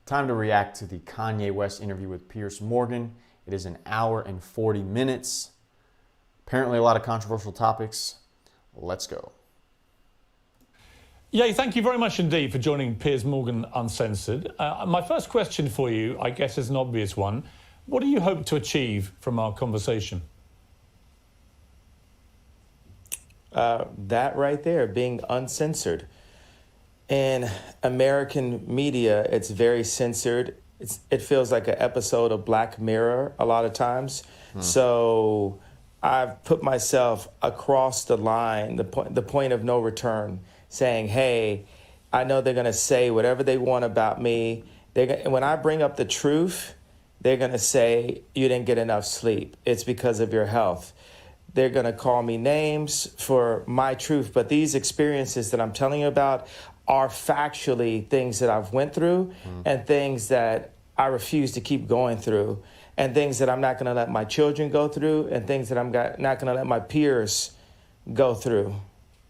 Time to react to the Kanye West interview with Piers Morgan. It is an hour and 40 minutes. Apparently a lot of controversial topics. Let's go. Yeah, thank you very much indeed for joining Piers Morgan Uncensored. My first question for you, I guess, is an obvious one. What do you hope to achieve from our conversation? That right there, being uncensored. In American media, it's very censored. It feels like an episode of Black Mirror a lot of times. So I've put myself across the line, the point of no return, saying, hey, I know they're going to say whatever they want about me. When I bring up the truth, they're going to say, you didn't get enough sleep. It's because of your health. They're going to call me names for my truth. But these experiences that I'm telling you about are factually things that I've went through and things that I refuse to keep going through and things that I'm not going to let my children go through and things that I'm not going to let my peers go through.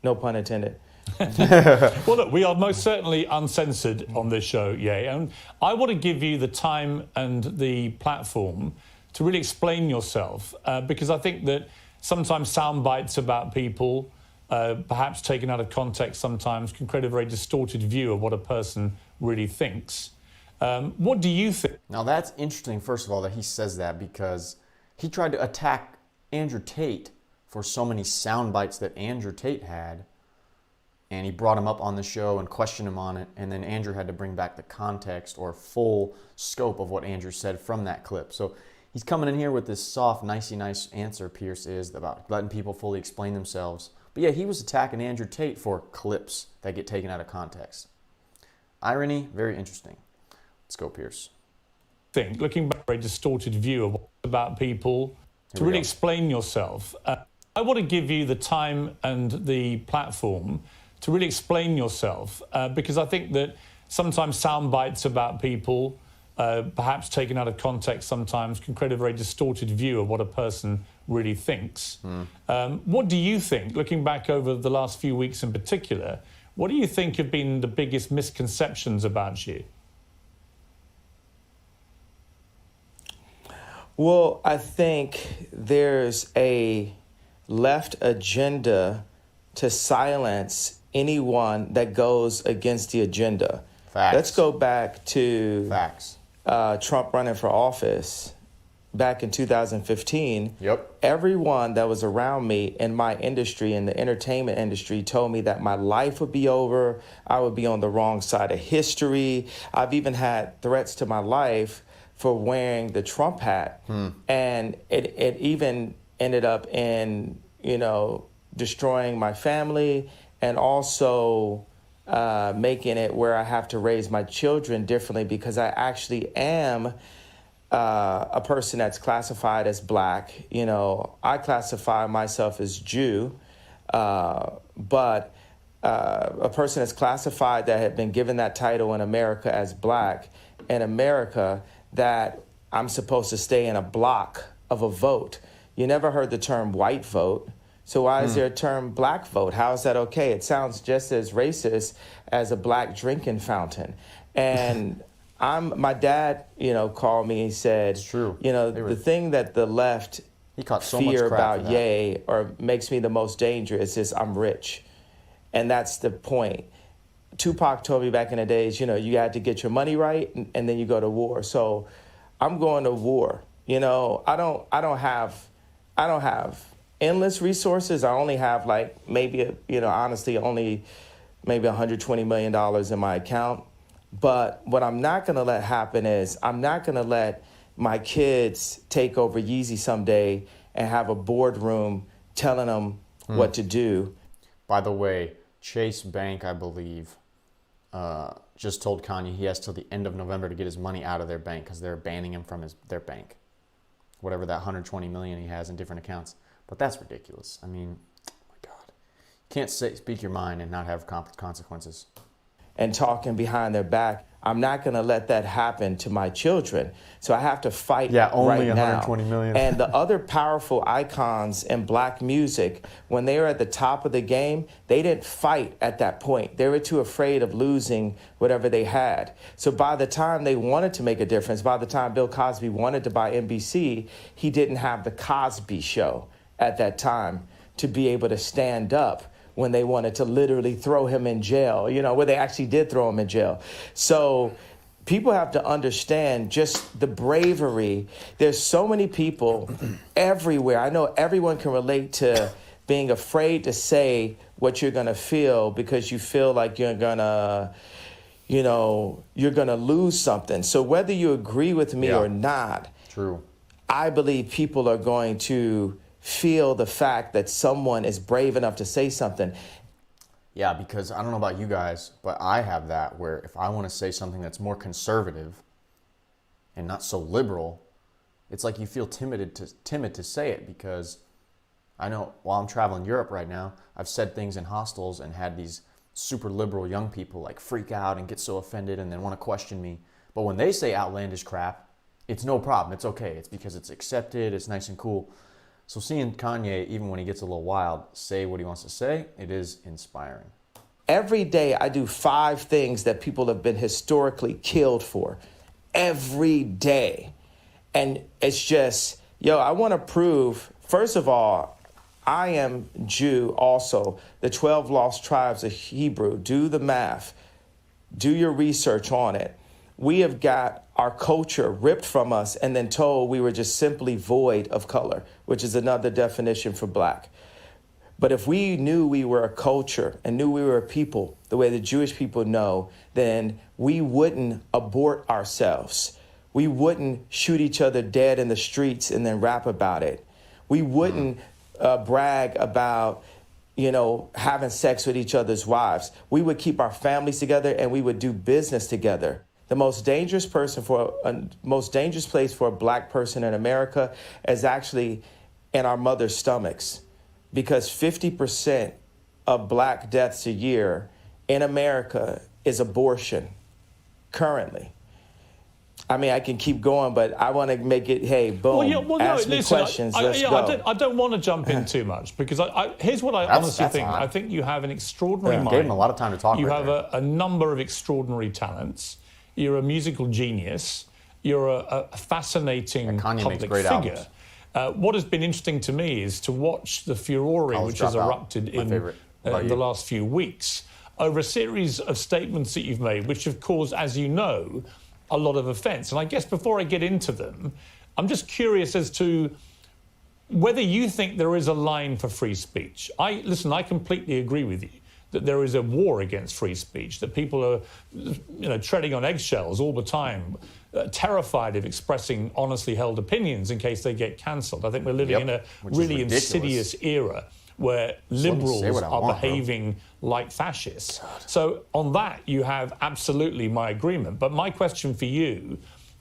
No pun intended. Well, look, we are most certainly uncensored on this show, and I want to give you the time and the platform to really explain yourself, because I think that sometimes sound bites about people, perhaps taken out of context sometimes, can create a very distorted view of what a person really thinks. What do you think? Now that's interesting, first of all, that he says that, because he tried to attack Andrew Tate for so many sound bites that Andrew Tate had, and he brought him up on the show and questioned him on it, and then Andrew had to bring back the context or full scope of what Andrew said from that clip. So he's coming in here with this soft, nicey nice answer, Piers is, about letting people fully explain themselves. But yeah, he was attacking Andrew Tate for clips that get taken out of context. Irony, very interesting. Let's go, Piers. Looking back, a very distorted view of about people, to really explain yourself. I want to give you the time and the platform to really explain yourself, because I think that sometimes sound bites about people, perhaps taken out of context sometimes, can create a very distorted view of what a person really thinks. What do you think, looking back over the last few weeks in particular, what do you think have been the biggest misconceptions about you? Well, I think there's a left agenda to silence anyone that goes against the agenda. Facts. Let's go back to Facts. Trump running for office back in 2015. Yep. Everyone that was around me in my industry, in the entertainment industry, told me that my life would be over. I would be on the wrong side of history. I've even had threats to my life for wearing the Trump hat. And it even ended up in, destroying my family and also making it where I have to raise my children differently, because I actually am a person that's classified as Black. I classify myself as Jew, but a person that's classified that had been given that title in America as Black in America, that I'm supposed to stay in a block of a vote. You never heard the term white vote. So why is there a term Black vote? How is that okay? It sounds just as racist as a Black drinking fountain. And my dad, called me and said, it's true. The thing that the left he caught so fear much crap about Ye or makes me the most dangerous is I'm rich. And that's the point. Tupac told me back in the days, you had to get your money right and then you go to war. So I'm going to war. I don't have endless resources. I only have maybe, honestly, only maybe $120 million in my account. But what I'm not going to let happen is I'm not going to let my kids take over Yeezy someday and have a boardroom telling them what to do. By the way, Chase Bank, I believe, just told Kanye he has till the end of November to get his money out of their bank because they're banning him from their bank. Whatever that $120 million he has in different accounts. But that's ridiculous. I mean, oh my God. You can't speak your mind and not have consequences. and talking behind their back. I'm not going to let that happen to my children. So I have to fight only right now. 120 million. And the other powerful icons in black music, when they were at the top of the game, they didn't fight at that point. They were too afraid of losing whatever they had. So by the time they wanted to make a difference, by the time Bill Cosby wanted to buy NBC, he didn't have the Cosby Show at that time to be able to stand up when they wanted to literally throw him in jail, where they actually did throw him in jail. So people have to understand just the bravery. There's so many people everywhere. I know everyone can relate to being afraid to say what you're gonna feel because you feel like you're gonna lose something. So whether you agree with me or not, true, I believe people are going to feel the fact that someone is brave enough to say something. Yeah, because I don't know about you guys, but I have that where if I want to say something that's more conservative and not so liberal, it's like you feel timid to say it, because I know while I'm traveling Europe right now, I've said things in hostels and had these super liberal young people like freak out and get so offended and then want to question me. But when they say outlandish crap, it's no problem. It's okay. It's because it's accepted. It's nice and cool. So seeing Kanye, even when he gets a little wild, say what he wants to say, it is inspiring. Every day I do 5 things that people have been historically killed for. Every day. And it's just, I want to prove, first of all, I am Jew also. The 12 lost tribes of Hebrew. Do the math. Do your research on it. We have got our culture ripped from us and then told we were just simply void of color, which is another definition for black. But if we knew we were a culture and knew we were a people the way the Jewish people know, then we wouldn't abort ourselves. We wouldn't shoot each other dead in the streets and then rap about it. We wouldn't brag about, having sex with each other's wives. We would keep our families together and we would do business together. The most dangerous place for a black person in America is actually in our mother's stomachs, because 50% of black deaths a year in America is abortion currently. I mean, I can keep going, but I want to make it, hey, boom, ask me questions, let's go. I don't want to jump in too much, because here's what I honestly think. I think you have an extraordinary mind. Gave him a lot of time to talk. You have a number of extraordinary talents. You're a musical genius. You're a fascinating public figure. What has been interesting to me is to watch the furore which has erupted in the last few weeks over a series of statements that you've made, which have caused, as you know, a lot of offence. And I guess before I get into them, I'm just curious as to whether you think there is a line for free speech. I completely agree with you that there is a war against free speech, that people are treading on eggshells all the time, terrified of expressing honestly held opinions in case they get cancelled. I think we're living in a really insidious era where liberals are behaving like fascists. God. So on that, you have absolutely my agreement. But my question for you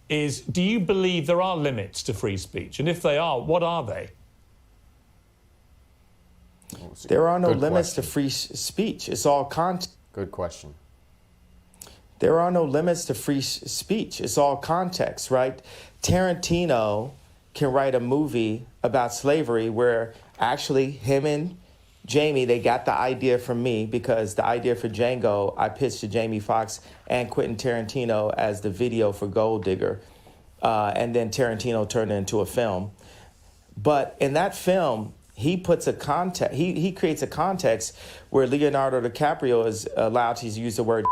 is, do you believe there are limits to free speech? And if they are, what are they? There are no limits to free speech. It's all content. Good question. There are no limits to free speech. It's all context, right? Tarantino can write a movie about slavery where actually him and Jamie, they got the idea from me, because the idea for Django, I pitched to Jamie Foxx and Quentin Tarantino as the video for Gold Digger. And then Tarantino turned it into a film. But in that film, he puts a context, he creates a context where Leonardo DiCaprio is allowed to use the word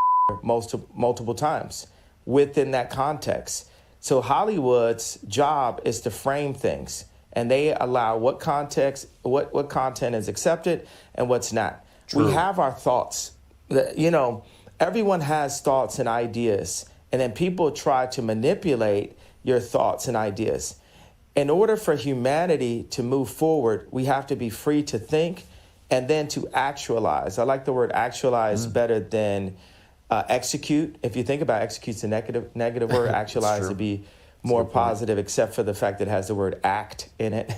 multiple times within that context. So Hollywood's job is to frame things, and they allow what context, what content is accepted and what's not. True. We have our thoughts. Everyone has thoughts and ideas, and then people try to manipulate your thoughts and ideas. In order for humanity to move forward, we have to be free to think and then to actualize. I like the word actualize better than execute. If you think about execute's a negative word, actualize would be more positive, except for the fact that it has the word act in it,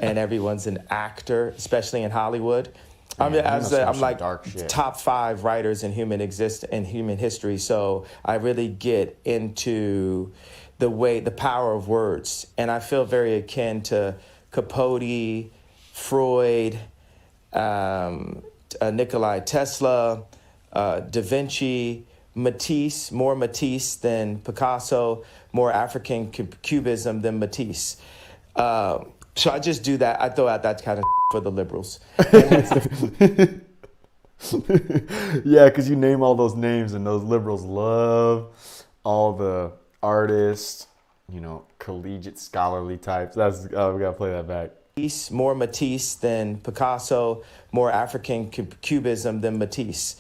and everyone's an actor, especially in Hollywood. I'm, Man, as I, I'm some like dark shit. top 5 writers in human history. So I really get into the power of words, and I feel very akin to Capote, Freud, Nikola Tesla, Da Vinci, Matisse, more Matisse than Picasso, more African cubism than Matisse. So I just do that. I throw out that kind of for the liberals. Yeah, because you name all those names, and those liberals love all the artists, collegiate scholarly types. We gotta play that back. More Matisse than Picasso, more African cubism than Matisse.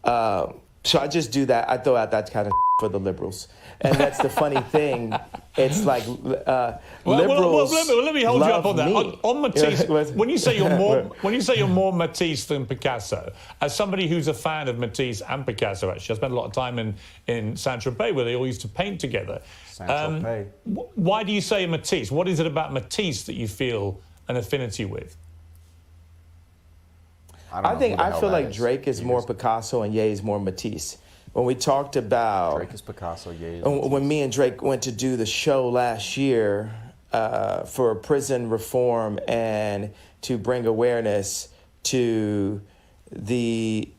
So I just do that. I throw out that kind of for the liberals. And that's the funny thing. It's like liberals. Let me hold you up on that. Me. On Matisse, when you say you're more Matisse than Picasso, as somebody who's a fan of Matisse and Picasso, actually, I spent a lot of time in Saint-Tropez where they all used to paint together. Saint-Tropez. Why do you say Matisse? What is it about Matisse that you feel an affinity with? I feel like Drake is more Picasso and Ye is more Matisse. When we talked about Drake is Picasso, Ye is when me and Drake went to do the show last year for prison reform and to bring awareness to the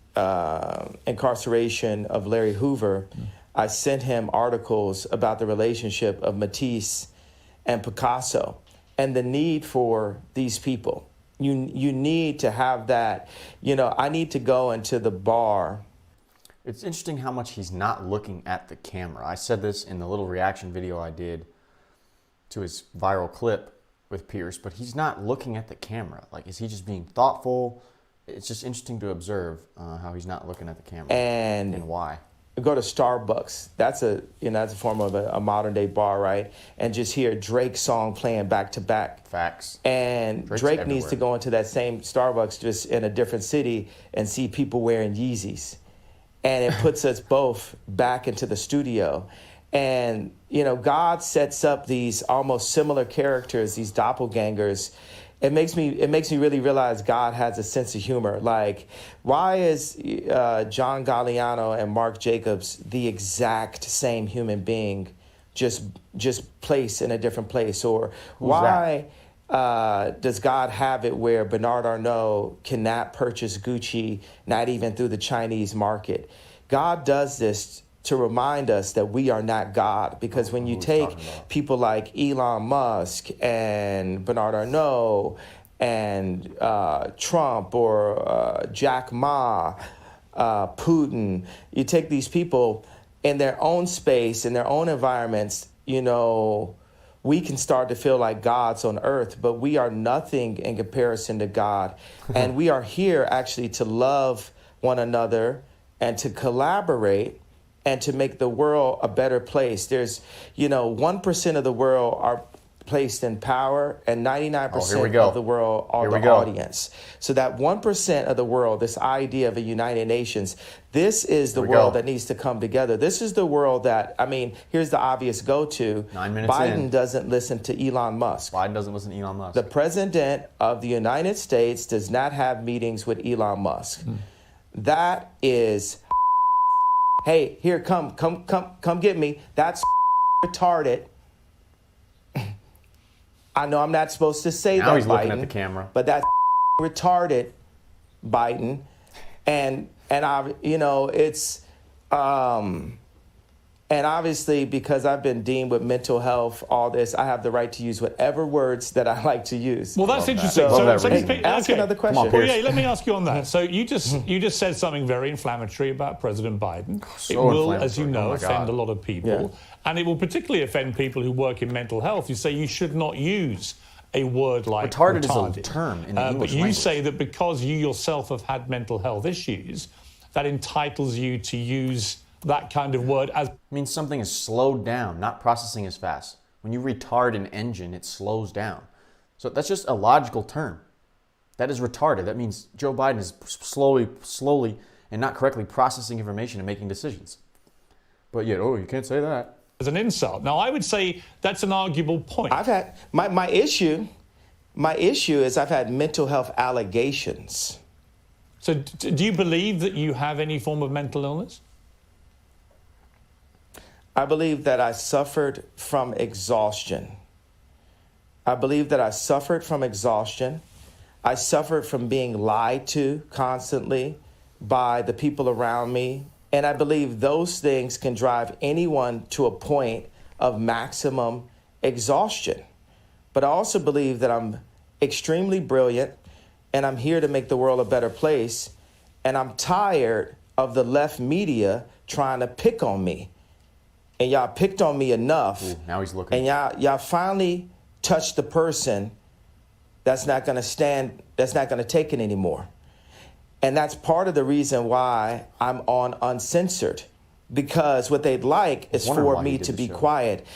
incarceration of Larry Hoover, I sent him articles about the relationship of Matisse and Picasso and the need for these people. You need to have that. I need to go into the bar. It's interesting how much he's not looking at the camera. I said this in the little reaction video I did to his viral clip with Piers, but he's not looking at the camera. Like, is he just being thoughtful? It's just interesting to observe how he's not looking at the camera and why. Go to Starbucks. That's a form of a modern day bar, right? And just hear Drake's song playing back to back. Facts. And Drake's Drake everywhere. needs to go into that same Starbucks just in a different city and see people wearing Yeezys. And it puts us both back into the studio. And, God sets up these almost similar characters, these doppelgangers. It makes me really realize God has a sense of humor. Like, why is John Galliano and Mark Jacobs the exact same human being, just placed in a different place? Or why does God have it where Bernard Arnault cannot purchase Gucci, not even through the Chinese market? God does this to remind us that we are not God. Because when you take people like Elon Musk and Bernard Arnault and Trump or Jack Ma, Putin, you take these people in their own space, in their own environments, we can start to feel like gods on earth, but we are nothing in comparison to God. And we are here actually to love one another and to collaborate and to make the world a better place. There's, 1% of the world are placed in power and 99% of the world are the audience. So that 1% of the world, this idea of a United Nations, this is the world that needs to come together. This is the world that, here's the obvious go-to. 9 minutes Biden doesn't listen to Elon Musk. Biden doesn't listen to Elon Musk. The president of the United States does not have meetings with Elon Musk. That is, hey, here, come get me. That's retarded. I know I'm not supposed to say now that, he's Biden, looking at the camera. but that's retarded, Biden, and I, it's, and obviously because I've been deemed with mental health, all this, I have the right to use whatever words that I like to use. Well, that's interesting. Ask another question. Well, yeah, let me ask you on that. So you just said something very inflammatory about President Biden. So it will, as you know, offend God. a lot of people. Yeah. And it will particularly offend people who work in mental health. You say you should not use a word like retarded. Retarded is a term in the English But you language. say that because you yourself have had mental health issues, that entitles you to use that kind of word as... It means something is slowed down, not processing as fast. When you retard an engine, it slows down. So that's just a logical term. That is retarded. That means Joe Biden is slowly and not correctly processing information and making decisions. But yet, you can't say that. As an insult. Now, I would say that's an arguable point. I've had, my issue is I've had mental health allegations. So do you believe that you have any form of mental illness? I believe that I suffered from exhaustion. I believe that I suffered from exhaustion. I suffered from being lied to constantly by the people around me. And I believe those things can drive anyone to a point of maximum exhaustion. But I also believe that I'm extremely brilliant and I'm here to make the world a better place. And I'm tired of the left media trying to pick on me. And y'all picked on me enough. Ooh, now he's looking. And y'all finally touched the person that's not going to stand, that's not going to take it anymore. And that's part of the reason why I'm on Uncensored, because what they'd like is for me to be quiet.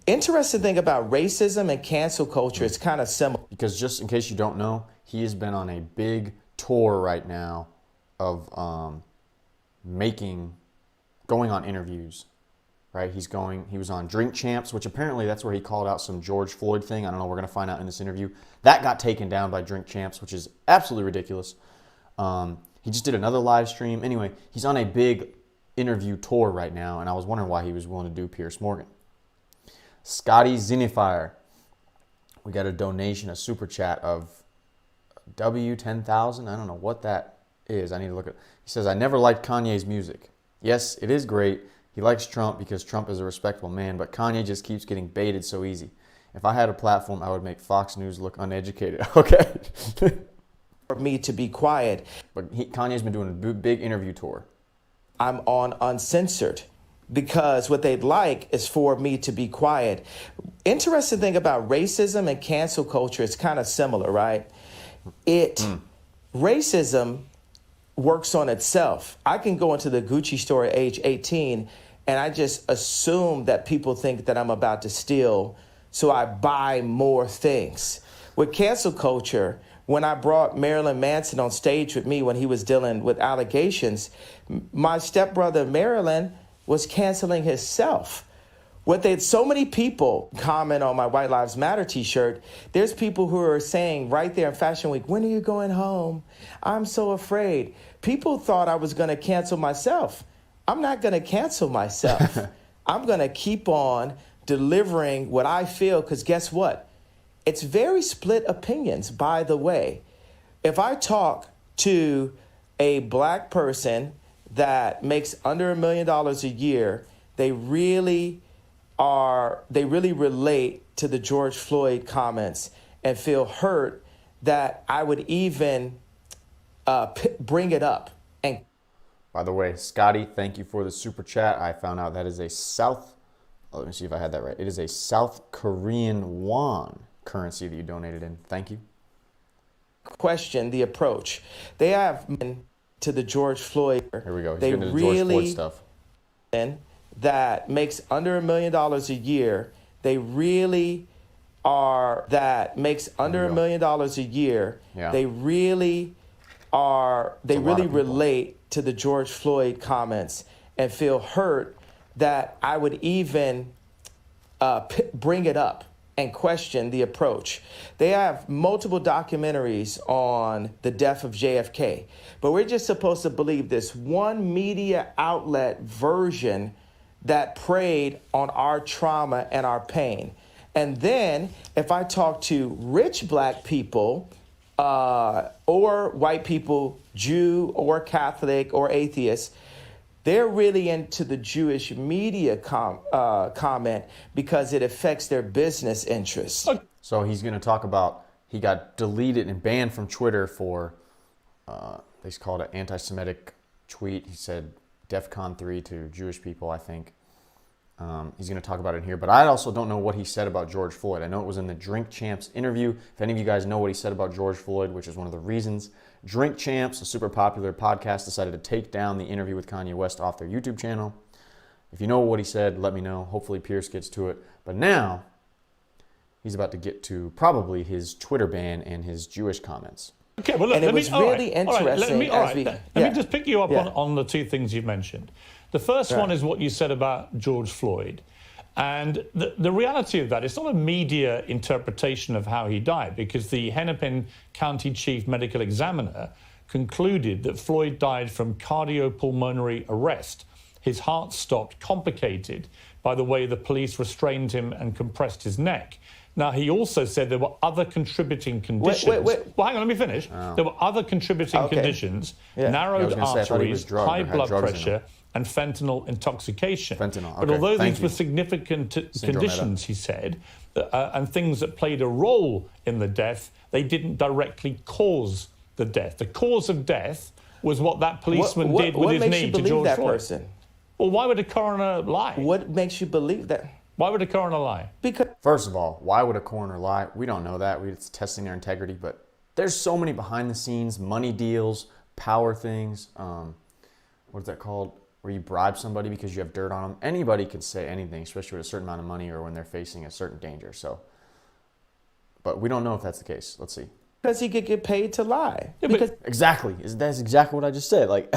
Interesting thing about racism and cancel culture, it's kind of similar. Because just in case you don't know, he has been on a big tour right now of going on interviews. Right, he was on Drink Champs, which apparently that's where he called out some George Floyd thing. I don't know, we're going to find out in this interview. That got taken down by Drink Champs, which is absolutely ridiculous. He just did another live stream. Anyway, he's on a big interview tour right now, and I was wondering why he was willing to do Piers Morgan. Scotty Zinifire, we got a donation, a super chat of W10,000. I don't know what that is. I need to look at. He says, I never liked Kanye's music. Yes, it is great. He likes Trump because Trump is a respectable man, but Kanye just keeps getting baited so easy. If I had a platform, I would make Fox News look uneducated. Okay. For me to be quiet. But Kanye's been doing a big interview tour. I'm on Uncensored because what they'd like is for me to be quiet. Interesting thing about racism and cancel culture, it's kind of similar, right? Racism works on itself. I can go into the Gucci store at age 18 and I just assume that people think that I'm about to steal, so I buy more things. With cancel culture, when I brought Marilyn Manson on stage with me when he was dealing with allegations, my stepbrother Marilyn was canceling himself. So many people comment on my White Lives Matter t-shirt. There's people who are saying right there in Fashion Week, when are you going home? I'm so afraid. People thought I was going to cancel myself. I'm not going to cancel myself. I'm going to keep on delivering what I feel, because guess what? It's very split opinions, by the way. If I talk to a black person that makes under $1 million a year, they really relate to the George Floyd comments and feel hurt that I would even bring it up. And by the way, Scotty, thank you for the super chat. I found out that is let me see if I had that right. It is a South Korean won currency that you donated in. Thank you. Question the approach. They have to the George Floyd. Here we go. He's getting into the George Floyd stuff. That makes under $1 million a year, they really relate to the George Floyd comments and feel hurt that I would even bring it up and question the approach. They have multiple documentaries on the death of JFK, but we're just supposed to believe this one media outlet version that preyed on our trauma and our pain. And then if I talk to rich black people or white people, Jew or Catholic or atheist, they're really into the Jewish media comment because it affects their business interests. So he's going to talk about, he got deleted and banned from Twitter for, they called it an anti-Semitic tweet. He said DEFCON 3 to Jewish people, I think. He's going to talk about it here, but I also don't know what he said about George Floyd. I know it was in the Drink Champs interview. If any of you guys know what he said about George Floyd, which is one of the reasons Drink Champs, a super popular podcast, decided to take down the interview with Kanye West off their YouTube channel. If you know what he said, let me know. Hopefully Piers gets to it. But now he's about to get to probably his Twitter ban and his Jewish comments. Okay, well, look, and it was really interesting. Let me just pick you up on the two things you've mentioned. The first one is what you said about George Floyd. And the reality of that, it's not a media interpretation of how he died, because the Hennepin County Chief Medical Examiner concluded that Floyd died from cardiopulmonary arrest. His heart stopped, complicated by the way the police restrained him and compressed his neck. Now, he also said there were other contributing conditions. Wait. Well, hang on, let me finish. There were other contributing conditions, narrowed arteries, high blood pressure, and fentanyl intoxication. Fentanyl, okay. But although Thank these you. were significant Syndrome conditions, he said, and things that played a role in the death, they didn't directly cause the death. The cause of death was what that policeman did with his knee to George Floyd. Person? Well, why would a coroner lie? What makes you believe that? Why would a coroner lie? Because First of all, wwhy would a coroner lie? We don't know that. It's testing their integrity, but there's so many behind the scenes money deals, power things. What is that called? Where you bribe somebody because you have dirt on them. Anybody can say anything, especially with a certain amount of money or when they're facing a certain danger. So, but we don't know if that's the case. Let's see. Because he could get paid to lie. Yeah, because Exactly. That's exactly what I just said. Like,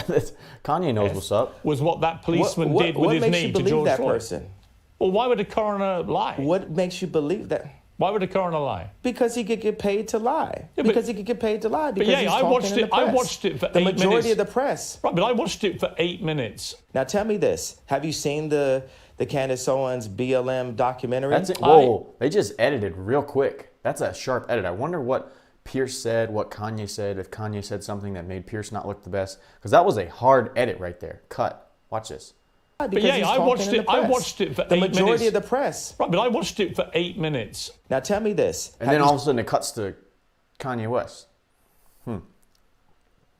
Kanye knows what's up. Was what that policeman did with his knee to George that Floyd. Person? Well, why would a coroner lie? What makes you believe that? Why would a coroner lie? Because he could get paid to lie. Yeah, because he could get paid to lie. Because yeah, he's I talking watched in the it. I press. watched it for the 8 minutes. majority of the press. Right, but I watched it for 8 minutes. Now tell me this: have you seen the Candace Owens BLM documentary? That's it. Whoa, they just edited real quick. That's a sharp edit. I wonder what Piers said, what Kanye said, if Kanye said something that made Piers not look the best. Because that was a hard edit right there. Cut. Watch this. But yeah, I watched it. I watched it for 8 minutes. The majority of the press. Right, but I watched it for 8 minutes. Now tell me this. And then all of a sudden it cuts to Kanye West. I mean,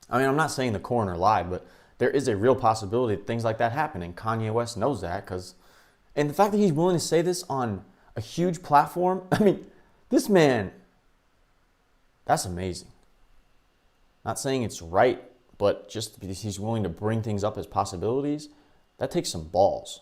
I'm not saying the coroner lied, but there is a real possibility that things like that happen. And Kanye West knows that and the fact that he's willing to say this on a huge platform, I mean, this man, that's amazing. Not saying it's right, but just because he's willing to bring things up as possibilities, that takes some balls.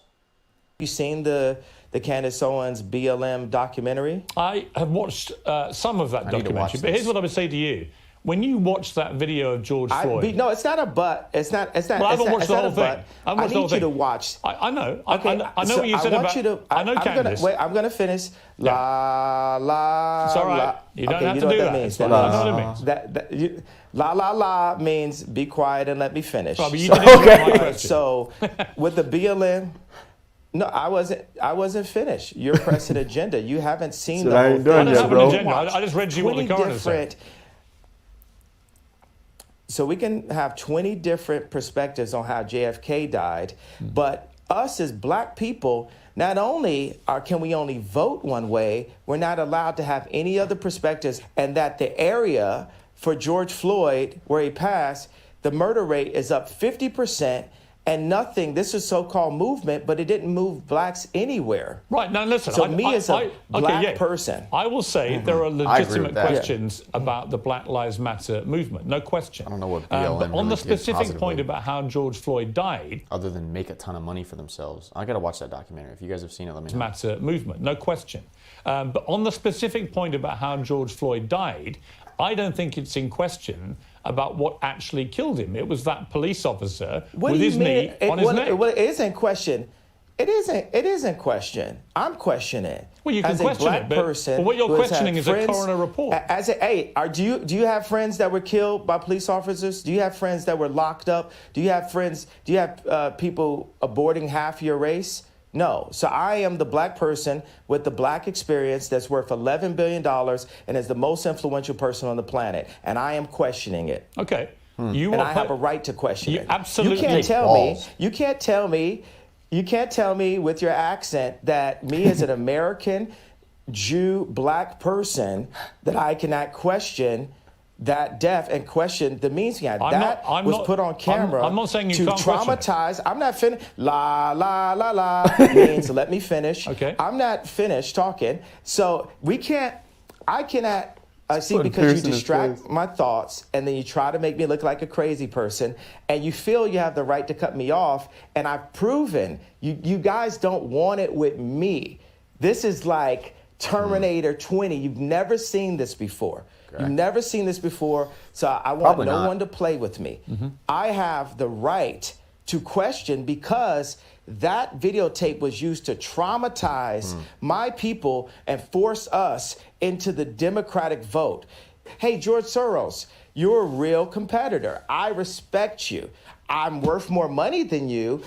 You seen the Candace Owens BLM documentary? I have watched some of that I need to watch documentary. But here's this. what I would say to you. When you watch that video of George Floyd... No, it's not a but. It's not. Well, I haven't watched the whole thing. I need you to watch. I know. Okay, I know what you said about... I know Candace. I'm going to finish. La, la, It's all right. la. You don't Okay, have you to know do what that. means. It's fine. I know what it means. La, la, la means be quiet and let me finish. Right, but you didn't answer my question. So with the BLM... No, I wasn't finished. You're pressing agenda. You haven't seen the I whole ain't done thing. yet, bro. I just read you what the coroner said. So we can have 20 different perspectives on how JFK died, but us as black people, not only can we only vote one way, we're not allowed to have any other perspectives, and that the area for George Floyd, where he passed, the murder rate is up 50%, and nothing, this is so-called movement, but it didn't move blacks anywhere. Right, now listen. So as a black person. I will say there are with legitimate that. questions about the Black Lives Matter movement, no question. I don't know what BLM but on really the did specific point positively. about how George Floyd died, Other than make a ton of money for themselves. I got to watch that documentary. If you guys have seen it, let me know. Matter movement, no question. But on the specific point about how George Floyd died, I don't think it's in question about what actually killed him. It was that police officer with his knee on his neck. Well, it isn't question. It isn't question. I'm questioning. Well, you can as question a black it, but person what you're who has questioning had is a friends- coroner report. Do you have friends that were killed by police officers? Do you have friends that were locked up? Do you have friends? Do you have people aborting half your race? No. So I am the black person with the black experience that's worth $11 billion and is the most influential person on the planet. And I am questioning it. Okay. I have a right to question it. Absolutely. You can't tell me with your accent that me as an American, Jew, black person, that I cannot question that death and question the means behind that was put on camera. I'm not saying you to can't traumatize. I'm not finished. La la la la means let me finish. Okay. I'm not finished talking. So I cannot. See, putting because Piers you in his distract place. my thoughts and then you try to make me look like a crazy person and you feel you have the right to cut me off. And I've proven you guys don't want it with me. This is like Terminator 20. You've never seen this before. Okay. You've never seen this before. So I want Probably no not. one to play with me. I have the right to question because that videotape was used to traumatize my people and force us into the Democratic vote. Hey, George Soros, you're a real competitor. I respect you. I'm worth more money than you,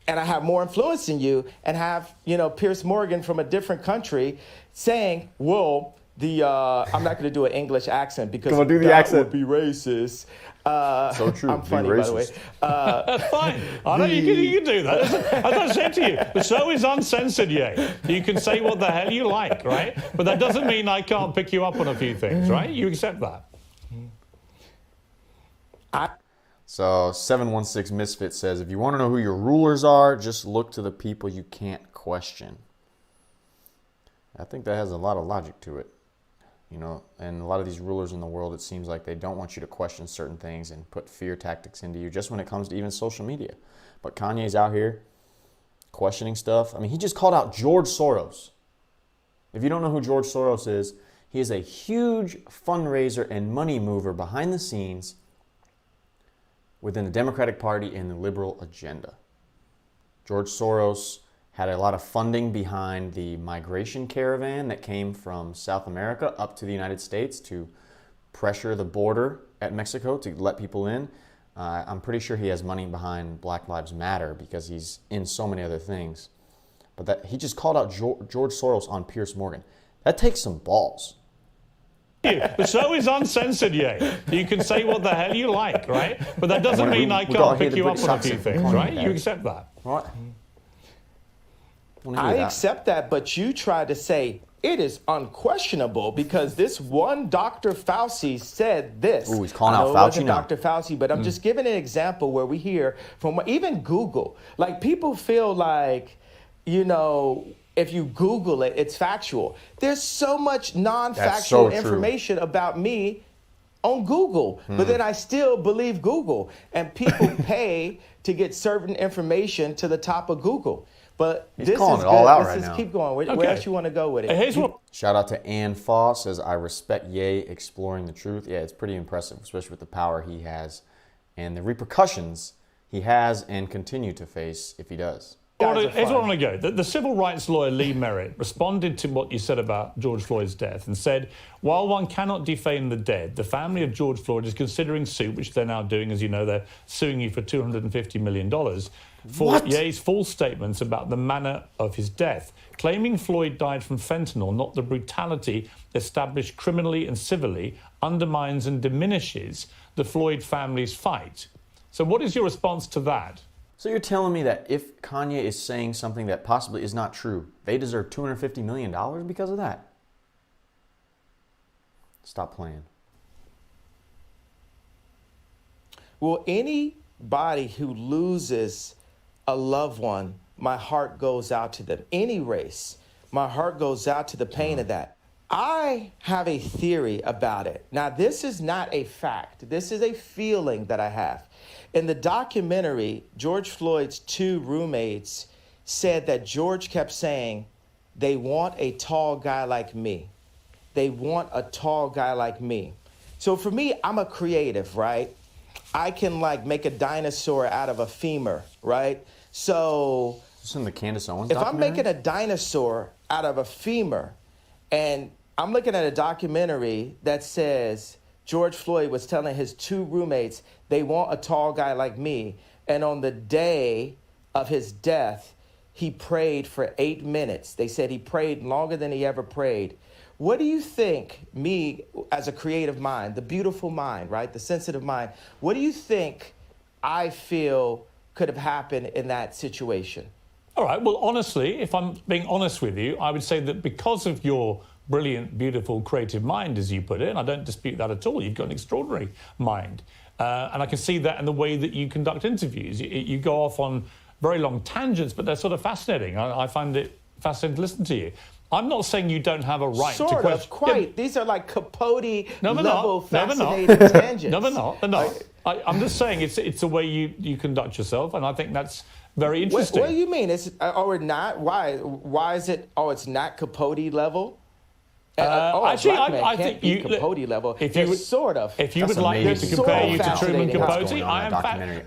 and I have more influence than you, and have, Piers Morgan from a different country saying, well, I'm not going to do an English accent because Come on, do the that accent. would be racist. So true. I'm funny, by the way. That's fine. I know you can do that. As I said to you, the show is uncensored, Ye. You can say what the hell you like, right? But that doesn't mean I can't pick you up on a few things, right? You accept that. So 716 Misfit says, if you want to know who your rulers are, just look to the people you can't question. I think that has a lot of logic to it. And a lot of these rulers in the world, it seems like they don't want you to question certain things and put fear tactics into you, just when it comes to even social media. But Kanye's out here questioning stuff. I mean, he just called out George Soros. If you don't know who George Soros is, he is a huge fundraiser and money mover behind the scenes within the Democratic Party and the liberal agenda. George Soros had a lot of funding behind the migration caravan that came from South America up to the United States to pressure the border at Mexico to let people in. I'm pretty sure he has money behind Black Lives Matter because he's in so many other things. But that he just called out George Soros on Piers Morgan. That takes some balls. The show is uncensored, Ye. You can say what the hell you like, right? But that doesn't mean I can't pick you up on a few things, right? You accept that. What? I accept that, but you tried to say it is unquestionable because this one Dr. Fauci said this. Ooh, he's calling out Fauci It wasn't now. Dr. Fauci, but I'm just giving an example where we hear from even Google. Like, people feel like, if you Google it, it's factual. There's so much non-factual information about me on Google, but then I still believe Google. And people pay to get certain information to the top of Google. But He's this calling is it all good. out This right is now. keep going. Where else you want to go with it? Here's what. Shout out to Ann Faw, says, I respect Ye exploring the truth. Yeah, it's pretty impressive, especially with the power he has and the repercussions he has and continue to face if he does. Here's what I want to go. The civil rights lawyer Lee Merritt responded to what you said about George Floyd's death and said, while one cannot defame the dead, the family of George Floyd is considering suit, which they're now doing. As you know, they're suing you for $250 million for Ye's false statements about the manner of his death, claiming Floyd died from fentanyl, not the brutality established criminally and civilly, undermines and diminishes the Floyd family's fight. So what is your response to that? So you're telling me that if Kanye is saying something that possibly is not true, they deserve $250 million because of that? Stop playing. Well, anybody who loses a loved one, my heart goes out to them. Any race, my heart goes out to the pain of that. I have a theory about it. Now, this is not a fact. This is a feeling that I have. In the documentary, George Floyd's two roommates said that George kept saying, they want a tall guy like me. They want a tall guy like me. So for me, I'm a creative, right? I can make a dinosaur out of a femur, right? So Is this in the Candace Owens if I'm documentary? making a dinosaur out of a femur and I'm looking at a documentary that says George Floyd was telling his two roommates they want a tall guy like me, and on the day of his death, he prayed for 8 minutes. They said he prayed longer than he ever prayed. What do you think, me as a creative mind, the beautiful mind, right, the sensitive mind, what do you think I feel could have happened in that situation? All right, well, honestly, if I'm being honest with you, I would say that because of your brilliant, beautiful, creative mind, as you put it, and I don't dispute that at all, you've got an extraordinary mind. And I can see that in the way that you conduct interviews. You go off on very long tangents, but they're sort of fascinating. I find it fascinating to listen to you. I'm not saying you don't have a right to question. Sort of, quite. Yeah. These are like Capote level fascinating tangents. No, they're not. They're not. I'm just saying it's the way you conduct yourself, and I think that's very interesting. What do you mean? It's or not? Why is it? Oh, it's not Capote level. Actually, I think you Capote level. If you would, sort of. If you would like me to compare you to Truman Capote,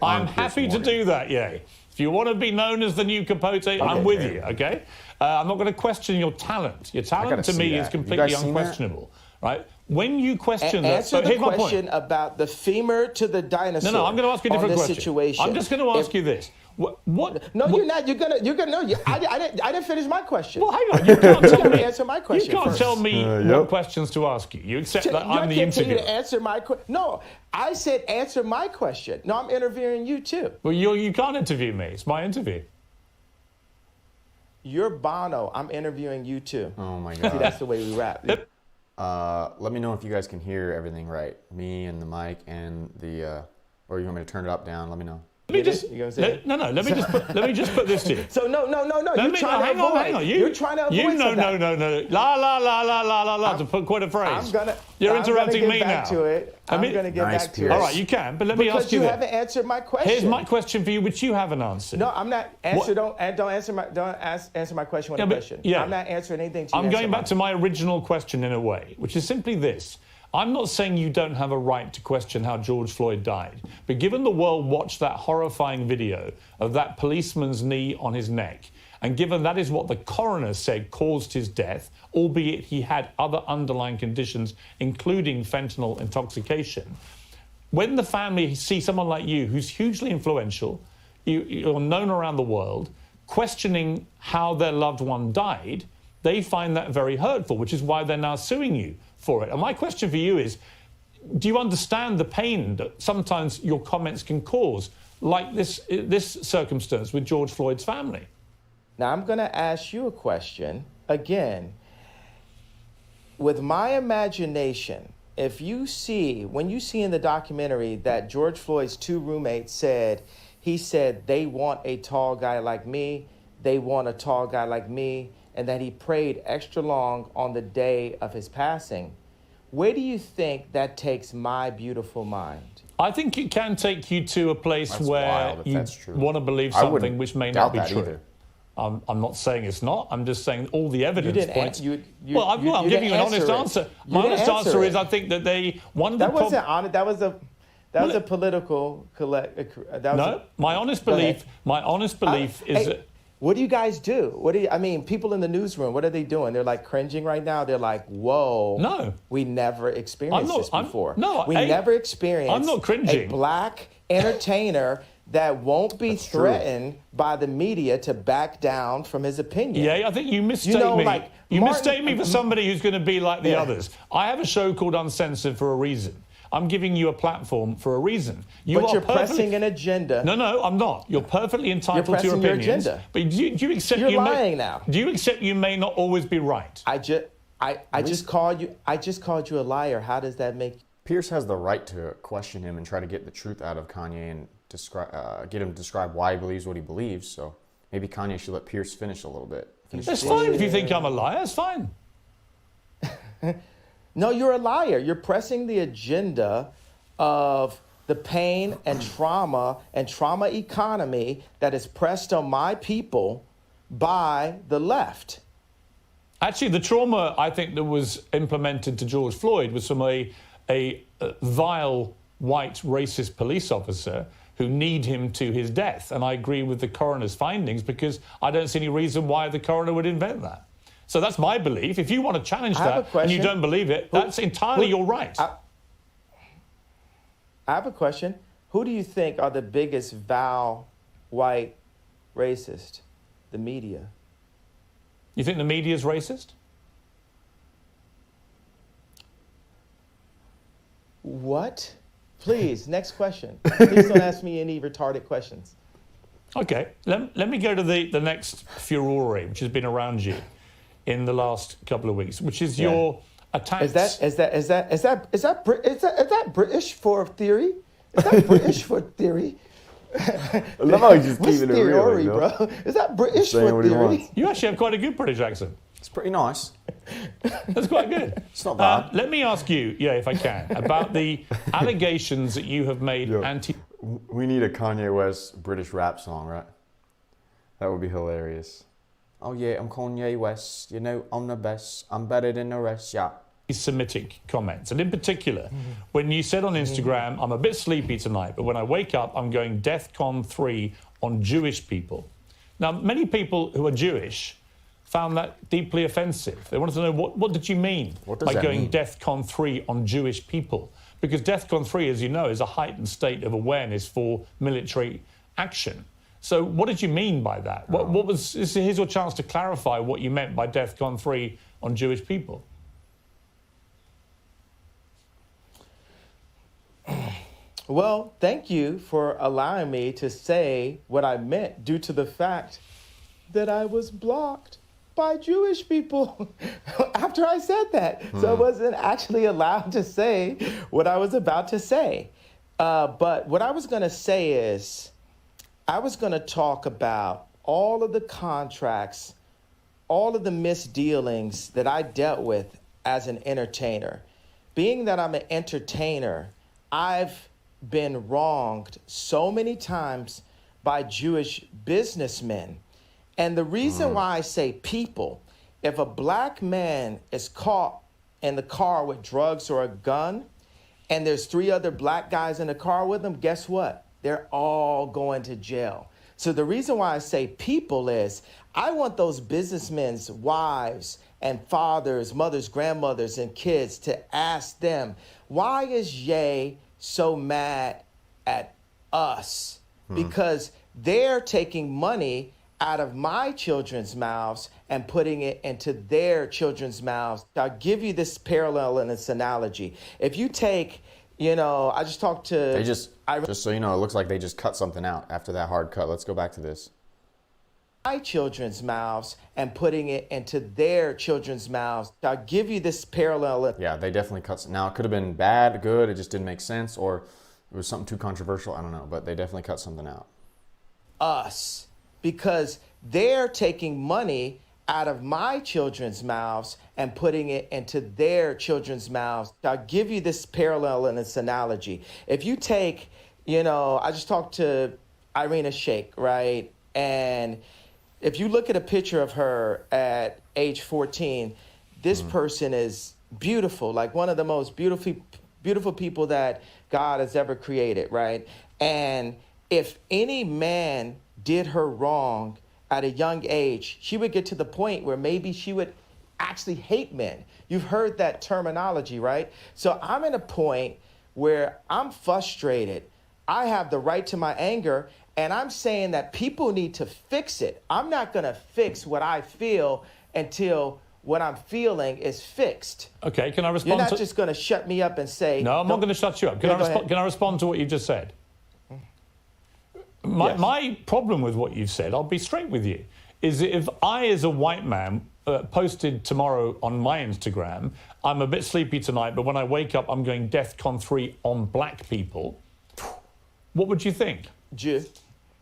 I'm happy to do that. Yeah. If you want to be known as the new Capote, I'm with you. Okay. I'm not going to question your talent. Your talent to me is completely unquestionable. right? When you question answer the here's my question point. about the femur to the dinosaur. No, I'm going to ask you a different question. Situation. I'm just going to ask you this. You're not. You're gonna. No, I didn't finish my question. Well, hang on. You can't tell me. Answer my question. You can't first. tell me what questions to ask you. You accept that I'm the interviewer. To answer my question. No, I said answer my question. No, I'm interviewing you too. Well, you can't interview me. It's my interview. You're Bono. I'm interviewing you too. Oh my God. See, that's the way we rap. Let me know if you guys can hear everything right. Me and the mic and the, or you want me to turn it up, down? Let me know. Let me just let me just put this to you. So no. Hang on. You're trying to avoid no. La to put quite a phrase. You're interrupting me now. I'm gonna get back to it. All right, you can, but let me ask you. Because you haven't answered my question. Here's my question for you, which you haven't answered. No, I'm not. Answer my question with a question. Yeah. I'm not answering anything to you. I'm going back to my original question in a way, which is simply this. I'm not saying you don't have a right to question how George Floyd died, but given the world watched that horrifying video of that policeman's knee on his neck, and given that is what the coroner said caused his death, albeit he had other underlying conditions, including fentanyl intoxication, when the family see someone like you, who's hugely influential, you're known around the world, questioning how their loved one died, they find that very hurtful, which is why they're now suing you for it. And my question for you is, do you understand the pain that sometimes your comments can cause, like this circumstance with George Floyd's family? Now, I'm going to ask you a question again. With my imagination, when you see in the documentary that George Floyd's two roommates said they want a tall guy like me, they want a tall guy like me, and that he prayed extra long on the day of his passing, where do you think that takes my beautiful mind? I think it can take you to a place where you want to believe something which may not be true. Either. I'm not saying it's not. I'm just saying all the evidence points. I'm giving you an honest answer. My honest answer is I think that that wasn't honest. That was a political my honest belief is that. What do you guys do? People in the newsroom, what are they doing? They're like cringing right now. They're like, whoa. No. We never experienced this before. We never experienced I'm not cringing. A black entertainer that won't be threatened by the media to back down from his opinion. Yeah, I think you mistake me. You mistake me for somebody who's going to be like the others. I have a show called Uncensored for a reason. I'm giving you a platform for a reason. But you're pressing an agenda. No, I'm not. You're perfectly entitled to your opinions. Your agenda. But do you accept you're lying now? Do you accept you may not always be right? I just called you a liar. How does that make? Piers has the right to question him and try to get the truth out of Kanye and get him to describe why he believes what he believes. So maybe Kanye should let Piers finish a little bit. That's fine if you think I'm a liar. It's fine. No, you're a liar. You're pressing the agenda of the pain and trauma economy that is pressed on my people by the left. Actually, the trauma I think that was implemented to George Floyd was from a vile white racist police officer who kneed him to his death. And I agree with the coroner's findings because I don't see any reason why the coroner would invent that. So that's my belief. If you want to challenge that and you don't believe it, that's entirely your right. I have a question. Who do you think are the biggest vile white racist? The media. You think the media is racist? What? Please, next question. Please don't ask me any retarded questions. Okay, let me go to the next furore, which has been around you in the last couple of weeks, which is your attacks. Is that British for theory? Is that British for theory? I love how he's just keeping it real, bro. Is that British for theory? You actually have quite a good British accent. It's pretty nice. That's quite good. It's not bad. Let me ask you, if I can, about the allegations that you have made We need a Kanye West British rap song, right? That would be hilarious. Oh yeah, I'm Kanye West. You know, I'm the best. I'm better than the rest. Yeah. Semitic comments, and in particular, when you said on Instagram, "I'm a bit sleepy tonight, but when I wake up, I'm going DEFCON 3 on Jewish people." Now, many people who are Jewish found that deeply offensive. They wanted to know, what did you mean by going DEFCON 3 on Jewish people? Because DEFCON 3, as you know, is a heightened state of awareness for military action. So what did you mean by that? Here's your chance to clarify what you meant by DEFCON 3 on Jewish people. Well, thank you for allowing me to say what I meant due to the fact that I was blocked by Jewish people after I said that. So I wasn't actually allowed to say what I was about to say. But what I was going to say is I was going to talk about all of the contracts, all of the misdealings that I dealt with as an entertainer. Being that I'm an entertainer, I've been wronged so many times by Jewish businessmen. And the reason why I say people, if a black man is caught in the car with drugs or a gun, and there's 3 other black guys in the car with him, guess what? They're all going to jail. So the reason why I say people is I want those businessmen's wives and fathers, mothers, grandmothers, and kids to ask them, why is Ye so mad at us? Because they're taking money out of my children's mouths and putting it into their children's mouths. I'll give you this parallel and this analogy. If you take, I just talked to... just so you know, it looks like they just cut something out after that hard cut. Let's go back to this. My children's mouths and putting it into their children's mouths. I'll give you this parallel. Yeah, they definitely cut. Now, it could have been bad, good, it just didn't make sense, or it was something too controversial. I don't know, but they definitely cut something out. Us. Because they're taking money out of my children's mouths and putting it into their children's mouths. I'll give you this parallel and this analogy. If you take, I just talked to Irina Shayk, right? And if you look at a picture of her at age 14, this person is beautiful, like one of the most beautiful people that God has ever created, right? And if any man did her wrong at a young age, she would get to the point where maybe she would actually hate men. You've heard that terminology, right? So I'm at a point where I'm frustrated. I have the right to my anger, and I'm saying that people need to fix it. I'm not going to fix what I feel until what I'm feeling is fixed. Okay, can I respond? You're not just going to shut me up and say... No, I'm not going to shut you up. Can I respond to what you just said? My problem with what you've said, I'll be straight with you, is that if I, as a white man, posted tomorrow on my Instagram, I'm a bit sleepy tonight, but when I wake up, I'm going DEFCON 3 on black people, what would you think? Jew.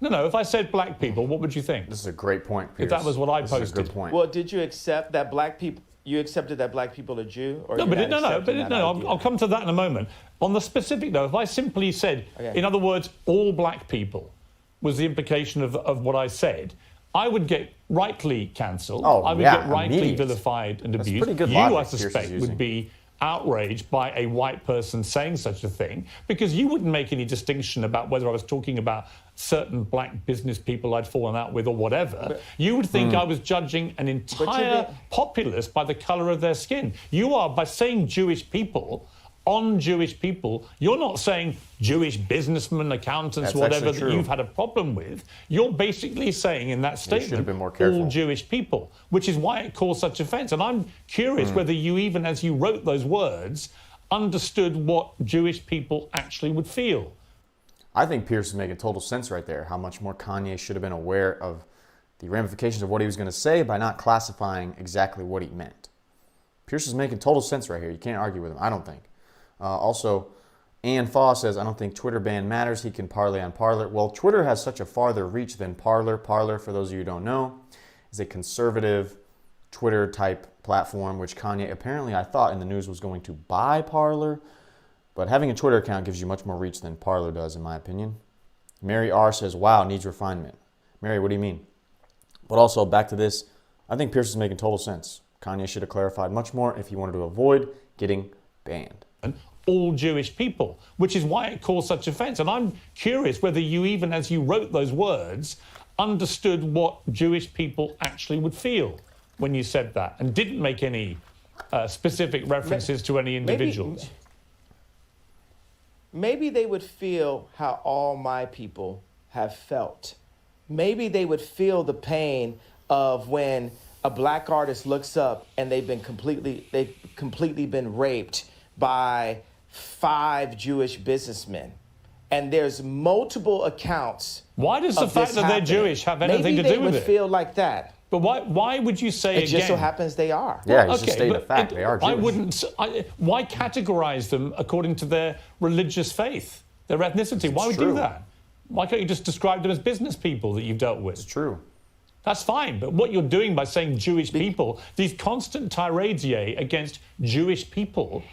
No, if I said black people, what would you think? This is a great point, Piers. If that was what I posted. This is a good point. Well, did you accept that black people... You accepted that black people are Jew? Or I'll come to that in a moment. On the specific, though, if I simply said, in other words, all black people, was the implication of what I said, I would get rightly cancelled. I would get rightly vilified and abused. Pretty good you, logic I suspect, Pierce would be outraged by a white person saying such a thing, because you wouldn't make any distinction about whether I was talking about certain black business people I'd fallen out with or whatever. You would think I was judging an entire populace by the colour of their skin. You are, by saying Jewish people, on Jewish people, you're not saying Jewish businessmen, accountants, whatever that you've had a problem with. You're basically saying in that statement, all Jewish people, which is why it caused such offence. And I'm curious whether you, even as you wrote those words, understood what Jewish people actually would feel. I think Piers is making total sense right there, how much more Kanye should have been aware of the ramifications of what he was going to say by not classifying exactly what he meant. Piers is making total sense right here. You can't argue with him, I don't think. Also, Ann Faw says, I don't think Twitter ban matters. He can parlay on Parler. Well, Twitter has such a farther reach than Parler. Parler, for those of you who don't know, is a conservative Twitter-type platform, which Kanye apparently, I thought in the news, was going to buy Parler. But having a Twitter account gives you much more reach than Parler does, in my opinion. Mary R. says, wow, needs refinement. Mary, what do you mean? But also, back to this, I think Piers is making total sense. Kanye should have clarified much more if he wanted to avoid getting banned. All Jewish people, which is why it caused such offence. And I'm curious whether you, even as you wrote those words, understood what Jewish people actually would feel. when you said that and didn't make any specific references to any individuals? Maybe they would feel how all my people have felt. Maybe they would feel the pain of when a black artist looks up and they've completely been raped by 5 Jewish businessmen. And there's multiple accounts. Why does the fact that they're Jewish have anything to do with it? Maybe they would feel like that. But why would you say it just so happens they are? Yeah, he's just stating a fact. They are Jewish. Why categorize them according to their religious faith, their ethnicity? Why would you do that? Why can't you just describe them as business people that you've dealt with? It's true. That's fine. But what you're doing by saying Jewish people, these constant tirades against Jewish people.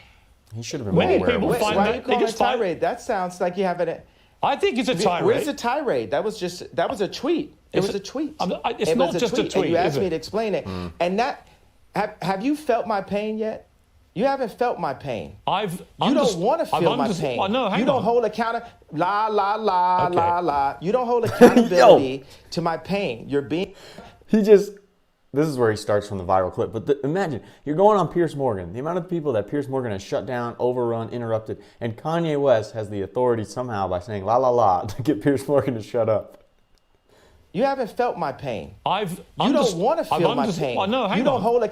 He should have been more aware. Why are you calling it a tirade? That sounds like you have it. I think it's a tirade. Where's a tirade? That was a tweet. It was a tweet. It's not just a tweet. And you asked me to explain it. And that, have you felt my pain yet? You haven't felt my pain. You don't want to feel my pain. Well, no, you don't hold la. You don't hold accountability to my pain. You're being. This is where he starts from the viral clip. But imagine, you're going on Piers Morgan. The amount of people that Piers Morgan has shut down, overrun, interrupted, and Kanye West has the authority somehow by saying la to get Piers Morgan to shut up. You haven't felt my pain. You don't want to feel my pain. Well, no, you don't hold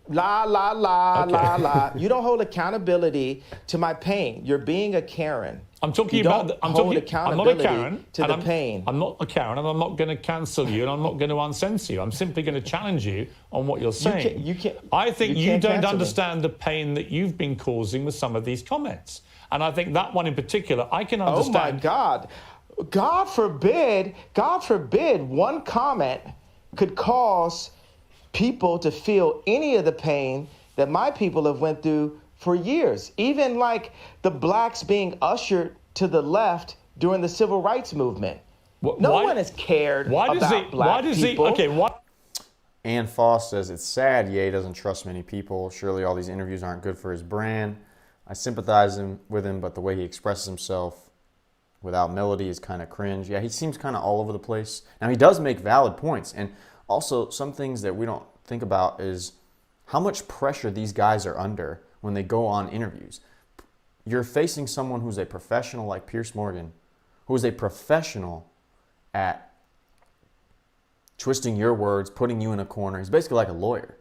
la. You don't hold accountability to my pain. You're being a Karen. I'm talking about. I'm not a Karen to the pain. I'm not a Karen, and I'm not going to cancel you, and I'm not going to uncensor you. I'm simply going to challenge you on what you're saying. I think you don't understand the pain that you've been causing with some of these comments, and I think that one in particular, I can understand. Oh my God. God forbid, one comment could cause people to feel any of the pain that my people have went through for years. Even like the blacks being ushered to the left during the civil rights movement. No one has cared about black people. Ann Foss says, it's sad Ye doesn't trust many people. Surely all these interviews aren't good for his brand. I sympathize with him, but the way he expresses himself without melody is kind of cringe. Yeah, he seems kind of all over the place. Now, he does make valid points. And also, some things that we don't think about is how much pressure these guys are under when they go on interviews. You're facing someone who's a professional like Piers Morgan, who is a professional at twisting your words, putting you in a corner. He's basically like a lawyer.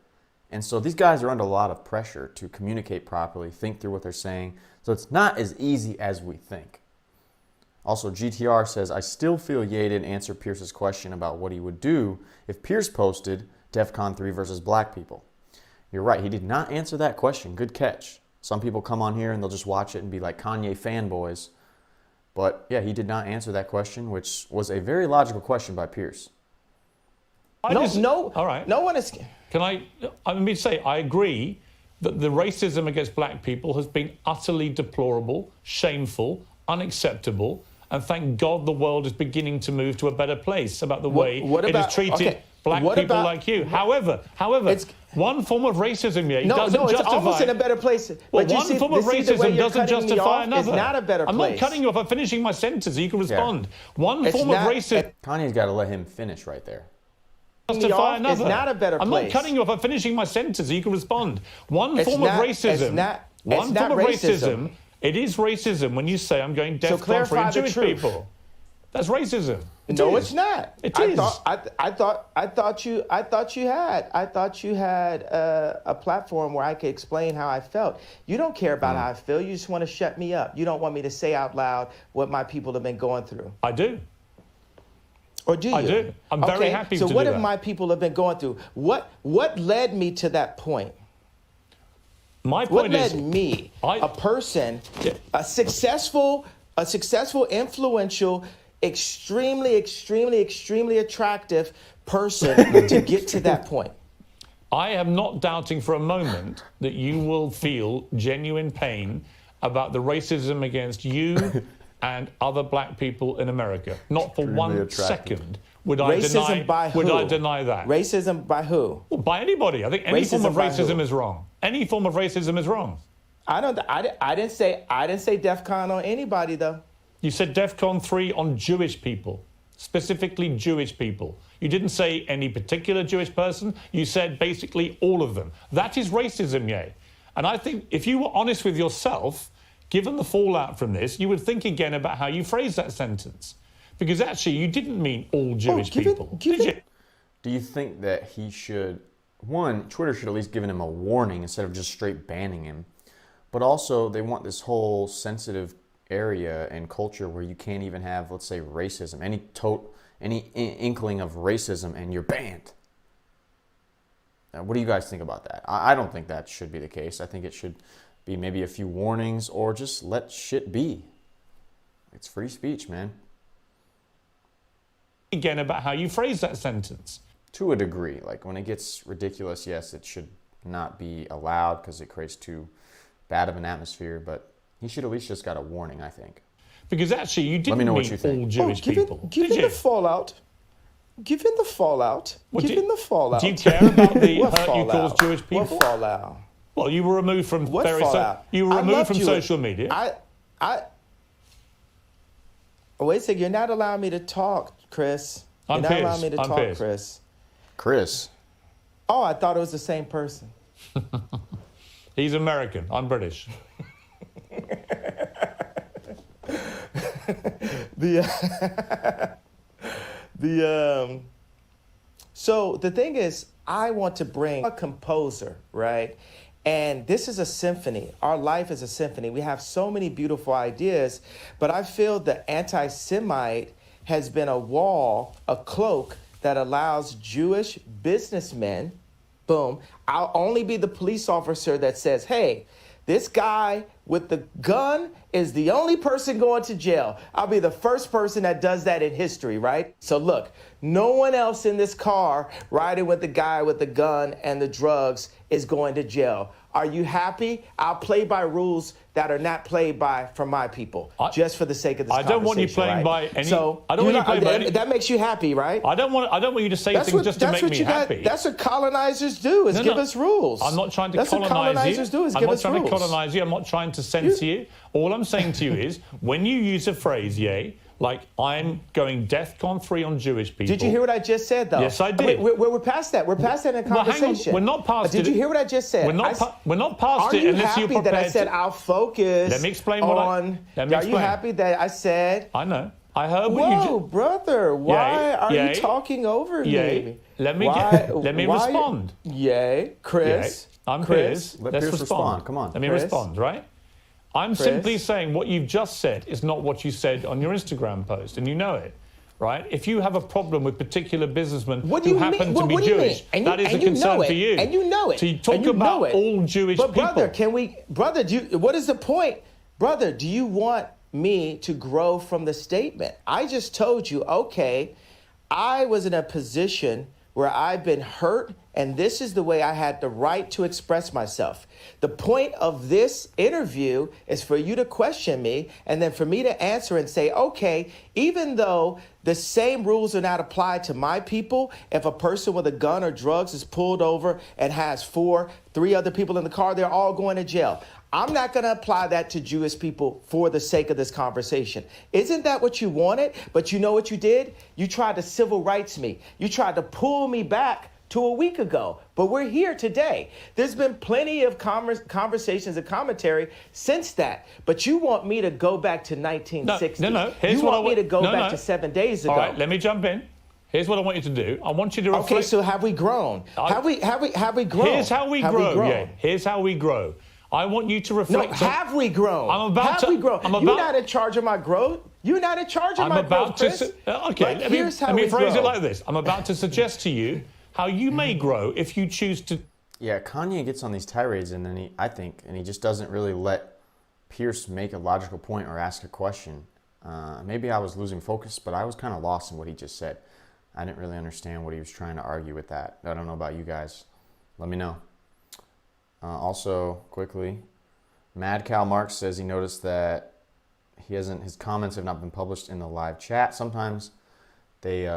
And so these guys are under a lot of pressure to communicate properly, think through what they're saying. So it's not as easy as we think. Also, GTR says, I still feel Ye didn't answer Pierce's question about what he would do if Piers posted DEFCON 3 versus black people. You're right, he did not answer that question. Good catch. Some people come on here and they'll just watch it and be like Kanye fanboys. But yeah, he did not answer that question, which was a very logical question by Piers. All right. No one is. Let me say, I agree that the racism against black people has been utterly deplorable, shameful, unacceptable. And thank God the world is beginning to move to a better place about the way it has treated black people like you. However, one form of racism doesn't justify... it's almost in a better place. Well, one form of racism doesn't justify another. It's not a better place. I'm not cutting you off. I'm finishing my sentence so you can respond. Yeah. One form of racism... Kanye's got to let him finish right there. Justify another. It's not a better place. I'm not cutting you off. I'm finishing my sentence so you can respond. One form of racism... One form of racism... It is racism when you say I'm going DEFCON for Jewish people. That's racism. No, it's not. It is. I thought you had a platform where I could explain how I felt. You don't care about how I feel. You just want to shut me up. You don't want me to say out loud what my people have been going through. I do. Or do you? I do. I'm very happy to do that. So what have my people have been going through? What led me to that point? My point what led me, a person, a successful, influential, extremely attractive person to get to that point? I am not doubting for a moment that you will feel genuine pain about the racism against you and other black people in America. Not for one second would I deny that. Racism by who? Well, by anybody. I think any form of racism is wrong. Any form of racism is wrong. I didn't say DEFCON on anybody though. You said DEFCON 3 on Jewish people. specifically Jewish people. You didn't say any particular Jewish person. You said basically all of them. That is racism, Ye. And I think if you were honest with yourself, given the fallout from this, you would think again about how you phrased that sentence. Because actually, you didn't mean all Jewish people, did you? Do you think that he should, one, Twitter should at least given him a warning instead of just straight banning him? But also, they want this whole sensitive area and culture where you can't even have, let's say, racism, any inkling of racism, and you're banned. Now, what do you guys think about that? I don't think that should be the case. I think it should be maybe a few warnings or just let shit be. It's free speech, man. Again about how you phrase that sentence. To a degree. Like when it gets ridiculous, yes, it should not be allowed because it creates too bad of an atmosphere, but he should at least just got a warning, I think. Because actually, you didn't mean all Jewish people. Given the fallout, do you care about the hurt you caused Jewish people? What fallout? Well, you were removed from social media. Wait a second, you're not allowing me to talk, Chris. You're not allowing me to talk, Chris. Chris. Oh, I thought it was the same person. He's American. I'm British. So the thing is, I want to bring a composer, right? And this is a symphony. Our life is a symphony. We have so many beautiful ideas, but I feel the anti-Semite has been a wall, a cloak that allows Jewish businessmen, boom, I'll only be the police officer that says, hey, this guy with the gun is the only person going to jail. I'll be the first person that does that in history, right? So look, no one else in this car riding with the guy with the gun and the drugs is going to jail. Are you happy? I'll play by rules that are not played by from my people, just for the sake of this conversation. I don't want you playing by any. So I don't want you playing by any. That makes you happy, right? I don't want you to say things just to make me happy. That's what colonizers do. Is give us rules. I'm not trying to colonize you. That's what colonizers do. Is give us rules. I'm not trying to colonize you. I'm not trying to censor you. All I'm saying to you is, when you use a phrase, like I'm going DEFCON 3 on Jewish people. Did you hear what I just said, though? Yes, I did. We're past that. We're past that in a conversation. Well, hang on. We're not past it. Did you hear what I just said? We're not past it unless you're prepared. Are you happy that I said I'll focus Let me explain what Are you happy that I said? I know. I heard what you just... Whoa, brother, why are you talking over me? Let me respond. Chris. I'm Piers. Let Piers respond. Come on. Let me respond, right? I'm simply saying what you've just said is not what you said on your Instagram post, and you know it, right? If you have a problem with particular businessmen who happen to be Jewish, that is a concern for you. And you know it. So you talk about all Jewish people. Brother, what is the point? Brother, do you want me to grow from the statement? I just told you, okay, I was in a position where I've been hurt, and this is the way I had the right to express myself. The point of this interview is for you to question me and then for me to answer and say, okay, even though the same rules are not applied to my people, if a person with a gun or drugs is pulled over and has three other people in the car, they're all going to jail. I'm not going to apply that to Jewish people for the sake of this conversation. Isn't that what you wanted? But you know what you did? You tried to civil rights me. You tried to pull me back to a week ago. But we're here today. There's been plenty of conversations and commentary since that. But you want me to go back to 1960. No. You want me to go back to 7 days ago. All right, let me jump in. Here's what I want you to do. I want you to reflect. Okay, so have we grown? Have we grown? Here's how we grow. Yeah, here's how we grow. I want you to reflect. No, have we grown? Have we grown? You're not in charge of my growth. You're not in charge of my growth, Chris. Okay, let me phrase it like this. I'm about to suggest to you how you may grow if you choose to. Yeah, Kanye gets on these tirades and then he just doesn't really let Piers make a logical point or ask a question. Maybe I was losing focus, but I was kind of lost in what he just said. I didn't really understand what he was trying to argue with that. I don't know about you guys. Let me know. Also, quickly, Mad Cow Mark says he noticed that his comments have not been published in the live chat. Sometimes they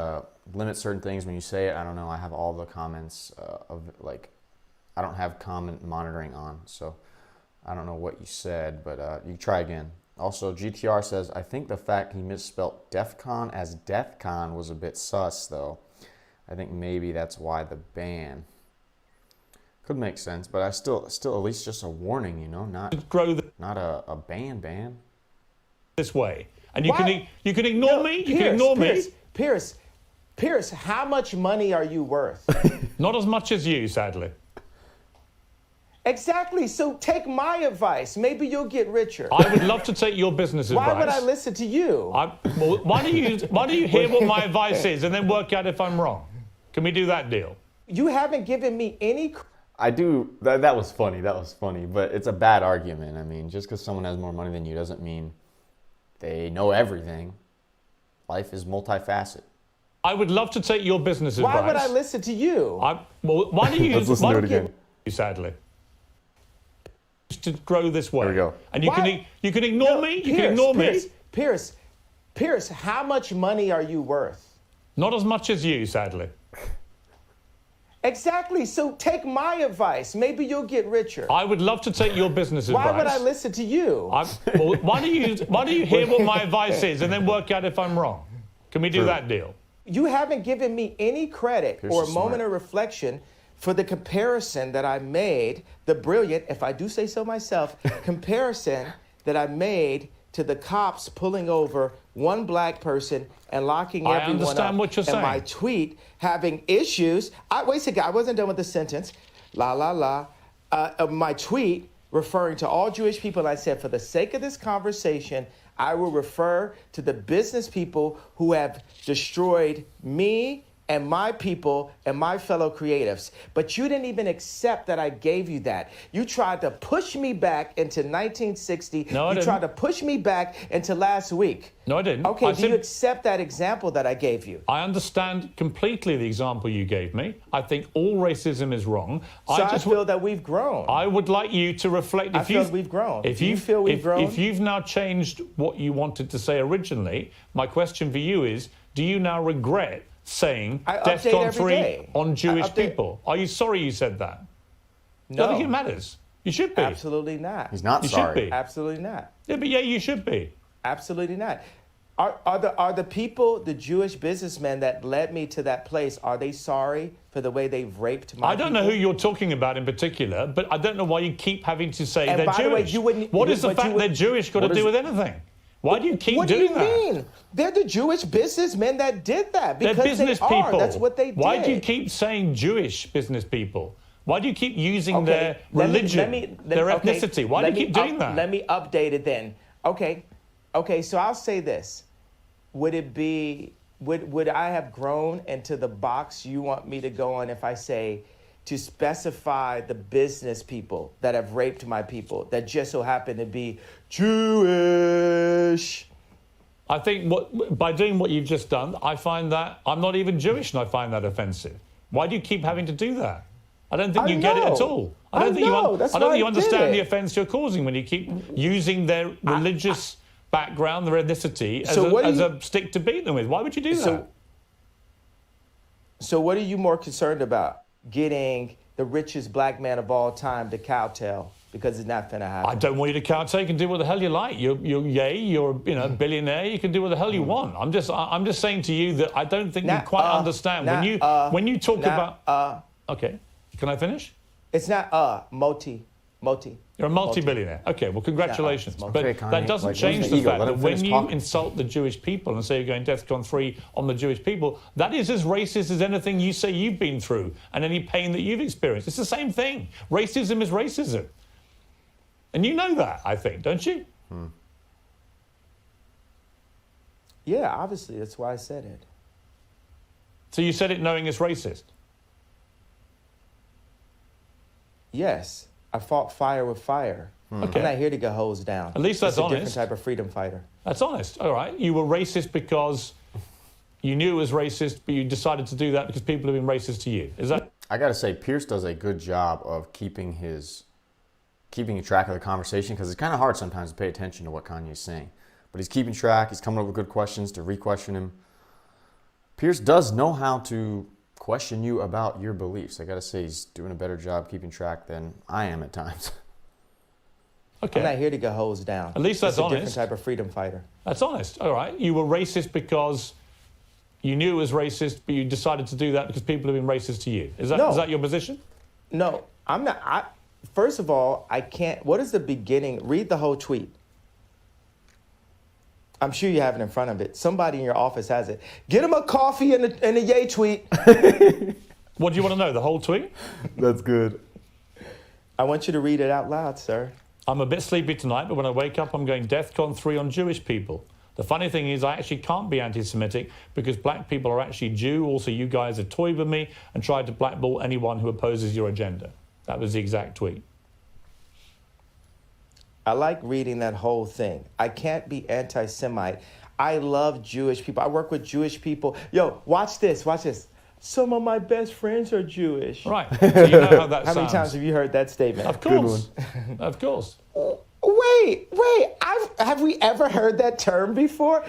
limit certain things when you say it. I don't know. I have all the comments I don't have comment monitoring on, so I don't know what you said, but you try again. Also, GTR says, I think the fact he misspelled DEFCON as DEFCON was a bit sus, though. I think maybe that's why the ban. Could make sense, but I still at least just a warning, you know, not a ban. This way. And you can ignore me. You can ignore me. Piers, how much money are you worth? Not as much as you, sadly. Exactly. So take my advice. Maybe you'll get richer. I would love to take your business advice. Why would I listen to you? Well, why do you hear what my advice is and then work out if I'm wrong? Can we do that deal? You haven't given me any. I do. That was funny. That was funny. But it's a bad argument. I mean, just because someone has more money than you doesn't mean they know everything. Life is multifaceted. I would love to take your business advice. Why would I listen to you? Well, why do you? Let's listen to it again. Sadly. To grow this way. There we go. And you can ignore me. You can ignore me. Piers, how much money are you worth? Not as much as you, sadly. Exactly. So take my advice. Maybe you'll get richer. I would love to take your business advice. Why would I listen to you? Well, why do you hear what my advice is and then work out if I'm wrong? Can we do that deal? You haven't given me any credit or a moment of reflection for the comparison that I made, the brilliant, if I do say so myself, comparison that I made to the cops pulling over one black person and locking everyone up. I understand what you're saying. And my tweet having issues. Wait a second, I wasn't done with the sentence. My tweet referring to all Jewish people, I said, for the sake of this conversation, I will refer to the business people who have destroyed me and my people and my fellow creatives. But you didn't even accept that I gave you that. You tried to push me back into 1960. No, I didn't. You tried to push me back into last week. No, I didn't. Okay, do you accept that example that I gave you? I understand completely the example you gave me. I think all racism is wrong. So I feel that we've grown. I would like you to reflect. I feel we've grown. If you feel we've grown? If you've now changed what you wanted to say originally, my question for you is, do you now regret saying DEFCON 3 on Jewish people? Are you sorry you said that? No. I think it matters. You should be. Absolutely not. He's not sorry. Should be. Absolutely not. Yeah, but yeah, you should be. Absolutely not. Are the people, the Jewish businessmen that led me to that place, are they sorry for the way they've raped my I don't know who you're talking about in particular, but I don't know why you keep having to say and they're Jewish. The way, what is the fact they're Jewish got to do with anything? Why do you keep doing that? What do you mean? They're the Jewish businessmen that did that. Because they're business people. That's what they did. Why do you keep saying Jewish business people? Why do you keep using their religion, their ethnicity? Why do you keep doing that? Let me update it then. Okay, so I'll say this. Would I have grown into the box you want me to go on if I say to specify the business people that have raped my people that just so happen to be Jewish? I think by doing what you've just done, I find that I'm not even Jewish and I find that offensive. Why do you keep having to do that? I don't think you get it at all. I don't think you understand the offense you're causing when you keep using their religious background, their ethnicity as a stick to beat them with. Why would you do that? So what are you more concerned about? Getting the richest black man of all time to kowtow? Because it's not finna happen. I don't want you to kowtow. You can do what the hell you like. You're a billionaire. You can do what the hell you want. I'm just saying to you that I don't think you quite understand when you talk about. Okay, can I finish? It's not Moti. You're a multi-billionaire. Okay, well, congratulations. But that doesn't change the fact that when you insult the Jewish people and say you're going DEFCON 3 on the Jewish people, that is as racist as anything you say you've been through and any pain that you've experienced. It's the same thing. Racism is racism. And you know that, I think, don't you? Yeah, obviously. That's why I said it. So you said it knowing it's racist? Yes. I fought fire with fire. Okay. I'm not here to get hosed down. At least that's honest. A different type of freedom fighter. That's honest. All right. You were racist because you knew it was racist, but you decided to do that because people have been racist to you. Is that? I got to say, Piers does a good job of keeping track of the conversation because it's kind of hard sometimes to pay attention to what Kanye's saying. But he's keeping track. He's coming up with good questions to re-question him. Piers does know how to question you about your beliefs. I got to say, he's doing a better job keeping track than I am at times. Okay. I'm not here to get hosed down. At least that's Just a honest. different type of freedom fighter. That's honest. All right. You were racist because you knew it was racist, but you decided to do that because people have been racist to you. Is that your position? No, I'm not. First of all, I can't. What is the beginning? Read the whole tweet. I'm sure you have it in front of it. Somebody in your office has it. Get him a coffee and a yay tweet. What do you want to know? The whole tweet? That's good. I want you to read it out loud, sir. I'm a bit sleepy tonight, but when I wake up, I'm going DEFCON 3 on Jewish people. The funny thing is I actually can't be anti-Semitic because black people are actually Jew. Also, you guys have toyed with me and tried to blackball anyone who opposes your agenda. That was the exact tweet. I like reading that whole thing. I can't be anti-Semite. I love Jewish people. I work with Jewish people. Yo, watch this. Watch this. Some of my best friends are Jewish. Right. So you know how that How sounds. many times have you heard that statement? Of course. Of course. Wait. Have we ever heard that term before?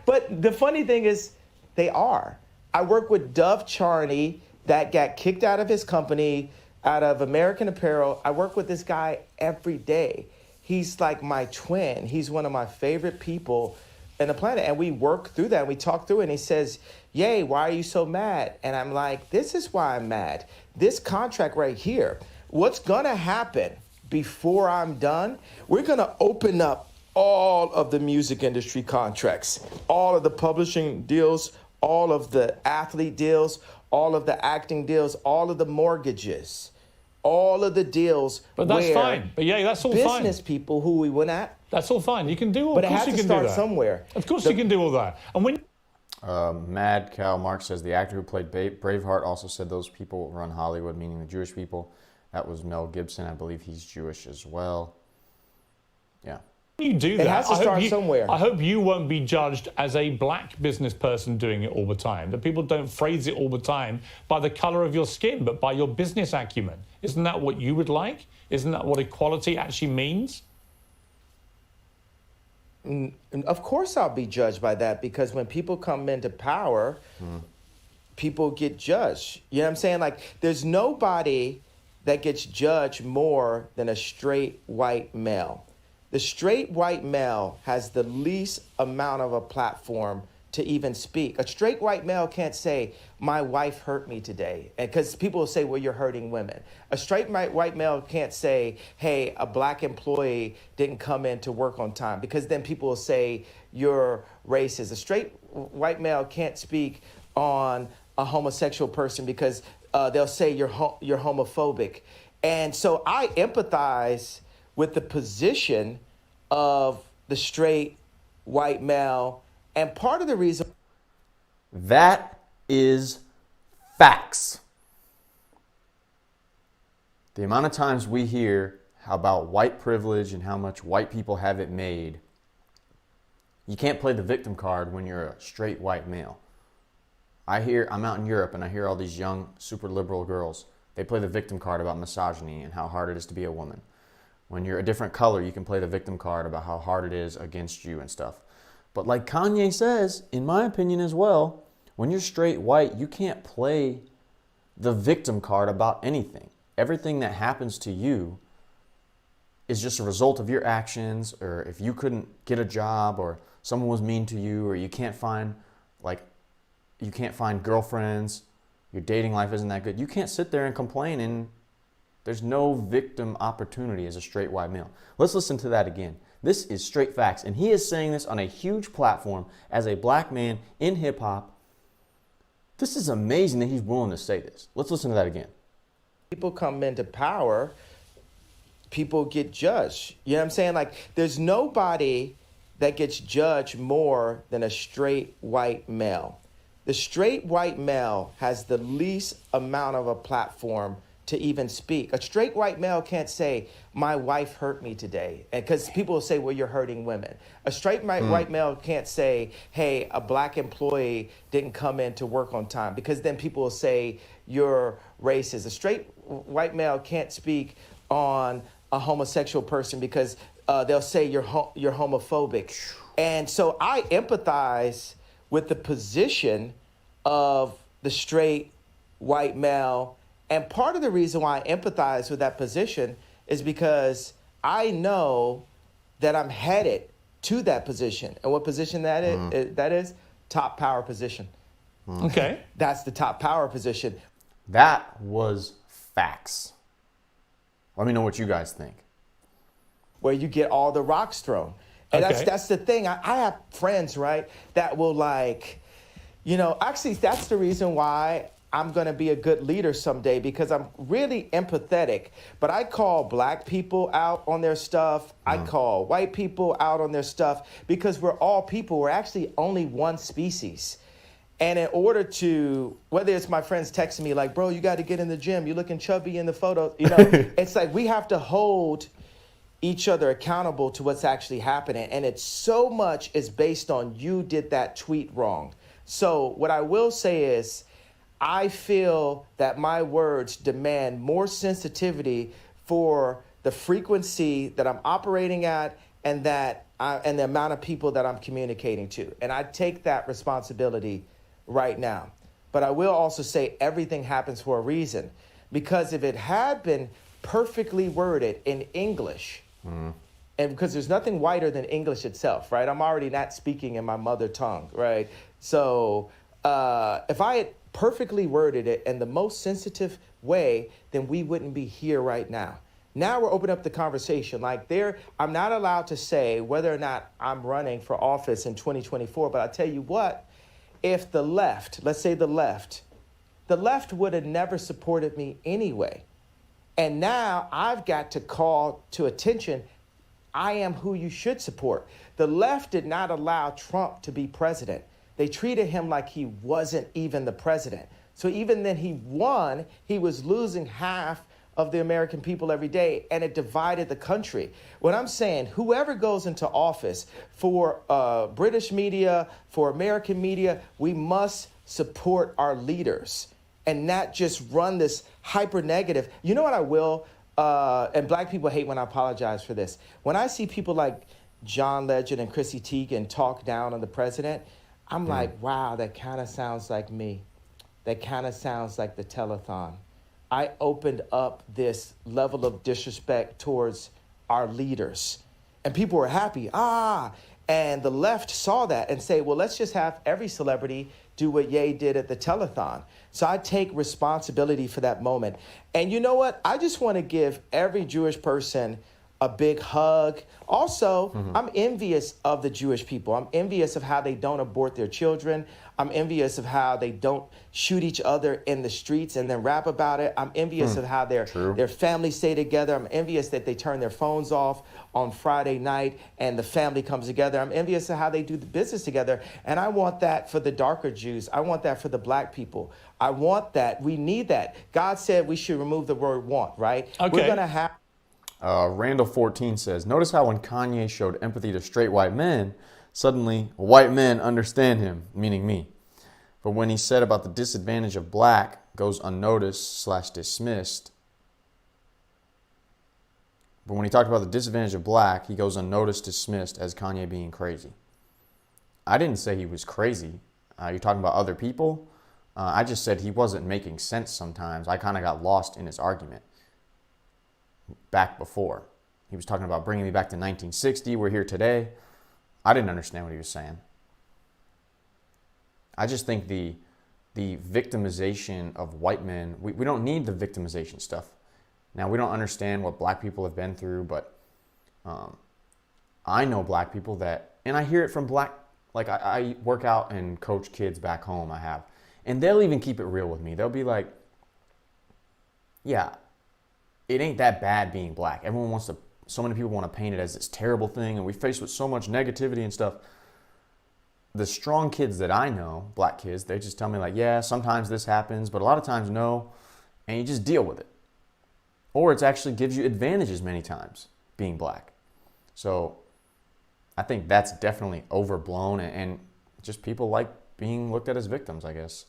But the funny thing is, they are. I work with Dove Charney that got kicked out of his company, out of American Apparel. I work with this guy every day. He's like my twin. He's one of my favorite people in the planet. And we work through that. And we talk through it. And he says, "Yay, why are you so mad?" And I'm like, this is why I'm mad. This contract right here, what's going to happen before I'm done, we're going to open up all of the music industry contracts, all of the publishing deals, all of the athlete deals, all of the acting deals, all of the mortgages, all of the deals. But that's fine. But yeah, that's all fine. Business people who we went at. That's all fine. You can do all. But Of it course has you to can do start that. somewhere. Of course you can do all that. And when Mad Cow Mark says the actor who played Braveheart also said those people run Hollywood, meaning the Jewish people. That was Mel Gibson. I believe he's Jewish as well. Yeah. you do that, It has to start somewhere. I hope you won't be judged as a black business person doing it all the time. That people don't phrase it all the time by the color of your skin, but by your business acumen. Isn't that what you would like? Isn't that what equality actually means? And of course I'll be judged by that, because when people come into power, people get judged. You know what I'm saying? Like, there's nobody that gets judged more than a straight white male. The straight white male has the least amount of a platform to even speak. A straight white male can't say, "My wife hurt me today," and because people will say, "Well, you're hurting women." A straight white male can't say, "Hey, a black employee didn't come in to work on time," because then people will say you're racist. A straight white male can't speak on a homosexual person because they'll say you're homophobic. And so I empathize with the position of the straight white male. And part of the reason... That is facts. The amount of times we hear about white privilege and how much white people have it made, you can't play the victim card when you're a straight white male. I'm out in Europe and I hear all these young, super liberal girls. They play the victim card about misogyny and how hard it is to be a woman. When you're a different color, you can play the victim card about how hard it is against you and stuff. But like Kanye says, in my opinion as well, when you're straight white, you can't play the victim card about anything. Everything that happens to you is just a result of your actions, or if you couldn't get a job, or someone was mean to you, or you can't find girlfriends, your dating life isn't that good. You can't sit there and complain, and there's no victim opportunity as a straight white male. Let's listen to that again. This is straight facts, and he is saying this on a huge platform as a black man in hip-hop. This is amazing that he's willing to say this. Let's listen to that again. People come into power, people get judged. You know what I'm saying? Like, there's nobody that gets judged more than a straight white male. The straight white male has the least amount of a platform to even speak. A straight white male can't say, "My wife hurt me today," and because people will say, "Well, you're hurting women." A straight white male can't say, "Hey, a black employee didn't come in to work on time," because then people will say you're racist. A straight white male can't speak on a homosexual person because they'll say you're homophobic. And so I empathize with the position of the straight white male. And part of the reason why I empathize with that position is because I know that I'm headed to that position. And what position that is? That is top power position. Okay. That's the top power position. That was facts. Let me know what you guys think. Where you get all the rocks thrown. And Okay. that's the thing. I have friends, right, that will like, actually that's the reason why I'm going to be a good leader someday, because I'm really empathetic. But I call black people out on their stuff. I call white people out on their stuff, because we're all people. We're actually only one species. And in order to, whether it's my friends texting me like, bro, you got to get in the gym. You're looking chubby in the photo. It's like we have to hold each other accountable to what's actually happening. And it's so much is based on you did that tweet wrong. So what I will say is, I feel that my words demand more sensitivity for the frequency that I'm operating at, and and the amount of people that I'm communicating to. And I take that responsibility right now. But I will also say everything happens for a reason, because if it had been perfectly worded in English, and because there's nothing whiter than English itself, right? I'm already not speaking in my mother tongue, right? So if I had perfectly worded it in the most sensitive way, then we wouldn't be here right now. Now we're opening up the conversation. Like I'm not allowed to say whether or not I'm running for office in 2024, but I'll tell you what, if the left, let's say the left would have never supported me anyway. And now I've got to call to attention, I am who you should support. The left did not allow Trump to be president. They treated him like he wasn't even the president. So even then he won, he was losing half of the American people every day, and it divided the country. What I'm saying, whoever goes into office, for British media, for American media, we must support our leaders and not just run this hyper negative. You know what I will, and black people hate when I apologize for this. When I see people like John Legend and Chrissy Teigen talk down on the president, I'm like, wow, that kind of sounds like me. That kind of sounds like the telethon. I opened up this level of disrespect towards our leaders. And people were happy. And the left saw that and say, well, let's just have every celebrity do what Ye did at the telethon. So I take responsibility for that moment. And you know what? I just want to give every Jewish person a big hug. Also, I'm envious of the Jewish people. I'm envious of how they don't abort their children. I'm envious of how they don't shoot each other in the streets and then rap about it. I'm envious of how their families stay together. I'm envious that they turn their phones off on Friday night and the family comes together. I'm envious of how they do the business together. And I want that for the darker Jews. I want that for the black people. I want that. We need that. God said we should remove the word want, right? Okay. We're going to have... Randall14 says, notice how when Kanye showed empathy to straight white men, suddenly white men understand him, meaning me. But when he said about the disadvantage of black goes unnoticed/dismissed. But when he talked about the disadvantage of black, he goes unnoticed, dismissed as Kanye being crazy. I didn't say he was crazy. You're talking about other people? I just said he wasn't making sense sometimes. I kind of got lost in his argument. Back before. He was talking about bringing me back to 1960. We're here today. I didn't understand what he was saying. I just think the victimization of white men, we don't need the victimization stuff. Now, we don't understand what black people have been through, but I know black people that, and I hear it from black, like I work out and coach kids back home, I have. And they'll even keep it real with me. They'll be like, yeah, it ain't that bad being black. Everyone wants to, so many people want to paint it as this terrible thing, and we face with so much negativity and stuff. The strong kids that I know, black kids, they just tell me like, yeah, sometimes this happens, but a lot of times no, and you just deal with it. Or it actually gives you advantages many times, being black. So I think that's definitely overblown, and just people like being looked at as victims, I guess.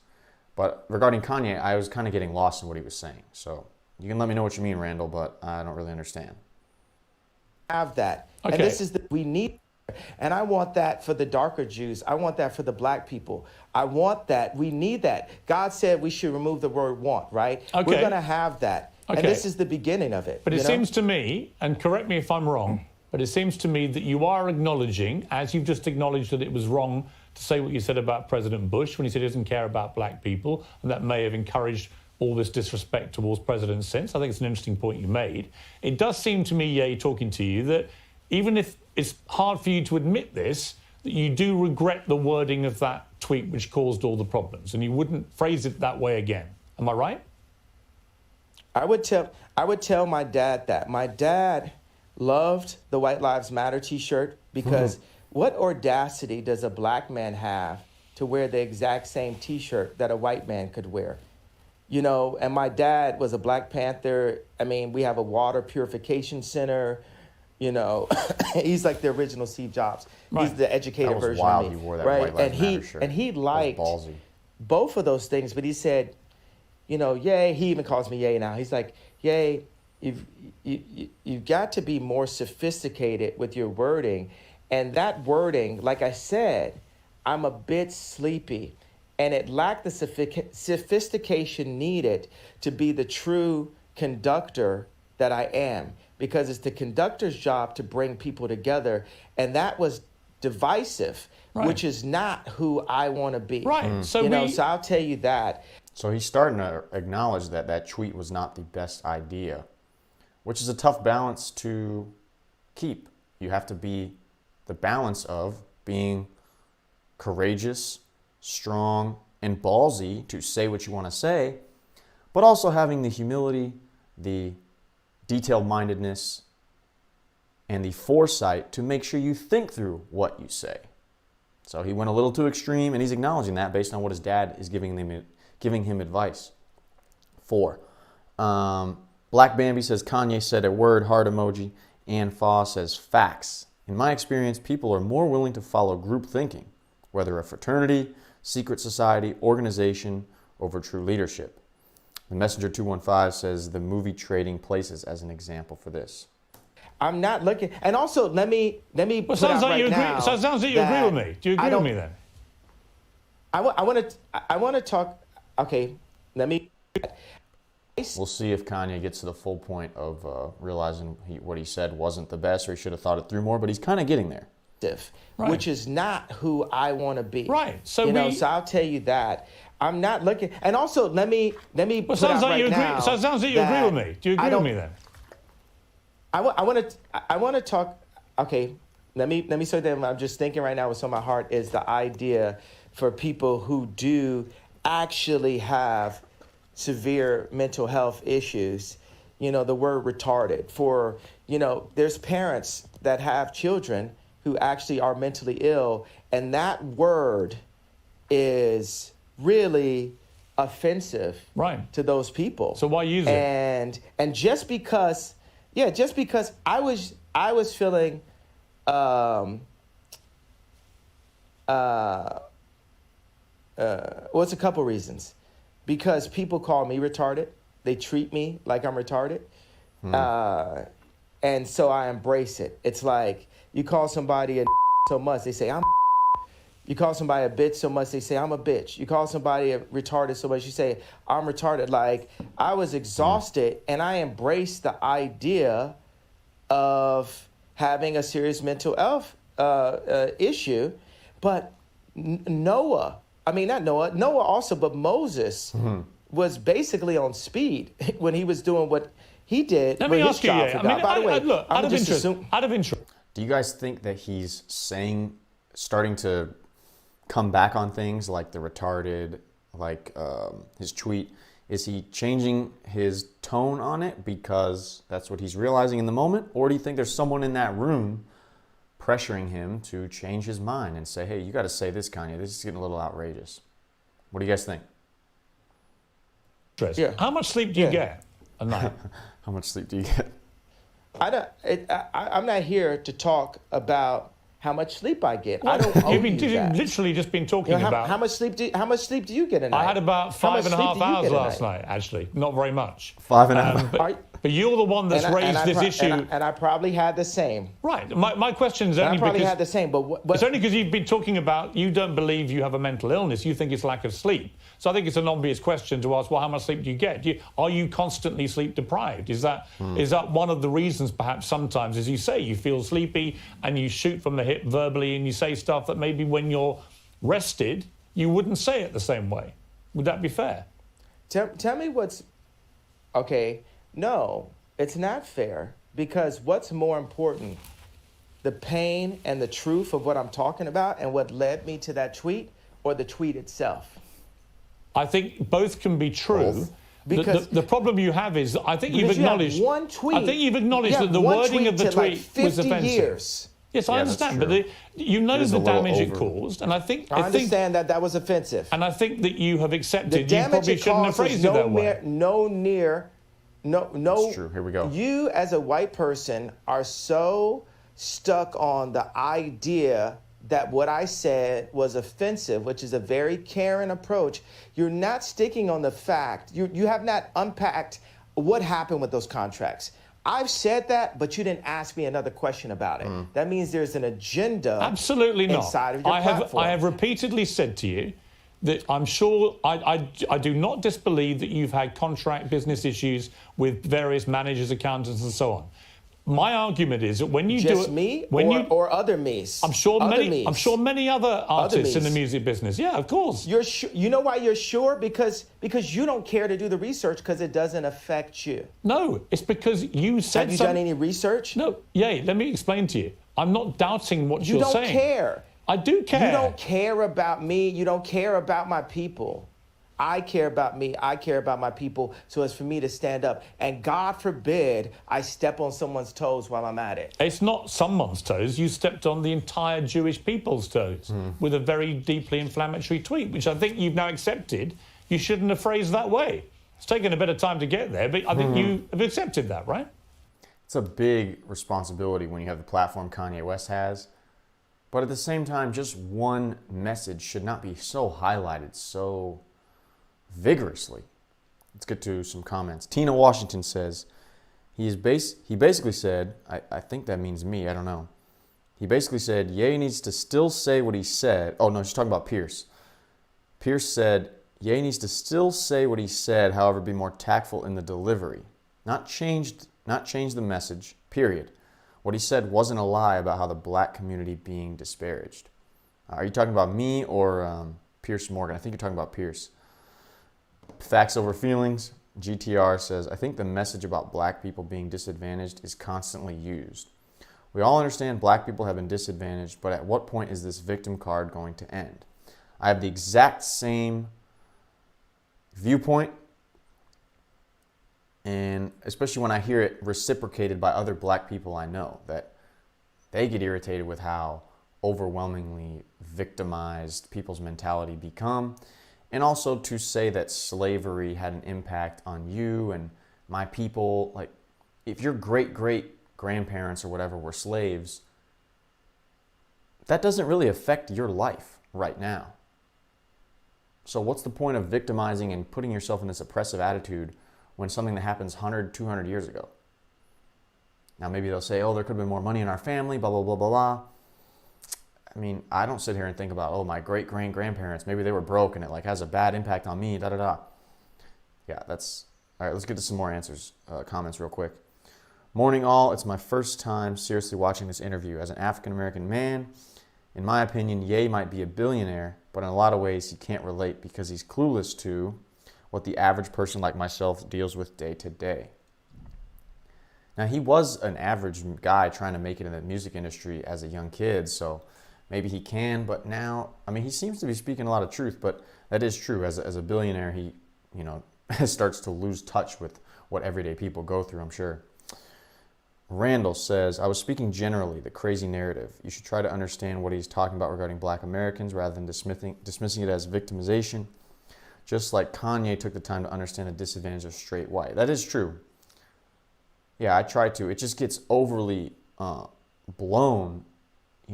But regarding Kanye, I was kind of getting lost in what he was saying. So you can let me know what you mean, Randall, but I don't really understand. Have that. Okay. And this is we need. And I want that for the darker Jews. I want that for the black people. I want that. We need that. God said we should remove the word want, right? Okay. We're going to have that. And this is the beginning of it. But it seems to me, and correct me if I'm wrong, but it seems to me that you are acknowledging, as you've just acknowledged that it was wrong to say what you said about President Bush when he said he doesn't care about black people, and that may have encouraged all this disrespect towards presidents since. I think it's an interesting point you made. It does seem to me, Ye, talking to you, that even if it's hard for you to admit this, that you do regret the wording of that tweet which caused all the problems, and you wouldn't phrase it that way again. Am I right? I would tell my dad that. My dad loved the White Lives Matter t-shirt because what audacity does a black man have to wear the exact same t-shirt that a white man could wear? You know, and my dad was a Black Panther. I mean, we have a water purification center. You know, he's like the original Steve Jobs. Right. He's the educated version wild of me. He wore that right? White Lives Matter shirt. And he liked ballsy. both of those things, but he said, you know, Ye, he even calls me Ye now. He's like, Ye, you've got to be more sophisticated with your wording. And that wording, like I said, I'm a bit sleepy. And it lacked the sophistication needed to be the true conductor that I am, because it's the conductor's job to bring people together. And that was divisive, which is not who I want to be. Right. So so I'll tell you that. So he's starting to acknowledge that that tweet was not the best idea, which is a tough balance to keep. You have to be the balance of being courageous, strong, and ballsy to say what you want to say, but also having the humility, the detailed-mindedness, and the foresight to make sure you think through what you say. So he went a little too extreme, and he's acknowledging that based on what his dad is giving him advice. 4. Black Bambi says, Kanye said a word, heart emoji. Ann Faw says, facts. In my experience, people are more willing to follow group thinking, whether a fraternity, secret society, organization, over true leadership. The Messenger 215 says the movie Trading Places as an example for this. I'm not looking. And also, let me put out right now. So it sounds like you agree with me. Do you agree with me then? I want to talk. Okay, let me. We'll see if Kanye gets to the full point of realizing what he said wasn't the best, or he should have thought it through more, but he's kind of getting there. Which is not who I want to be. Right. So so I'll tell you that. I'm not looking. And also, let me put out right now. So it sounds like you agree with me. Do you agree with me then? I want to talk. Okay, let me say that I'm just thinking right now. What's on my heart is the idea for people who do actually have severe mental health issues. You know, the word retarded. For, you know, there's parents that have children who actually are mentally ill, and that word is really offensive to those people. So why use it? And just because I was feeling it's a couple reasons. Because people call me retarded. They treat me like I'm retarded. And so I embrace it. It's like you call somebody a so much, they say, I'm. You call somebody a bitch so much, they say, I'm a bitch. You call somebody a retarded so much, you say, I'm retarded. Like, I was exhausted, and I embraced the idea of having a serious mental health issue. But Noah also, but Moses was basically on speed when he was doing what he did. Let me ask you, by the way, look, out of interest. Do you guys think that he's starting to come back on things like the retarded, like his tweet? Is he changing his tone on it because that's what he's realizing in the moment? Or do you think there's someone in that room pressuring him to change his mind and say, hey, you got to say this, Kanye. This is getting a little outrageous. What do you guys think? Yeah. How much sleep do you get a night? How much sleep do you get? I'm not here to talk about how much sleep I get. I don't owe you that. Literally just been talking about how much sleep do you get a night? I had about 5.5 hours last night, actually. Not very much. 5.5 hours. But you're the one that's raised this issue. And I probably had the same. Right. My question is only probably because... had the same, but it's only because you've been talking about you don't believe you have a mental illness. You think it's lack of sleep. So I think it's an obvious question to ask, well, how much sleep do you get? Are you constantly sleep deprived? Is that one of the reasons perhaps sometimes, as you say, you feel sleepy and you shoot from the hip verbally and you say stuff that maybe when you're rested, you wouldn't say it the same way? Would that be fair? Tell me what's... Okay, no, it's not fair, because what's more important, the pain and the truth of what I'm talking about and what led me to that tweet, or the tweet itself? I think both can be true. Both. Because the problem you have is, I think you've acknowledged... You have one tweet. I think you've acknowledged that the wording of the tweet was offensive. Years. Yes, I understand, but you know the damage it caused, and I understand that was offensive. And I think that you have accepted you probably shouldn't have phrased it that way. That's true. Here we go. You, as a white person, are so stuck on the idea that what I said was offensive, which is a very caring approach. You're not sticking on the fact. You have not unpacked what happened with those contracts. I've said that, but you didn't ask me another question about it. That means there's an agenda. Absolutely not. Inside of your platform. I have repeatedly said to you that I'm sure I do not disbelieve that you've had contract business issues with various managers, accountants, and so on. My argument is that when you do it, me or other me's. I'm sure many other artists in the music business. Yeah, of course. You know why you're sure? Because you don't care to do the research because it doesn't affect you. No, it's because you said. Have you done any research? No. Yeah, let me explain to you. I'm not doubting what you're saying. You don't care. I do care. You don't care about me. You don't care about my people. I care about me. I care about my people. So it's for me to stand up. And God forbid I step on someone's toes while I'm at it. It's not someone's toes. You stepped on the entire Jewish people's toes with a very deeply inflammatory tweet, which I think you've now accepted. You shouldn't have phrased that way. It's taken a bit of time to get there, but I think you have accepted that, right? It's a big responsibility when you have the platform Kanye West has. But at the same time, just one message should not be so highlighted so vigorously. Let's get to some comments. Tina Washington says, he basically said, I think that means me, I don't know. He basically said, Ye needs to still say what he said. Oh, no, she's talking about Piers. Piers said, Ye needs to still say what he said, however, be more tactful in the delivery. Not change the message, period. What he said wasn't a lie about how the black community being disparaged. Are you talking about me or Piers Morgan? I think you're talking about Piers. Facts over feelings. GTR says, I think the message about black people being disadvantaged is constantly used. We all understand black people have been disadvantaged, but at what point is this victim card going to end? I have the exact same viewpoint, and especially when I hear it reciprocated by other black people I know, that they get irritated with how overwhelmingly victimized people's mentality become. And also to say that slavery had an impact on you and my people. Like, if your great-great-grandparents or whatever were slaves, that doesn't really affect your life right now. So what's the point of victimizing and putting yourself in this oppressive attitude when something that happens 100, 200 years ago? Now, maybe they'll say, oh, there could have been more money in our family, blah, blah, blah, blah, blah. I mean, I don't sit here and think about, oh, my great-grandparents, maybe they were broke and it like has a bad impact on me, da-da-da. Yeah, that's... All right, let's get to some more answers, comments real quick. Morning all, it's my first time seriously watching this interview. As an African-American man, in my opinion, Ye might be a billionaire, but in a lot of ways he can't relate because he's clueless to what the average person like myself deals with day to day. Now, he was an average guy trying to make it in the music industry as a young kid, so maybe he can, but now, I mean, he seems to be speaking a lot of truth, but that is true. As a billionaire, he, starts to lose touch with what everyday people go through, I'm sure. Randall says, I was speaking generally, the crazy narrative. You should try to understand what he's talking about regarding black Americans rather than dismissing it as victimization, just like Kanye took the time to understand the disadvantage of straight white. That is true. Yeah, I try to. It just gets overly blown.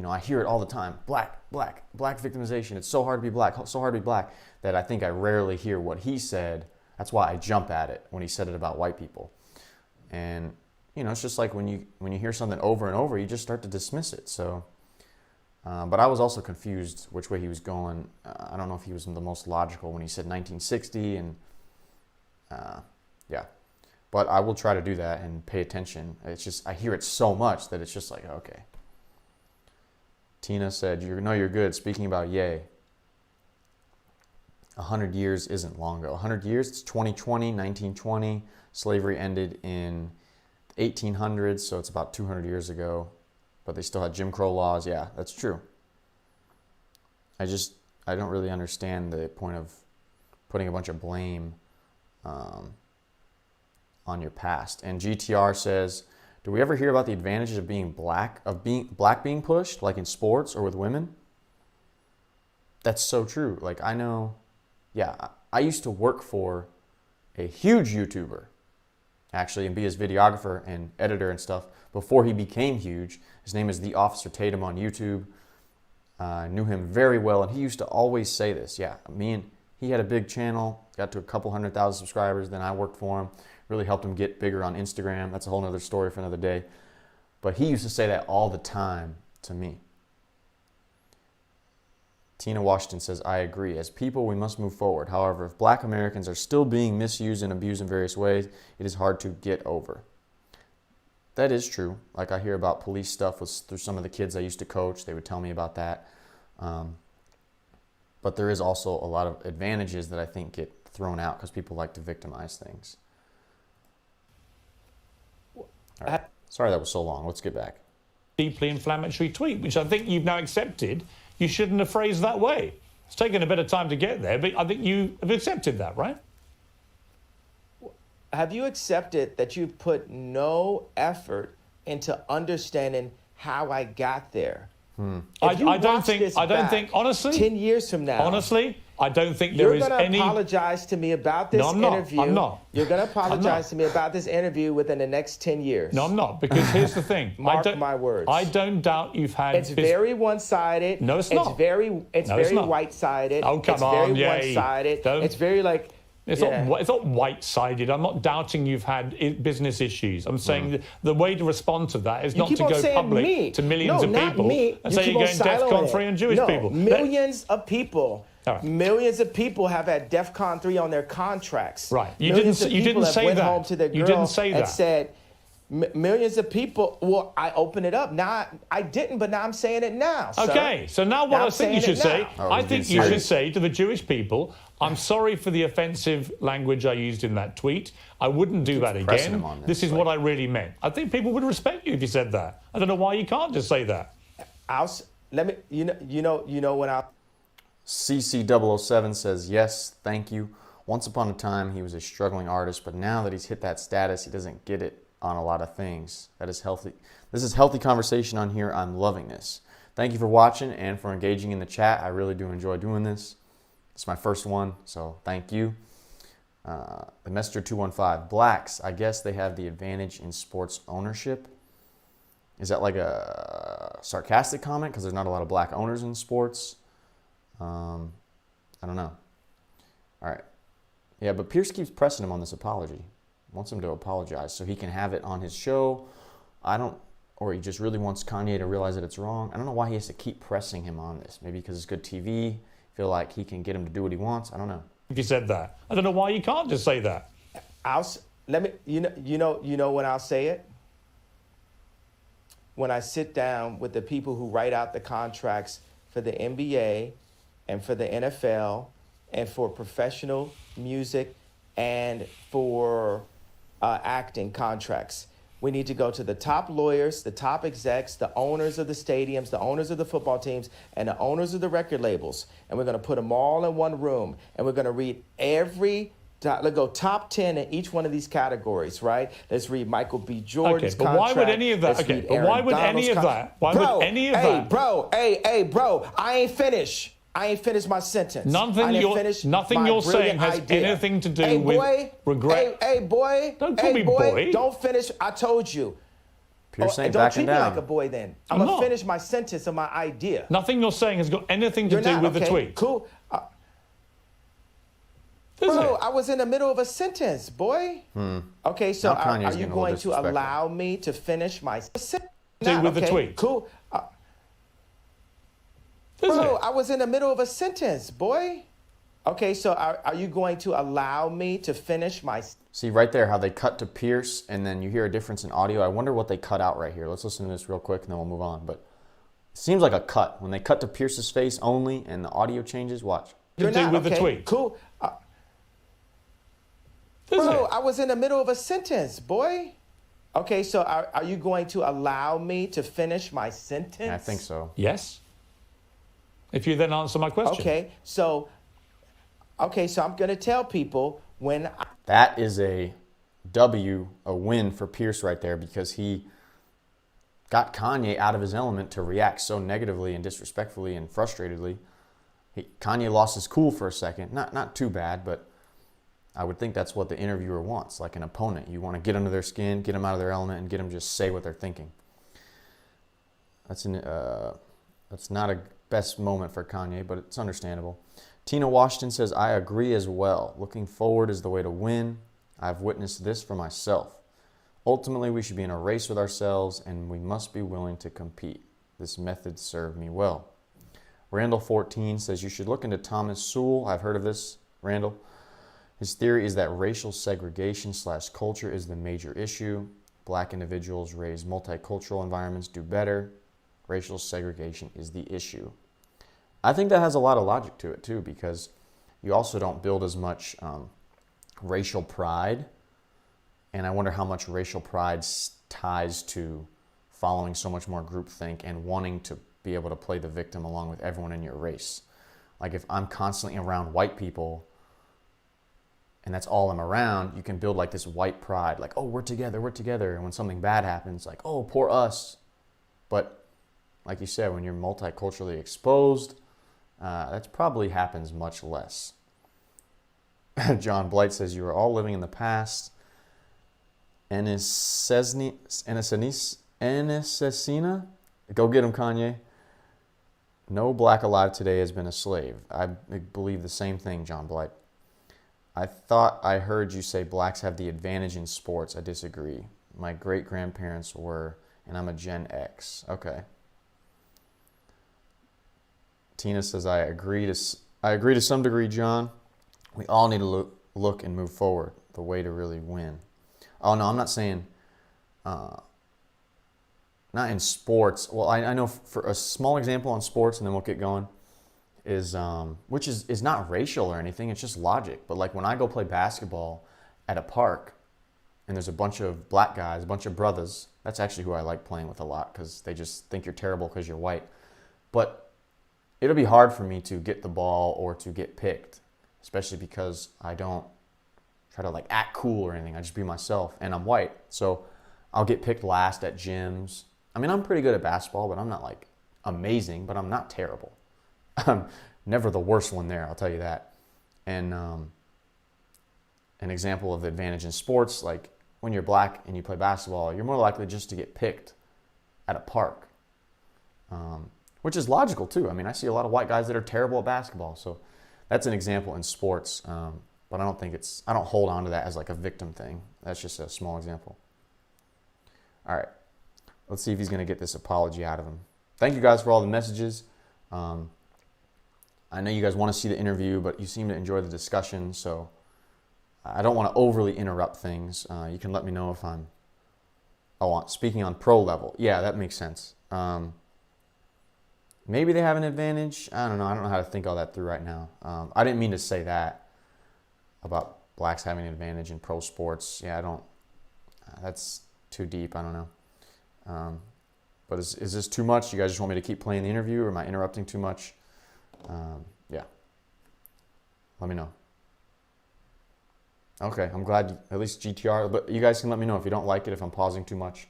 I hear it all the time. Black victimization. It's so hard to be black, that I think I rarely hear what he said. That's why I jump at it when he said it about white people. And, it's just like when you hear something over and over, you just start to dismiss it. So, but I was also confused which way he was going. I don't know if he was the most logical when he said 1960 and, yeah. But I will try to do that and pay attention. It's just, I hear it so much that it's just like, okay. Tina said, you're good. Speaking about Ye, 100 years isn't long ago. 100 years, it's 2020, 1920. Slavery ended in 1800s, so it's about 200 years ago. But they still had Jim Crow laws. Yeah, that's true. I don't really understand the point of putting a bunch of blame on your past. And GTR says, do we ever hear about the advantages of being black being pushed, like in sports or with women? That's so true. Like, I know, yeah, I used to work for a huge YouTuber, actually, and be his videographer and editor and stuff before he became huge. His name is The Officer Tatum on YouTube. I knew him very well, and he used to always say this. Yeah, he had a big channel, got to a couple 100,000 subscribers, then I worked for him. Really helped him get bigger on Instagram. That's a whole other story for another day. But he used to say that all the time to me. Tina Washington says, I agree. As people, we must move forward. However, if black Americans are still being misused and abused in various ways, it is hard to get over. That is true. Like, I hear about police stuff through some of the kids I used to coach. They would tell me about that. But there is also a lot of advantages that I think get thrown out because people like to victimize things. All right. Sorry that was so long. Let's get back. Deeply inflammatory tweet, which I think you've now accepted. You shouldn't have phrased that way. It's taken a bit of time to get there, but I think you have accepted that, right? Have you accepted that you've put no effort into understanding how I got there? I don't think, honestly, 10 years from now, honestly, I don't think there is any... You're going to apologize to me about this interview. I'm not. You're going to apologize to me about this interview within the next 10 years. No, I'm not, because here's the thing. Mark my words. I don't doubt you've had... It's very one-sided. No, it's not. It's very white-sided. Oh, come it's on, very one-sided. It's very like... It's not white-sided. I'm not doubting you've had business issues. I'm saying the way to respond to that is not to go public to millions of people and say you're going DEFCON 3 on Jewish people. Millions of people. Right. Millions of people have had DEFCON 3 on their contracts. Right. You didn't say that. You didn't say that. And said, millions of people, well, I opened it up. Now, I didn't, but now I'm saying it now. Okay, so now what I think you should say, I think you should say to the Jewish people, I'm sorry for the offensive language I used in that tweet. I wouldn't do that again. This is what I really meant. I think people would respect you if you said that. I don't know why you can't just say that. CC007 says, yes, thank you. Once upon a time, he was a struggling artist, but now that he's hit that status, he doesn't get it on a lot of things. That is healthy. This is healthy conversation on here. I'm loving this. Thank you for watching and for engaging in the chat. I really do enjoy doing this. It's my first one, so thank you. The Messenger 215. Blacks, I guess they have the advantage in sports ownership. Is that like a sarcastic comment because there's not a lot of black owners in sports? I don't know. All right. Yeah, but Piers keeps pressing him on this apology. Wants him to apologize so he can have it on his show. Or he just really wants Kanye to realize that it's wrong. I don't know why he has to keep pressing him on this. Maybe because it's good TV. Feel like he can get him to do what he wants. I don't know. If you said that, I don't know why you can't just say that. You know when I'll say it? When I sit down with the people who write out the contracts for the NBA and for the NFL and for professional music and for acting contracts. We need to go to the top lawyers, the top execs, the owners of the stadiums, the owners of the football teams, and the owners of the record labels. And we're going to put them all in one room. And we're going to read let's go top 10 in each one of these categories, right? Let's read Michael B. Jordan's contract. Why would any of that? Okay, but why would any of that? Why would any of that? Bro, I ain't finished. I ain't finished my sentence. Nothing you're saying has anything to do with regret. Hey, boy. Don't call me boy. Don't finish. I told you. Pierce ain't don't backing treat me down. like a boy then. I'm going to finish my sentence of my idea. Nothing you're saying has got anything to do with the tweet. Cool. Does Bro, it? I was in the middle of a sentence, boy. Okay, so Now are Kanye's you getting a going little to disrespectful. allow me to finish my sentence? Do with the Okay, tweet. cool. Does Bro, it? I was in the middle of a sentence, boy. Okay, so are you going to allow me to finish my... See right there how they cut to Pierce and then you hear a difference in audio. I wonder what they cut out right here. Let's listen to this real quick and then we'll move on. But it seems like a cut. When they cut to Pierce's face only and the audio changes, watch. You're Do not, with the okay, tweet. cool. Does Bro, it? I was in the middle of a sentence, boy. Okay, so are you going to allow me to finish my sentence? Yeah, I think so. Yes. If you then answer my question. Okay, so I'm going to tell people when That is a W, a win for Pierce right there because he got Kanye out of his element to react so negatively and disrespectfully and frustratedly. Kanye lost his cool for a second. Not too bad, but I would think that's what the interviewer wants, like an opponent. You want to get under their skin, get them out of their element, and get them to just say what they're thinking. That's not a best moment for Kanye, but it's understandable. Tina Washington says, I agree as well. Looking forward is the way to win. I've witnessed this for myself. Ultimately, we should be in a race with ourselves, and we must be willing to compete. This method served me well. Randall 14 says, you should look into Thomas Sowell. I've heard of this, Randall. His theory is that racial segregation / culture is the major issue. Black individuals raised multicultural environments do better. Racial segregation is the issue. I think that has a lot of logic to it too, because you also don't build as much racial pride. And I wonder how much racial pride ties to following so much more groupthink and wanting to be able to play the victim along with everyone in your race. Like if I'm constantly around white people and that's all I'm around, you can build like this white pride, like, oh, we're together. And when something bad happens, like, oh, poor us. But like you said, when you're multiculturally exposed, that probably happens much less. John Blight says, you are all living in the past. Enisesina, go get him, Kanye. No black alive today has been a slave. I believe the same thing, John Blight. I thought I heard you say blacks have the advantage in sports. I disagree. My great-grandparents were, and I'm a Gen X. Okay. Tina says, I agree to some degree, John. We all need to look and move forward. The way to really win. Oh, no, I'm not saying, not in sports. Well, I know for a small example on sports, and then we'll get going, is which is not racial or anything. It's just logic. But like when I go play basketball at a park, and there's a bunch of black guys, a bunch of brothers, that's actually who I like playing with a lot because they just think you're terrible because you're white. But it'll be hard for me to get the ball or to get picked, especially because I don't try to like act cool or anything. I just be myself, and I'm white. So I'll get picked last at gyms. I mean, I'm pretty good at basketball, but I'm not like amazing, but I'm not terrible. I'm never the worst one there, I'll tell you that. And an example of the advantage in sports, like when you're black and you play basketball, you're more likely just to get picked at a park, which is logical too. I mean, I see a lot of white guys that are terrible at basketball. So that's an example in sports. But I don't hold on to that as like a victim thing. That's just a small example. All right. Let's see if he's going to get this apology out of him. Thank you guys for all the messages. I know you guys want to see the interview, but you seem to enjoy the discussion, so I don't want to overly interrupt things. You can let me know if I'm... Oh, speaking on pro level. Yeah, that makes sense. Maybe they have an advantage. I don't know. I don't know how to think all that through right now. I didn't mean to say that about blacks having an advantage in pro sports. Yeah, I don't... that's too deep. I don't know. But is this too much? You guys just want me to keep playing the interview, or am I interrupting too much? Yeah. Let me know. Okay, I'm glad at least GTR, but you guys can let me know if you don't like it, if I'm pausing too much.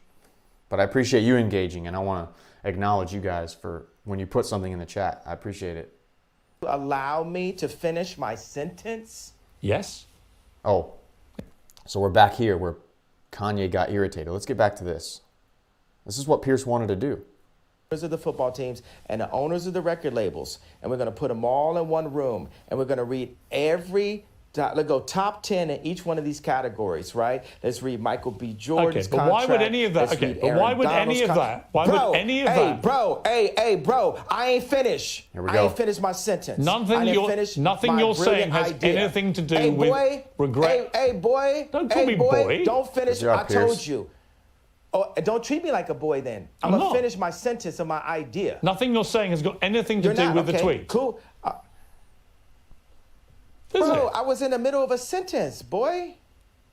But I appreciate you engaging, and I want to acknowledge you guys for when you put something in the chat. I appreciate it. allow me to finish my sentence? Yes. Oh, so we're back here where Kanye got irritated. Let's get back to this. This is what Piers wanted to do. Of the football teams and the owners of the record labels, and we're going to put them all in one room, and we're going to read every Let's go top 10 in each one of these categories, right? Let's read Michael B. Jordan's Okay, but contract. why would any of that? Let's Okay, read but Aaron why would Donald's any of that? Why bro, would any of hey, that? bro, I ain't finished. Here we I go. ain't finished my sentence. Nothing I didn't you're- finish nothing my you're saying brilliant has idea. anything to do hey, with boy, regret. Hey, boy. Don't call hey, me boy. boy. Don't finish. Good job, I told Piers. you. Oh, don't treat me like a boy then. I'm I'm going to not. finish my sentence of my idea. Nothing you're saying has got anything to You're do not, with the okay? tweet. Cool. Does Bro, it? I was in the middle of a sentence, boy.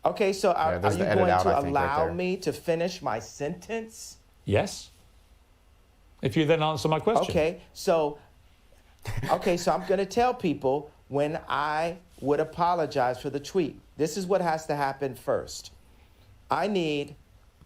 Okay, so are there's you the edit going out, to I think, right allow there. me to finish my sentence? Yes. If you then answer my question. Okay, so I'm going to tell people when I would apologize for the tweet. This is what has to happen first. I need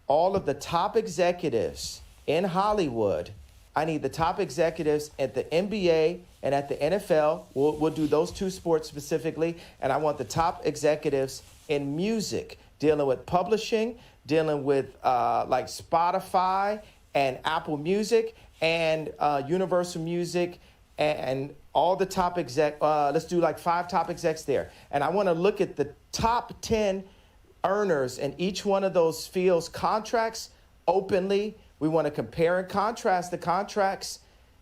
all of the top executives in Hollywood. I need the top executives at the NBA and at the NFL. We'll do those two sports specifically. And I want the top executives in music, dealing with publishing, dealing with like Spotify and Apple Music and Universal Music and all the top let's do like 5 top execs there. And I want to look at the top 10 earners in each one of those fields' contracts openly. We want to compare and contrast the contracts.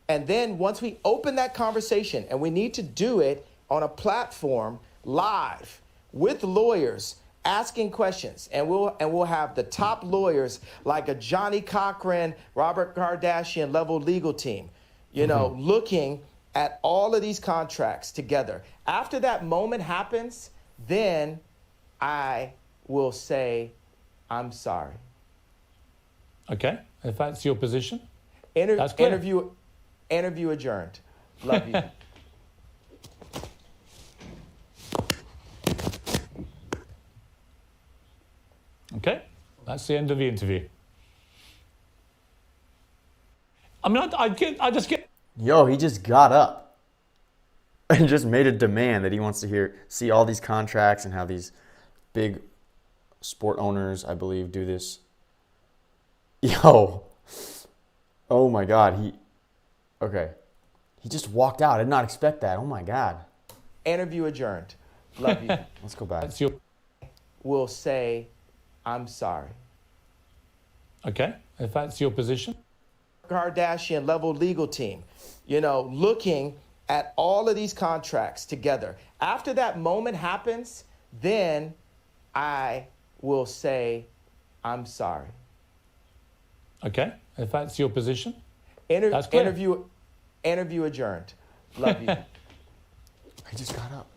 And then once we open that conversation, and we need to do it on a platform live with lawyers asking questions, and we'll have the top lawyers like a Johnny Cochran, Robert Kardashian level legal team, looking at all of these contracts together. After that moment happens, then I will say, I'm sorry. Okay, if that's your position. That's clear. Interview adjourned. Love you. Okay, that's the end of the interview. I mean, I just get. Yo, he just got up and just made a demand that he wants to see all these contracts and how these big sport owners, I believe, do this. Yo. Oh my God. He just walked out. I did not expect that. Oh my God. Interview adjourned. Love you. Let's go back. That's your. Will say, I'm sorry. Okay, if that's your position. Kardashian level legal team, looking at all of these contracts together. After that moment happens, then I will say, I'm sorry. Okay, if that's your position. That's clear. Interview adjourned. Love you. He just got up.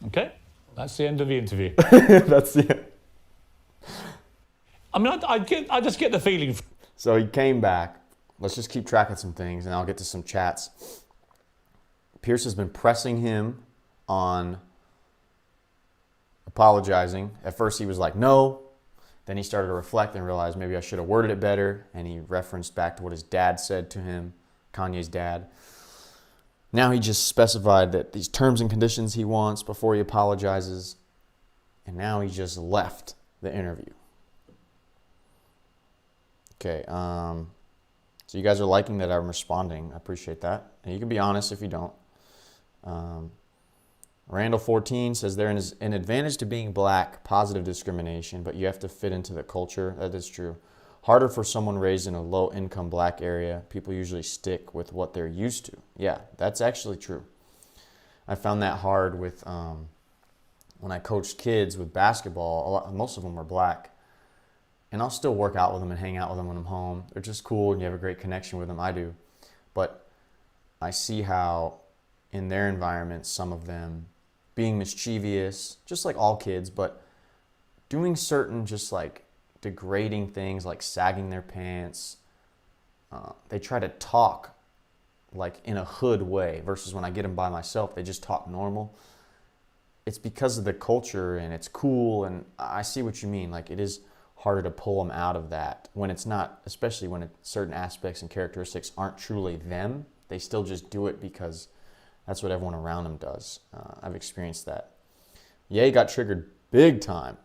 Okay, that's the end of the interview. That's it. I mean, I just get the feeling. So he came back. Let's just keep track of some things, and I'll get to some chats. Piers has been pressing him on apologizing. At first, he was like, no. Then he started to reflect and realized maybe I should have worded it better. And he referenced back to what his dad said to him, Kanye's dad. Now he just specified that these terms and conditions he wants before he apologizes. And now he just left the interview. Okay, so you guys are liking that I'm responding. I appreciate that. And you can be honest if you don't. Randall14 says there is an advantage to being black, positive discrimination, but you have to fit into the culture. That is true. Harder for someone raised in a low-income black area. People usually stick with what they're used to. Yeah, that's actually true. I found that hard with when I coached kids with basketball. Most of them were black. And I'll still work out with them and hang out with them when I'm home. They're just cool and you have a great connection with them. I do. But I see how in their environments, some of them being mischievous, just like all kids, but doing certain just like degrading things like sagging their pants. They try to talk like in a hood way versus when I get them by myself, they just talk normal. It's because of the culture and it's cool. And I see what you mean. Like it is harder to pull them out of that when it's not, especially when certain aspects and characteristics aren't truly them. They still just do it because that's what everyone around them does. I've experienced that. Ye got triggered big time,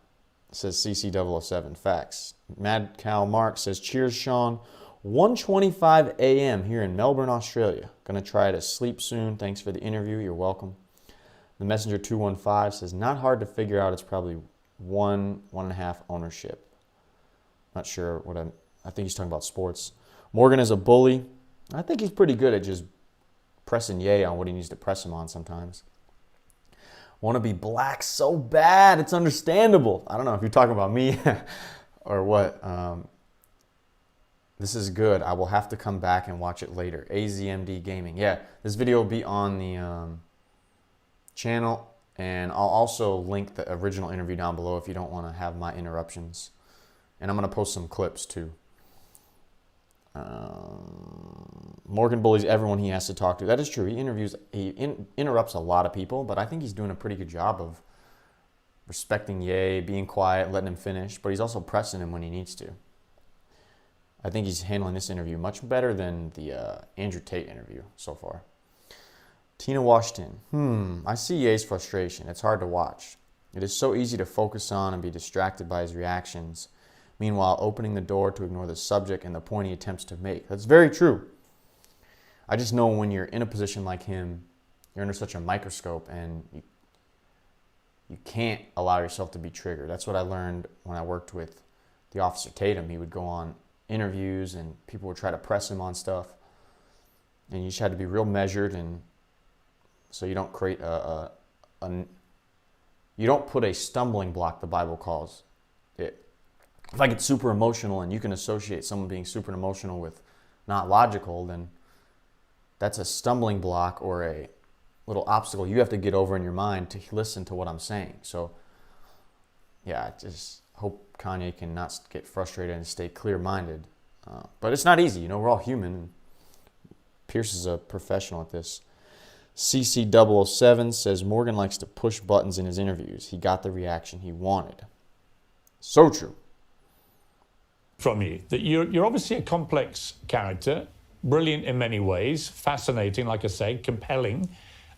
says CC007. Facts. Mad Cal Mark says, cheers, Sean. 1:25 a.m. here in Melbourne, Australia. Gonna try to sleep soon. Thanks for the interview. You're welcome. The Messenger 215 says, not hard to figure out. It's probably 1.5 ownership. Not sure what I think he's talking about sports. Morgan is a bully. I think he's pretty good at just pressing yay on what he needs to press him on sometimes. Want to be black so bad. It's understandable. I don't know if you're talking about me or what. This is good. I will have to come back and watch it later. AZMD Gaming. Yeah, this video will be on the channel, and I'll also link the original interview down below if you don't want to have my interruptions. And I'm going to post some clips too. Morgan bullies everyone he has to talk to. That is true. He interrupts a lot of people, but I think he's doing a pretty good job of respecting Ye, being quiet, letting him finish, but he's also pressing him when he needs to. I think he's handling this interview much better than the Andrew Tate interview so far. Tina Washington. I see Ye's frustration. It's hard to watch. It is so easy to focus on and be distracted by his reactions, meanwhile opening the door to ignore the subject and the point he attempts to make. That's very true. I just know when you're in a position like him, you're under such a microscope and you can't allow yourself to be triggered. That's what I learned when I worked with the Officer Tatum. He would go on interviews and people would try to press him on stuff. And you just had to be real measured, and so you don't create you don't put a stumbling block, the Bible calls it. If I get super emotional and you can associate someone being super emotional with not logical, then that's a stumbling block or a little obstacle you have to get over in your mind to listen to what I'm saying. So, yeah, I just hope Kanye can not get frustrated and stay clear-minded. But it's not easy. You know, we're all human. Piers is a professional at this. CC007 says, Morgan likes to push buttons in his interviews. He got the reaction he wanted. So true. From you, that you're obviously a complex character, brilliant in many ways, fascinating, like I say, compelling.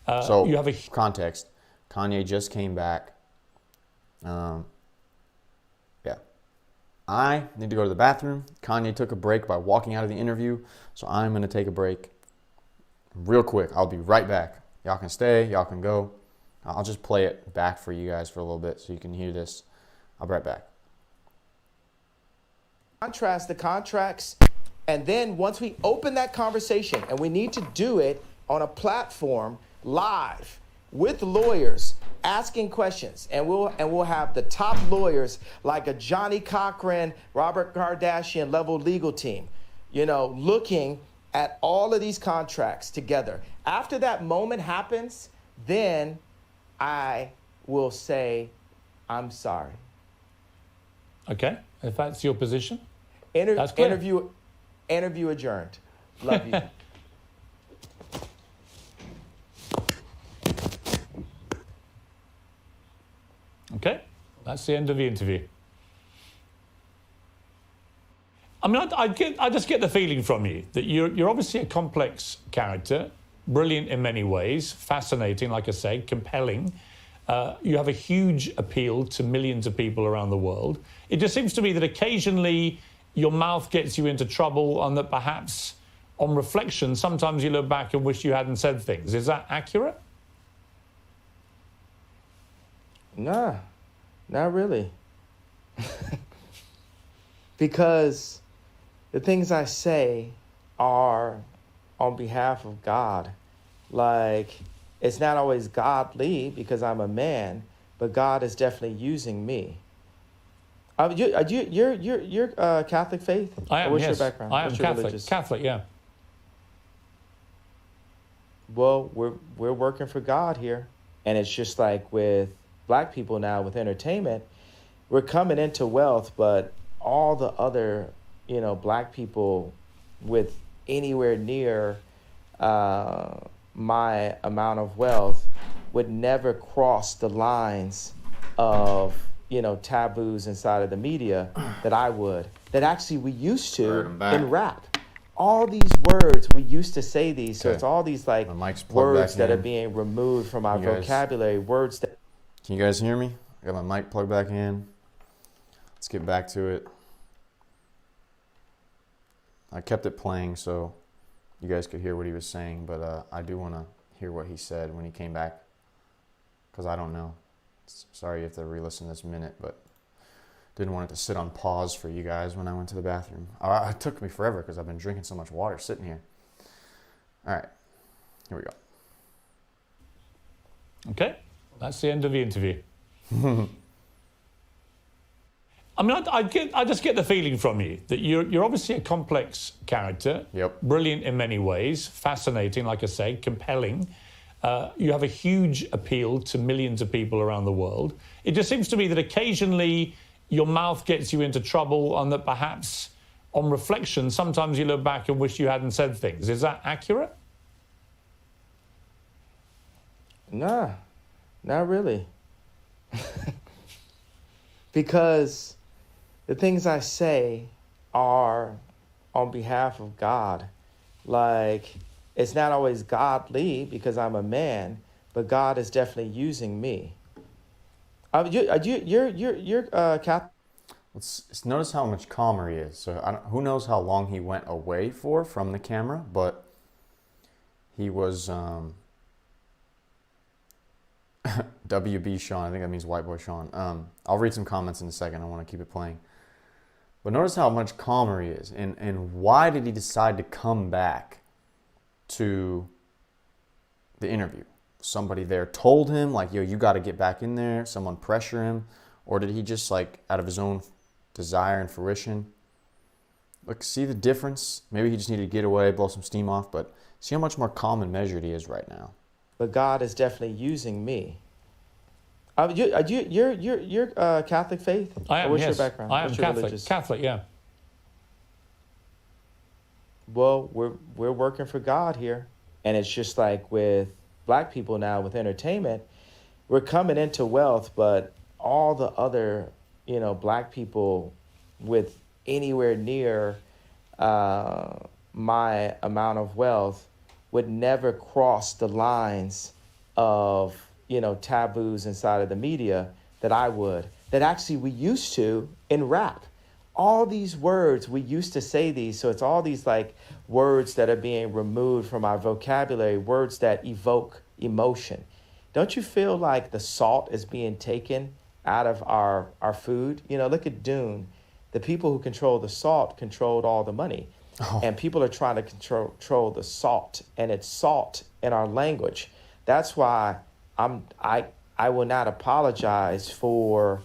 So, you have a context. Kanye just came back. Yeah. I need to go to the bathroom. Kanye took a break by walking out of the interview, so I'm going to take a break real quick. I'll be right back. Y'all can stay. Y'all can go. I'll just play it back for you guys for a little bit so you can hear this. I'll be right back. Contrast the contracts, and then once we open that conversation, and we need to do it on a platform live with lawyers asking questions, and we'll have the top lawyers like a Johnny Cochran, Robert Kardashian level legal team, you know, looking at all of these contracts together. After that moment happens, then I will say, I'm sorry. Okay, if that's your position. Interview adjourned. Love you. Okay, that's the end of the interview. I mean, I just get the feeling from you that you're obviously a complex character, brilliant in many ways, fascinating, like I say, compelling. You have a huge appeal to millions of people around the world. It just seems to me that occasionally your mouth gets you into trouble, and that perhaps on reflection, sometimes you look back and wish you hadn't said things. Is that accurate? Nah, not really. Because the things I say are on behalf of God. Like, it's not always godly because I'm a man, but God is definitely using me. You're Catholic faith? I am, what's yes. your background? I am what's your Catholic. religious? Catholic, yeah. Well, we're working for God here. And it's just like with black people now with entertainment, we're coming into wealth, but all the other, you know, black people with anywhere near my amount of wealth would never cross the lines of, you know, taboos inside of the media that I would, that actually we used to in rap. All these words, we used to say these, so it's all these like words that are being removed from our vocabulary, words that... Can you guys hear me? I got my mic plugged back in. Let's get back to it. I kept it playing so you guys could hear what he was saying, but I do want to hear what he said when he came back, because I don't know. Sorry you have to re-listen this minute, but didn't want it to sit on pause for you guys when I went to the bathroom. It took me forever because I've been drinking so much water sitting here. All right, here we go. Okay, that's the end of the interview. I mean, I just get the feeling from you that you're obviously a complex character. Yep. Brilliant in many ways, fascinating, like I say, compelling. You have a huge appeal to millions of people around the world. It just seems to me that occasionally your mouth gets you into trouble, and that perhaps on reflection, sometimes you look back and wish you hadn't said things. Is that accurate? Nah, not really. Because the things I say are on behalf of God. Like, it's not always godly because I'm a man, but God is definitely using me. You're Catholic. Let's notice how much calmer he is. So who knows how long he went away from the camera, but he was WB Sean. I think that means White Boy Sean. I'll read some comments in a second. I want to keep it playing. But notice how much calmer he is. And why did he decide to come back to the interview? Somebody there told him, like, yo, you got to get back in there. Someone pressure him. Or did he just, like, out of his own desire and fruition? Look, see the difference? Maybe he just needed to get away, blow some steam off. But see how much more calm and measured he is right now. But God is definitely using me. You're Catholic faith? I am, what's yes. your background? I am what's your Catholic. religious? Catholic, yeah. Well, we're working for God here. And it's just like with black people now with entertainment, we're coming into wealth, but all the other, black people with anywhere near my amount of wealth would never cross the lines of, taboos inside of the media that I would, that actually we used to in rap. All these words, we used to say these. So it's all these like words that are being removed from our vocabulary, words that evoke emotion. Don't you feel like the salt is being taken out of our food? Look at Dune. The people who control the salt controlled all the money. Oh. And people are trying to control the salt, and it's salt in our language. That's why I will not apologize for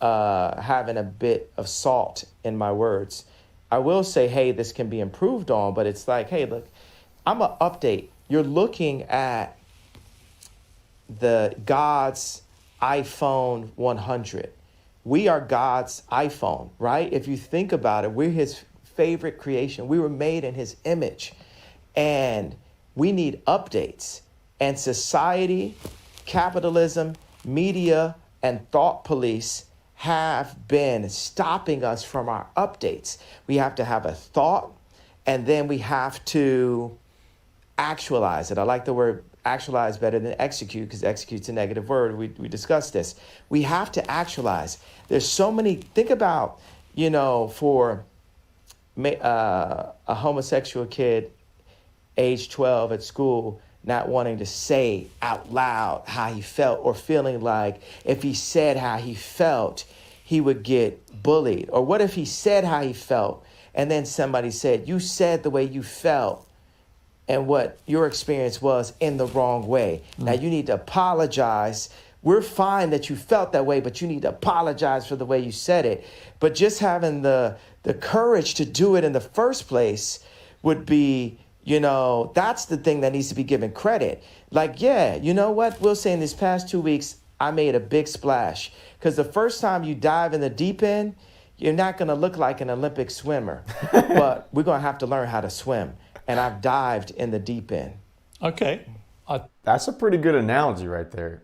having a bit of salt in my words. I will say, hey, this can be improved on, but it's like, hey, look, I'm an update. You're looking at the God's iPhone 100. We are God's iPhone, right? If you think about it, we're his favorite creation. We were made in his image, and we need updates. And society, capitalism, media, and thought police have been stopping us from our updates. We have to have a thought, and then we have to actualize it. I like the word actualize better than execute, because execute's a negative word. We discussed this. We have to actualize. There's so many, think about, for a homosexual kid, age 12 at school, not wanting to say out loud how he felt, or feeling like if he said how he felt, he would get bullied. Or what if he said how he felt, and then somebody said, you said the way you felt and what your experience was in the wrong way. Now you need to apologize. We're fine that you felt that way, but you need to apologize for the way you said it. But just having the courage to do it in the first place would be, that's the thing that needs to be given credit. Like, yeah, you know what? We'll say in these past 2 weeks, I made a big splash. Because the first time you dive in the deep end, you're not going to look like an Olympic swimmer. But we're going to have to learn how to swim. And I've dived in the deep end. Okay. That's a pretty good analogy right there.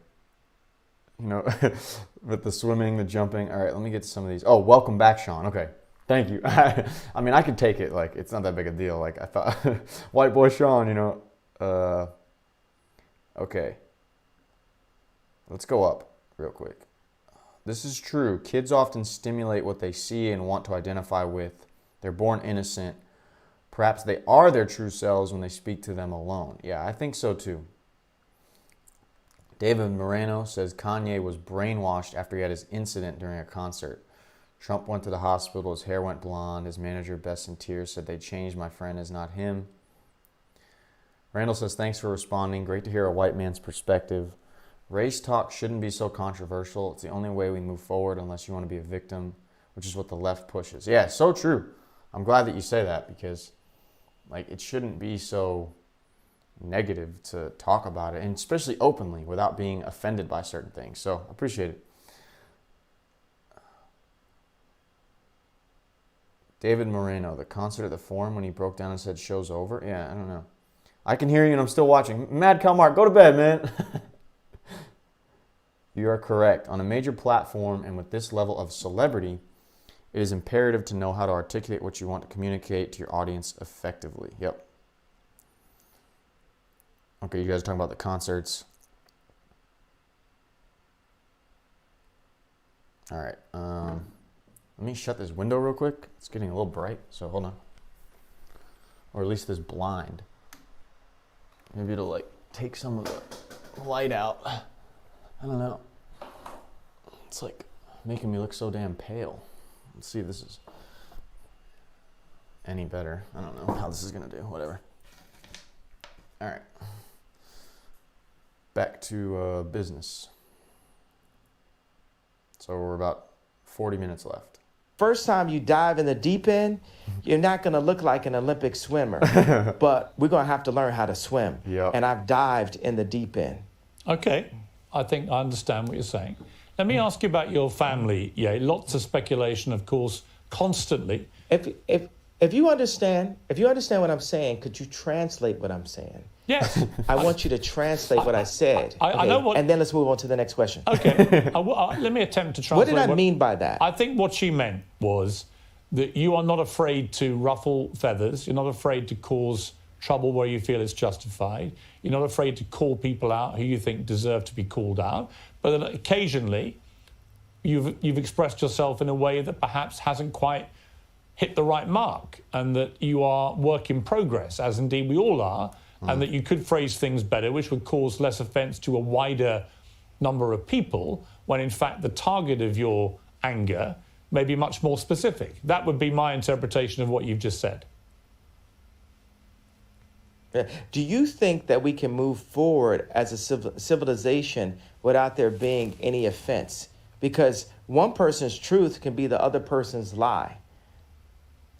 With the swimming, the jumping. All right, let me get to some of these. Oh, welcome back, Sean. Okay. Thank you. I mean, I could take it. Like, it's not that big a deal. Like, I thought, White Boy Sean, okay. Let's go up real quick. This is true. Kids often stimulate what they see and want to identify with. They're born innocent, Perhaps they are their true selves when they speak to them alone. Yeah, I think so too. David Moreno says Kanye was brainwashed after he had his incident during a concert. Trump went to the hospital, his hair went blonde, his manager, Bess in tears, said they changed, my friend is not him. Randall says, thanks for responding. Great to hear a white man's perspective. Race talk shouldn't be so controversial. It's the only way we move forward unless you want to be a victim, which is what the left pushes. Yeah, so true. I'm glad that you say that because it shouldn't be so negative to talk about it, and especially openly without being offended by certain things. So I appreciate it. David Moreno, the concert at the Forum when he broke down and said show's over. Yeah, I don't know. I can hear you and I'm still watching. Mad Calmark, go to bed, man. You are correct. On a major platform and with this level of celebrity, it is imperative to know how to articulate what you want to communicate to your audience effectively. Yep. Okay, you guys are talking about the concerts. All right. Let me shut this window real quick. It's getting a little bright, so hold on. Or at least this blind. Maybe it'll take some of the light out. I don't know. It's making me look so damn pale. Let's see if this is any better. I don't know how this is gonna do, whatever. All right. Back to business. So we're about 40 minutes left. First time you dive in the deep end, you're not going to look like an Olympic swimmer, but we're going to have to learn how to swim. Yep. And I've dived in the deep end. Okay, I think I understand what you're saying. Let me ask you about your family. Yeah, lots of speculation, of course, constantly. If you understand what I'm saying, could you translate what I'm saying? Yes. I want you to translate what I said. I know what... And then let's move on to the next question. Okay. Let me attempt to translate. What did I mean by that? I think what she meant was that you are not afraid to ruffle feathers. You're not afraid to cause trouble where you feel it's justified. You're not afraid to call people out who you think deserve to be called out. But then occasionally, you've expressed yourself in a way that perhaps hasn't quite hit the right mark, and that you are work in progress, as indeed we all are, and that you could phrase things better, which would cause less offence to a wider number of people, when in fact the target of your anger may be much more specific. That would be my interpretation of what you've just said. Do you think that we can move forward as a civilization without there being any offense? Because one person's truth can be the other person's lie.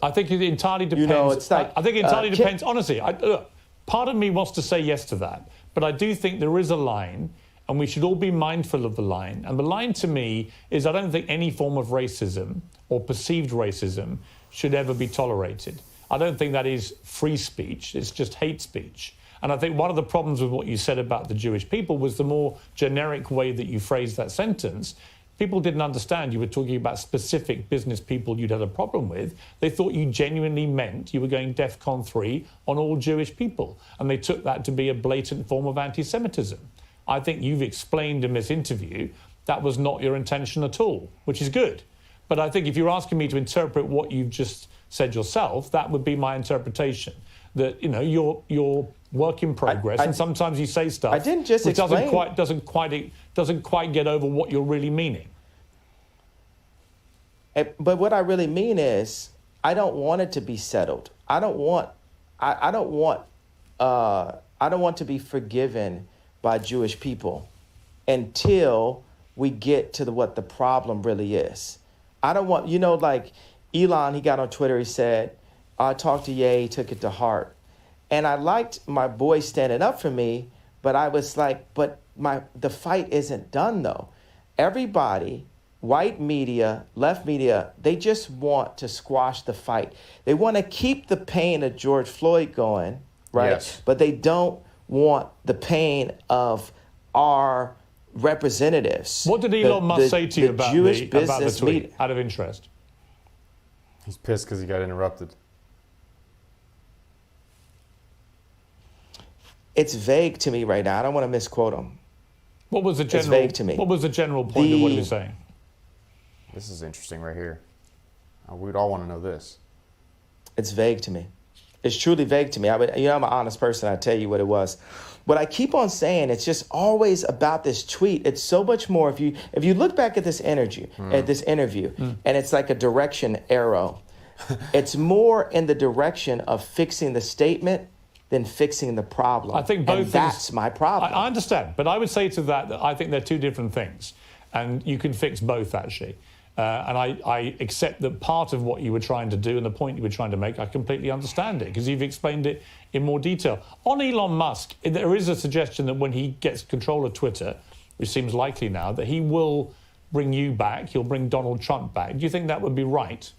I think it entirely depends. You know, it's like, I think it entirely depends. Honestly, look, part of me wants to say yes to that, but I do think there is a line, and we should all be mindful of the line. And the line to me is I don't think any form of racism or perceived racism should ever be tolerated. I don't think that is free speech. It's just hate speech. And I think one of the problems with what you said about the Jewish people was the more generic way that you phrased that sentence. People didn't understand you were talking about specific business people you'd had a problem with. They thought you genuinely meant you were going DEFCON 3 on all Jewish people. And they took that to be a blatant form of anti-Semitism. I think you've explained in this interview that was not your intention at all, which is good. But I think if you're asking me to interpret what you've just said yourself, that would be my interpretation. That, you know, you're work in progress, and sometimes you say stuff I didn't just which explain. doesn't quite get over what you're really meaning. But what I really mean is, I don't want it to be settled. I don't want to be forgiven by Jewish people until we get to what the problem really is. I don't want, like Elon, he got on Twitter, he said, I talked to Ye, he took it to heart. And I liked my boy standing up for me, but I was like, the fight isn't done though. Everybody, white media, left media, they just want to squash the fight. They want to keep the pain of George Floyd going, right? Yes. But they don't want the pain of our representatives. What did Elon Musk say to you about the tweet, media. out of interest? He's pissed because he got interrupted. It's vague to me right now. I don't want to misquote him. What was the general? It's vague to me. What was the general point of what he was saying? This is interesting right here. We'd all want to know this. It's vague to me. It's truly vague to me. I'm an honest person. I tell you what it was. What I keep on saying, it's just always about this tweet. It's so much more. If you look back at this interview, and it's like a direction arrow. It's more in the direction of fixing the statement than fixing the problem. I think both and things, that's my problem. I understand, but I would say to that I think they're two different things, and you can fix both actually. And I accept that part of what you were trying to do and the point you were trying to make, I completely understand it because you've explained it in more detail. On Elon Musk, there is a suggestion that when he gets control of Twitter, which seems likely now, that he will bring you back, he'll bring Donald Trump back. Do you think that would be right?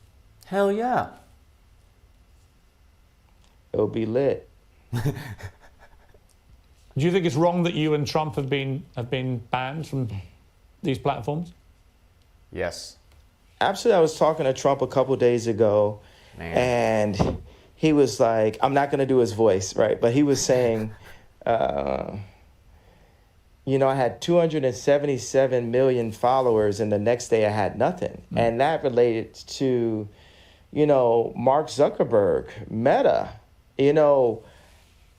Hell yeah. It'll be lit. Do you think it's wrong that you and Trump have been banned from these platforms? Yes. Absolutely. I was talking to Trump a couple of days ago, and he was like, I'm not going to do his voice, right? But he was saying, I had 277 million followers, and the next day I had nothing. And that related to, Mark Zuckerberg, Meta.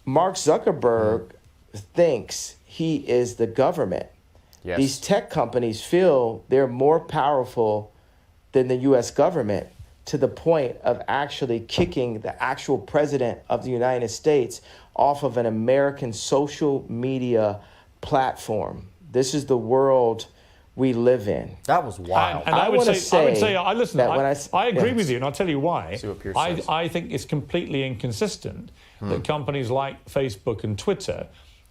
Mark Zuckerberg thinks he is the government. Yes. These tech companies feel they're more powerful than the U.S. government to the point of actually kicking the actual president of the United States off of an American social media platform. This is the world we live in. That was wild. And I would say, I agree with you, and I'll tell you why. See what Piers says. I think it's completely inconsistent that companies like Facebook and Twitter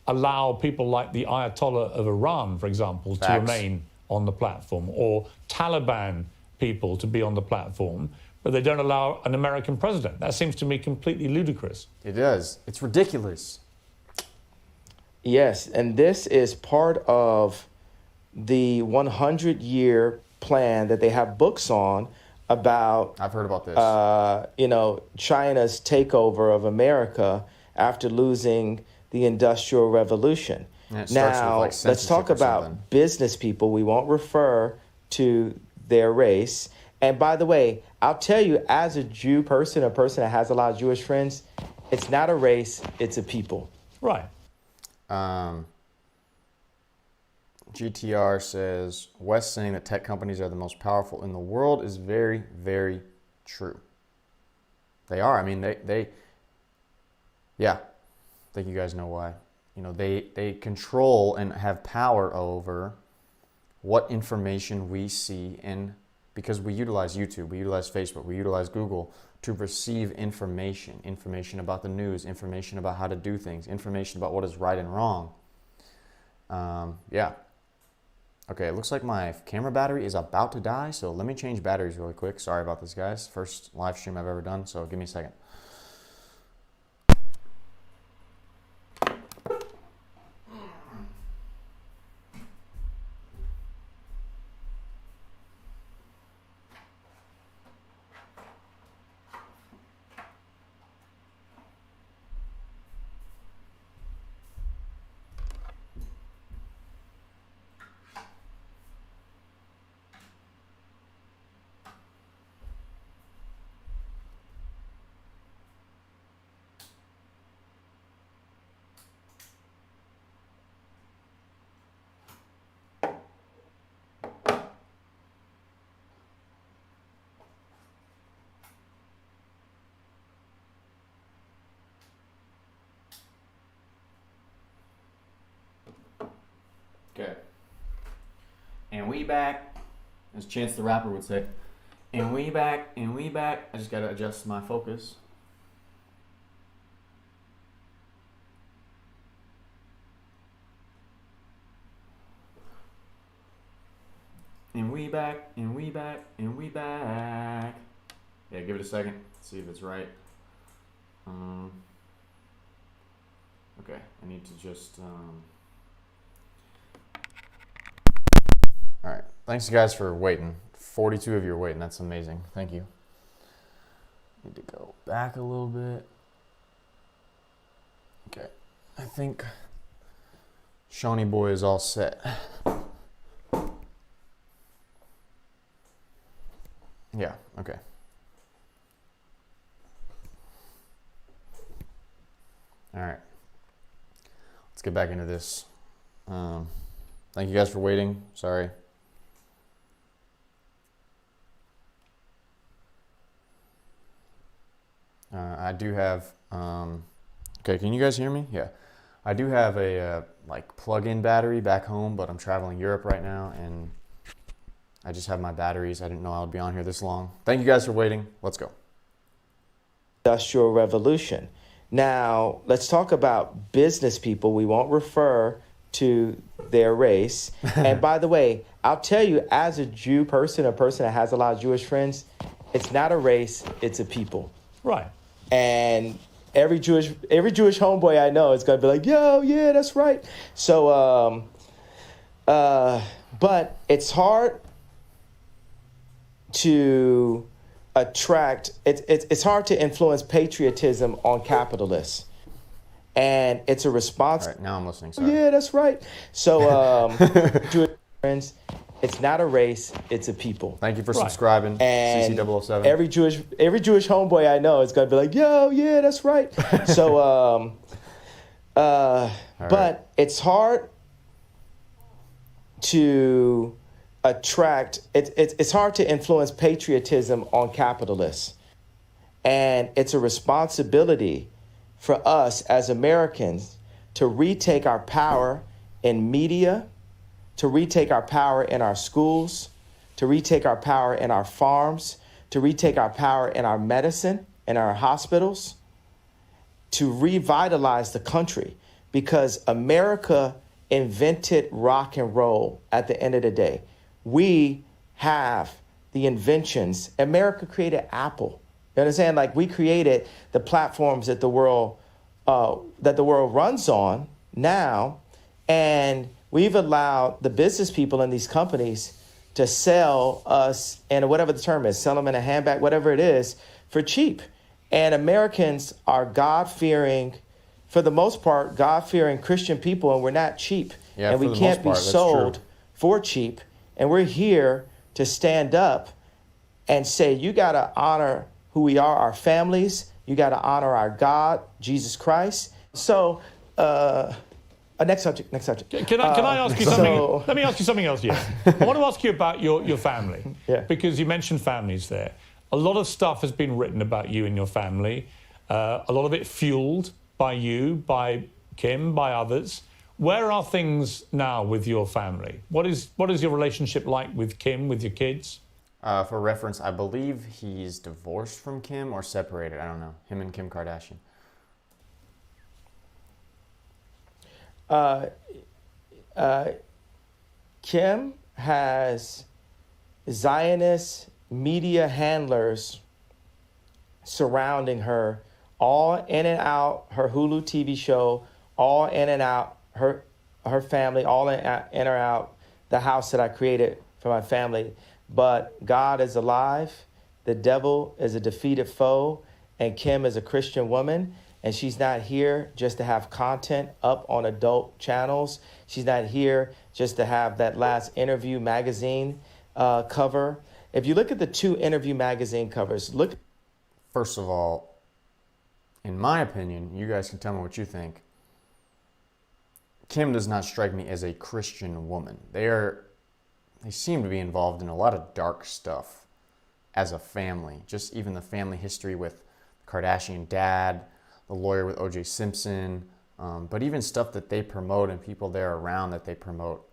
allow people like the Ayatollah of Iran, for example, to remain on the platform, or Taliban people to be on the platform, but they don't allow an American president. That seems to me completely ludicrous. It does. It's ridiculous. Yes, and this is part of the 100-year plan that they have books on about. I've heard about this. China's takeover of America after losing the Industrial Revolution. Now, let's talk about business people. We won't refer to their race. And by the way, I'll tell you, as a Jew person, a person that has a lot of Jewish friends, it's not a race, it's a people. Right. GTR says, West saying that tech companies are the most powerful in the world is very, very true. They are. I mean, yeah. I think you guys know why. They control and have power over what information we see, and because we utilize YouTube, we utilize Facebook, we utilize Google to receive information about the news, information about how to do things, information about what is right and wrong. Yeah. Okay, it looks like my camera battery is about to die, so let me change batteries really quick. Sorry about this, guys. First live stream I've ever done, so give me a second. Okay. And we back, as Chance the Rapper would say. And we back, and we back. I just gotta adjust my focus. And we back, and we back, and we back. Yeah, give it a second. See if it's right. Okay, I need to just All right. Thanks, guys, for waiting. 42 of you are waiting. That's amazing. Thank you. Need to go back a little bit. Okay. I think Shawnee Boy is all set. Yeah, okay. All right. Let's get back into this. Thank you guys for waiting. Sorry. I do have, okay, can you guys hear me? Yeah. I do have a like plug-in battery back home, but I'm traveling Europe right now, and I just have my batteries. I didn't know I would be on here this long. Thank you guys for waiting. Let's go. Industrial Revolution. Now, let's talk about business people. We won't refer to their race. And by the way, I'll tell you, as a Jew person, a person that has a lot of Jewish friends, it's not a race, it's a people. Right. And every Jewish homeboy I know is going to be like, yo, yeah, that's right. So, but it's hard to attract, it's hard to influence patriotism on capitalists. And it's a response. All right, now I'm listening. Sorry. Yeah, that's right. So, Jewish friends, it's not a race, it's a people. Thank you for subscribing, and CC007. Every Jewish homeboy I know is going to be like, yo, yeah, that's right. So, but it's hard to attract, it's hard to influence patriotism on capitalists. And it's a responsibility for us as Americans to retake our power in media, to retake our power in our schools, to retake our power in our farms, to retake our power in our medicine, in our hospitals, to revitalize the country, because America invented rock and roll at the end of the day. We have the inventions. America created Apple. You understand? Like, we created the platforms that the world runs on now, and we've allowed the business people in these companies to sell us, and whatever the term is, sell them in a handbag, whatever it is, for cheap. And Americans are God-fearing, for the most part, God-fearing Christian people, and we're not cheap. Yeah, and we can't be sold for cheap. And we're here to stand up and say, you got to honor who we are, our families. You got to honor our God, Jesus Christ. So, next subject. Can I ask you something? Let me ask you something else, yeah. I want to ask you about your family. Yeah. Because you mentioned families there. A lot of stuff has been written about you and your family. A lot of it fueled by you, by Kim, by others. Where are things now with your family? What is your relationship like with Kim, with your kids? For reference, I believe he's divorced from Kim or separated. I don't know. Him and Kim Kardashian. Kim has Zionist media handlers surrounding her, all in and out her Hulu TV show, all in and out her family, all in and out the house that I created for my family. But God is alive. The devil is a defeated foe, and Kim is a Christian woman. And she's not here just to have content up on adult channels. She's not here just to have that last Interview magazine cover. If you look at the two Interview magazine covers, look. First of all, in my opinion, you guys can tell me what you think. Kim does not strike me as a Christian woman. They seem to be involved in a lot of dark stuff as a family. Just even the family history with the Kardashian dad, the lawyer with O.J. Simpson, but even stuff that they promote and people they're around that they promote.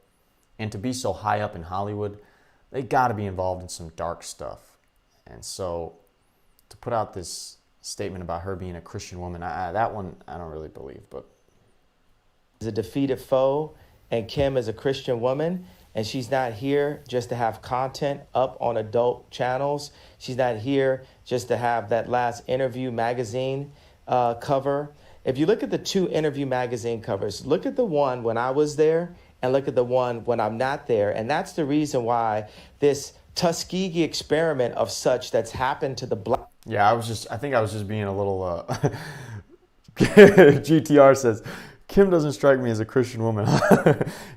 And to be so high up in Hollywood, they got to be involved in some dark stuff. And so to put out this statement about her being a Christian woman, that one I don't really believe. But is a defeated foe, and Kim is a Christian woman. And she's not here just to have content up on adult channels. She's not here just to have that last Interview magazine cover. If you look at the two Interview magazine covers, look at the one when I was there and look at the one when I'm not there. And that's the reason why this Tuskegee experiment of such that's happened to the black. Yeah, I think I was just being a little, GTR says, Kim doesn't strike me as a Christian woman.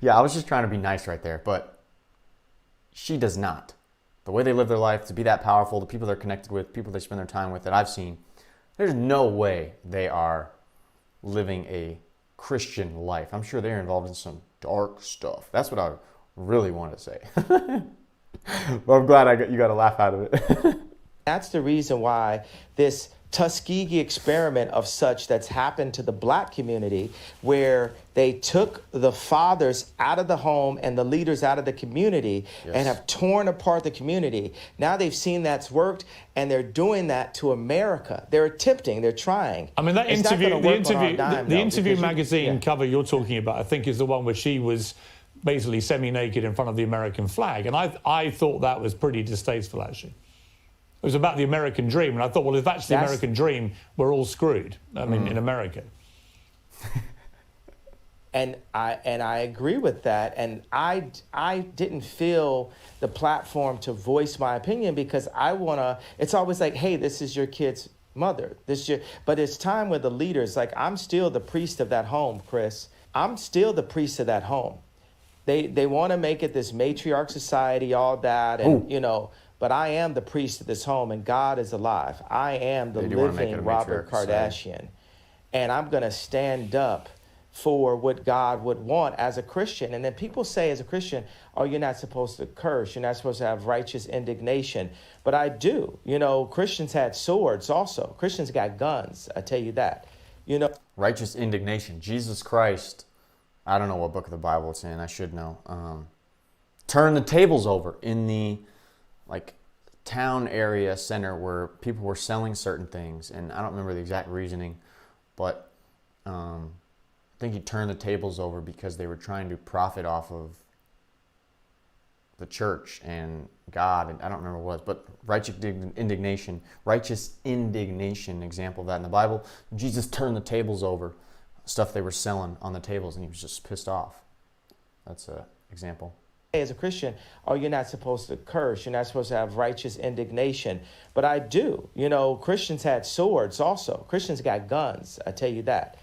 Yeah, I was just trying to be nice right there, but she does not. The way they live their life, to be that powerful, the people they're connected with, people they spend their time with that I've seen, there's no way they are living a Christian life. I'm sure they're involved in some dark stuff. That's what I really want to say. Well, I'm glad you got a laugh out of it. That's the reason why this Tuskegee experiment of such that's happened to the black community, where they took the fathers out of the home and the leaders out of the community and have torn apart the community. Now they've seen that's worked, and they're doing that to America. They're attempting, they're trying. I mean, that interview, the interview magazine cover you're talking about, I think, is the one where she was basically semi-naked in front of the American flag. And I thought that was pretty distasteful, actually. It was about the American dream. And I thought, well, if that's the American dream, we're all screwed. I mean, in America. And I agree with that. And I didn't feel the platform to voice my opinion, because it's always like, hey, this is your kid's mother. But it's time with the leaders. Like, I'm still the priest of that home, Chris. I'm still the priest of that home. They want to make it this matriarch society, all that, and but I am the priest of this home, and God is alive. I am the living Robert Kardashian. And I'm going to stand up for what God would want as a Christian. And then people say as a Christian, oh, you're not supposed to curse. You're not supposed to have righteous indignation. But I do. Christians had swords also. Christians got guns. I tell you that. Righteous indignation. Jesus Christ. I don't know what book of the Bible it's in. I should know. Turn the tables over in the town area center where people were selling certain things, and I don't remember the exact reasoning, but I think he turned the tables over because they were trying to profit off of the church and God, and I don't remember what it was, but righteous indignation, example of that in the Bible. Jesus turned the tables over, stuff they were selling on the tables, and he was just pissed off. That's an example. As a Christian, oh, you're not supposed to curse. You're not supposed to have righteous indignation. But I do. Christians had swords also. Christians got guns. I tell you that.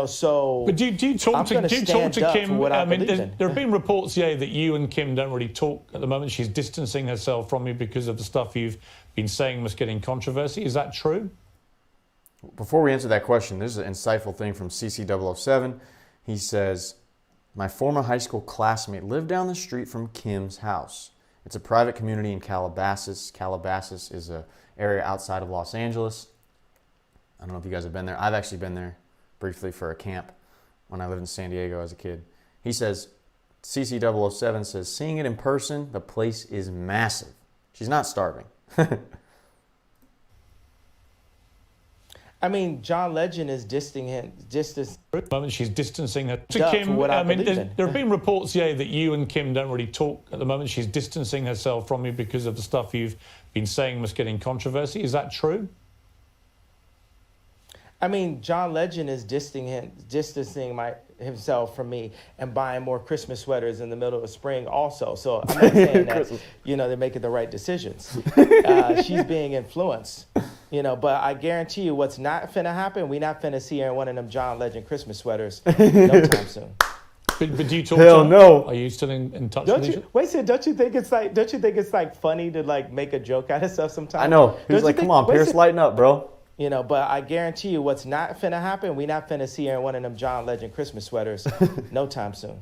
So. But do you talk to Kim? I mean, there have been reports, that you and Kim don't really talk at the moment. She's distancing herself from you because of the stuff you've been saying must get in controversy. Is that true? Before we answer that question, there's an insightful thing from CC007. He says, my former high school classmate lived down the street from Kim's house. It's a private community in Calabasas. Calabasas is an area outside of Los Angeles. I don't know if you guys have been there. I've actually been there briefly for a camp when I lived in San Diego as a kid. He says, CC007 says, seeing it in person, the place is massive. She's not starving. I mean, John Legend is distancing. She's distancing her to Duh, Kim. for what I mean, believe in. there have been reports, that you and Kim don't really talk at the moment. She's distancing herself from you because of the stuff you've been saying must get in controversy. Is that true? I mean, John Legend is distancing himself from me and buying more Christmas sweaters in the middle of spring also. So I'm not saying that, they're making the right decisions. She's being influenced. But I guarantee you what's not finna happen, we not finna see her in one of them John Legend Christmas sweaters no time soon. But do you talk Hell to her? no. Are you still in touch with each other? Wait a second, don't you think it's like funny to make a joke out of stuff sometimes? I know. He was like, come on, Piers, lighten up, bro. But I guarantee you what's not finna happen, we not finna see her in one of them John Legend Christmas sweaters no time soon.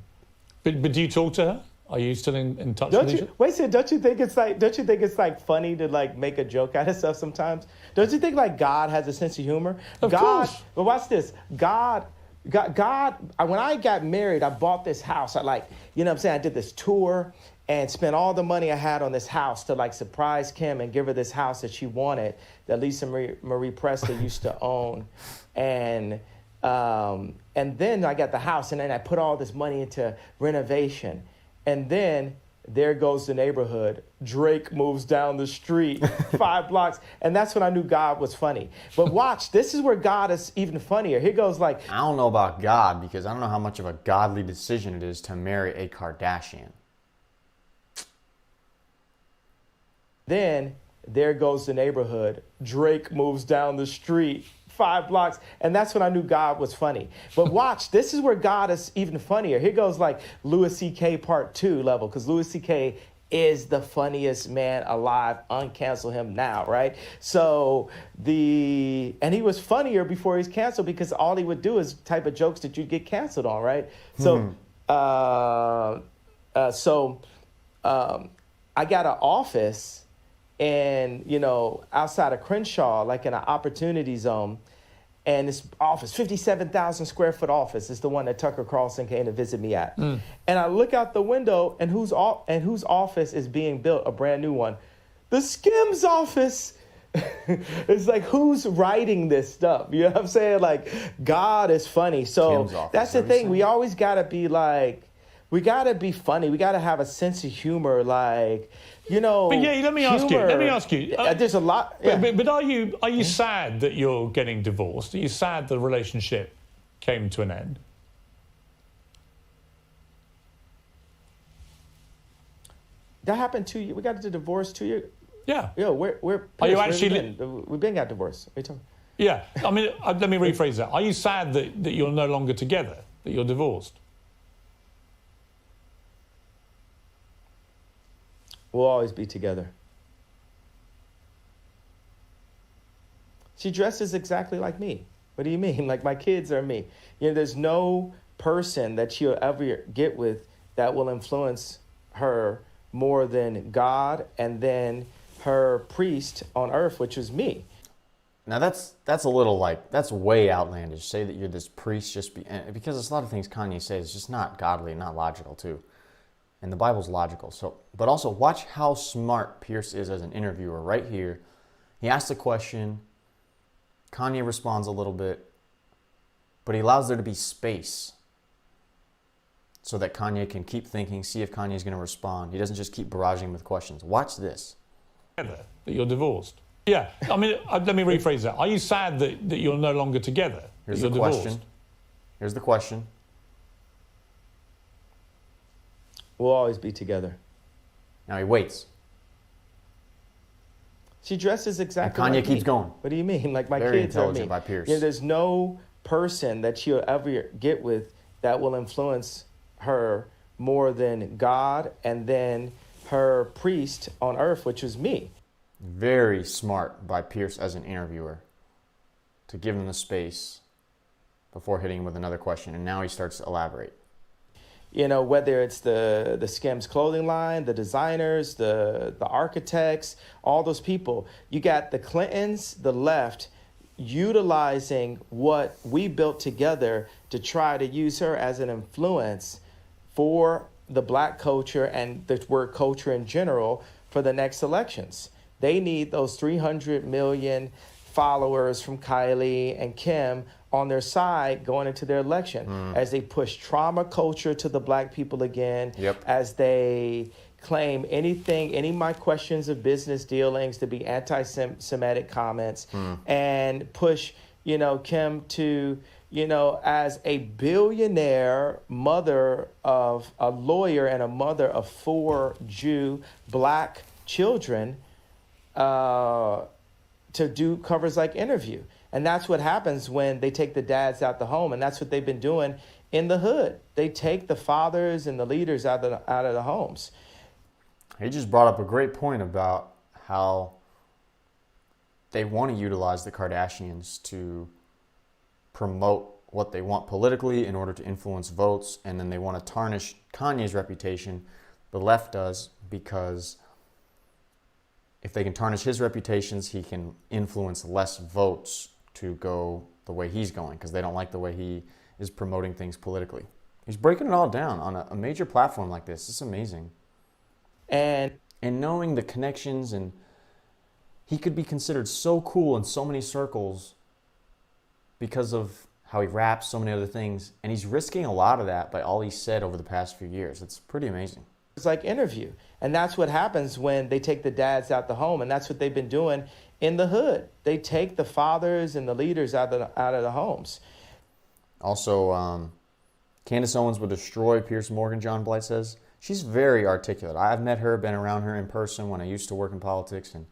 But do you talk to her? Are you still in touch with each other? Wait a second, don't you think it's like funny to make a joke out of stuff sometimes? Don't you think God has a sense of humor? Of course. But watch this. God, when I got married, I bought this house. I I did this tour and spent all the money I had on this house to surprise Kim and give her this house that she wanted, that Lisa Marie Presley used to own. And then I got the house, and then I put all this money into renovation. And then there goes the neighborhood. Drake moves down the street 5 blocks. And that's when I knew God was funny. But watch, this is where God is even funnier. Here goes I don't know about God, because I don't know how much of a godly decision it is to marry a Kardashian. Then there goes the neighborhood. Drake moves down the street 5 blocks. And that's when I knew God was funny. But watch, this is where God is even funnier. Here goes Louis C.K. part 2 level, because Louis C.K. is the funniest man alive. Uncancel him now, right? So and he was funnier before he's canceled because all he would do is type of jokes that you'd get canceled on, right? So, I got an office and, outside of Crenshaw, like in an opportunity zone. And this office, 57,000 square foot office, is the one that Tucker Carlson came to visit me at. And I look out the window, and whose office is being built, a brand new one? The Skims office. It's like, who's writing this stuff? You know what I'm saying? Like, God is funny. So that's the thing. We always got to be like, we got to be funny. We got to have a sense of humor, like, But yeah, let me ask you. There's a lot. Yeah. But are you sad that you're getting divorced? Are you sad the relationship came to an end? That happened 2 years. We got the divorce 2 years. Yeah. Yeah. We're Are you actually? We've been got divorced. What are you talking? Yeah. I mean, let me rephrase that. Are you sad that you're no longer together? That you're divorced? We'll always be together. She dresses exactly like me. What do you mean? Like, my kids are me. There's no person that she'll ever get with that will influence her more than God and then her priest on earth, which is me. Now that's a little that's way outlandish. Say that you're this priest because there's a lot of things Kanye says is just not godly, not logical too. And the Bible's logical. But also watch how smart Piers is as an interviewer right here. He asks a question, Kanye responds a little bit, but he allows there to be space so that Kanye can keep thinking, see if Kanye's going to respond. He doesn't just keep barraging him with questions. Watch this. That you're divorced. Yeah. I mean, let me rephrase that. Are you sad that you're no longer together? Here's the question. Here's the question. We'll always be together. Now he waits. She dresses exactly and Kanye like keeps me. going. What do you mean? Like, my Very kids are me. intelligent by Piers. There's no person that she'll ever get with that will influence her more than God and then her priest on earth, which is me. Very smart by Piers as an interviewer to give him the space before hitting him with another question. And now he starts to elaborate. Whether it's the Skims clothing line, the designers, the architects, all those people. You got the Clintons, the left, utilizing what we built together to try to use her as an influence for the black culture and the word culture in general for the next elections. They need those 300 million followers from Kylie and Kim on their side going into their election as they push trauma culture to the black people again, as they claim any of my questions of business dealings to be anti-Semitic comments and push, Kim to, as a billionaire mother of a lawyer and a mother of 4 Jew black children to do covers like Interview. And that's what happens when they take the dads out the home. And that's what they've been doing in the hood. They take the fathers and the leaders out of the homes. He just brought up a great point about how they want to utilize the Kardashians to promote what they want politically in order to influence votes. And then they want to tarnish Kanye's reputation. The left does, because if they can tarnish his reputations, he can influence less votes to go the way he's going, because they don't like the way he is promoting things politically. He's breaking it all down on a major platform like this. It's amazing. And knowing the connections, and he could be considered so cool in so many circles because of how he raps, so many other things, and he's risking a lot of that by all he's said over the past few years. It's pretty amazing. It's like Interview. And that's what happens when they take the dads out the home. And that's what they've been doing in the hood. They take the fathers and the leaders out of the homes. Also, Candace Owens would destroy Piers Morgan, John Blight says. She's very articulate. I've met her, been around her in person when I used to work in politics and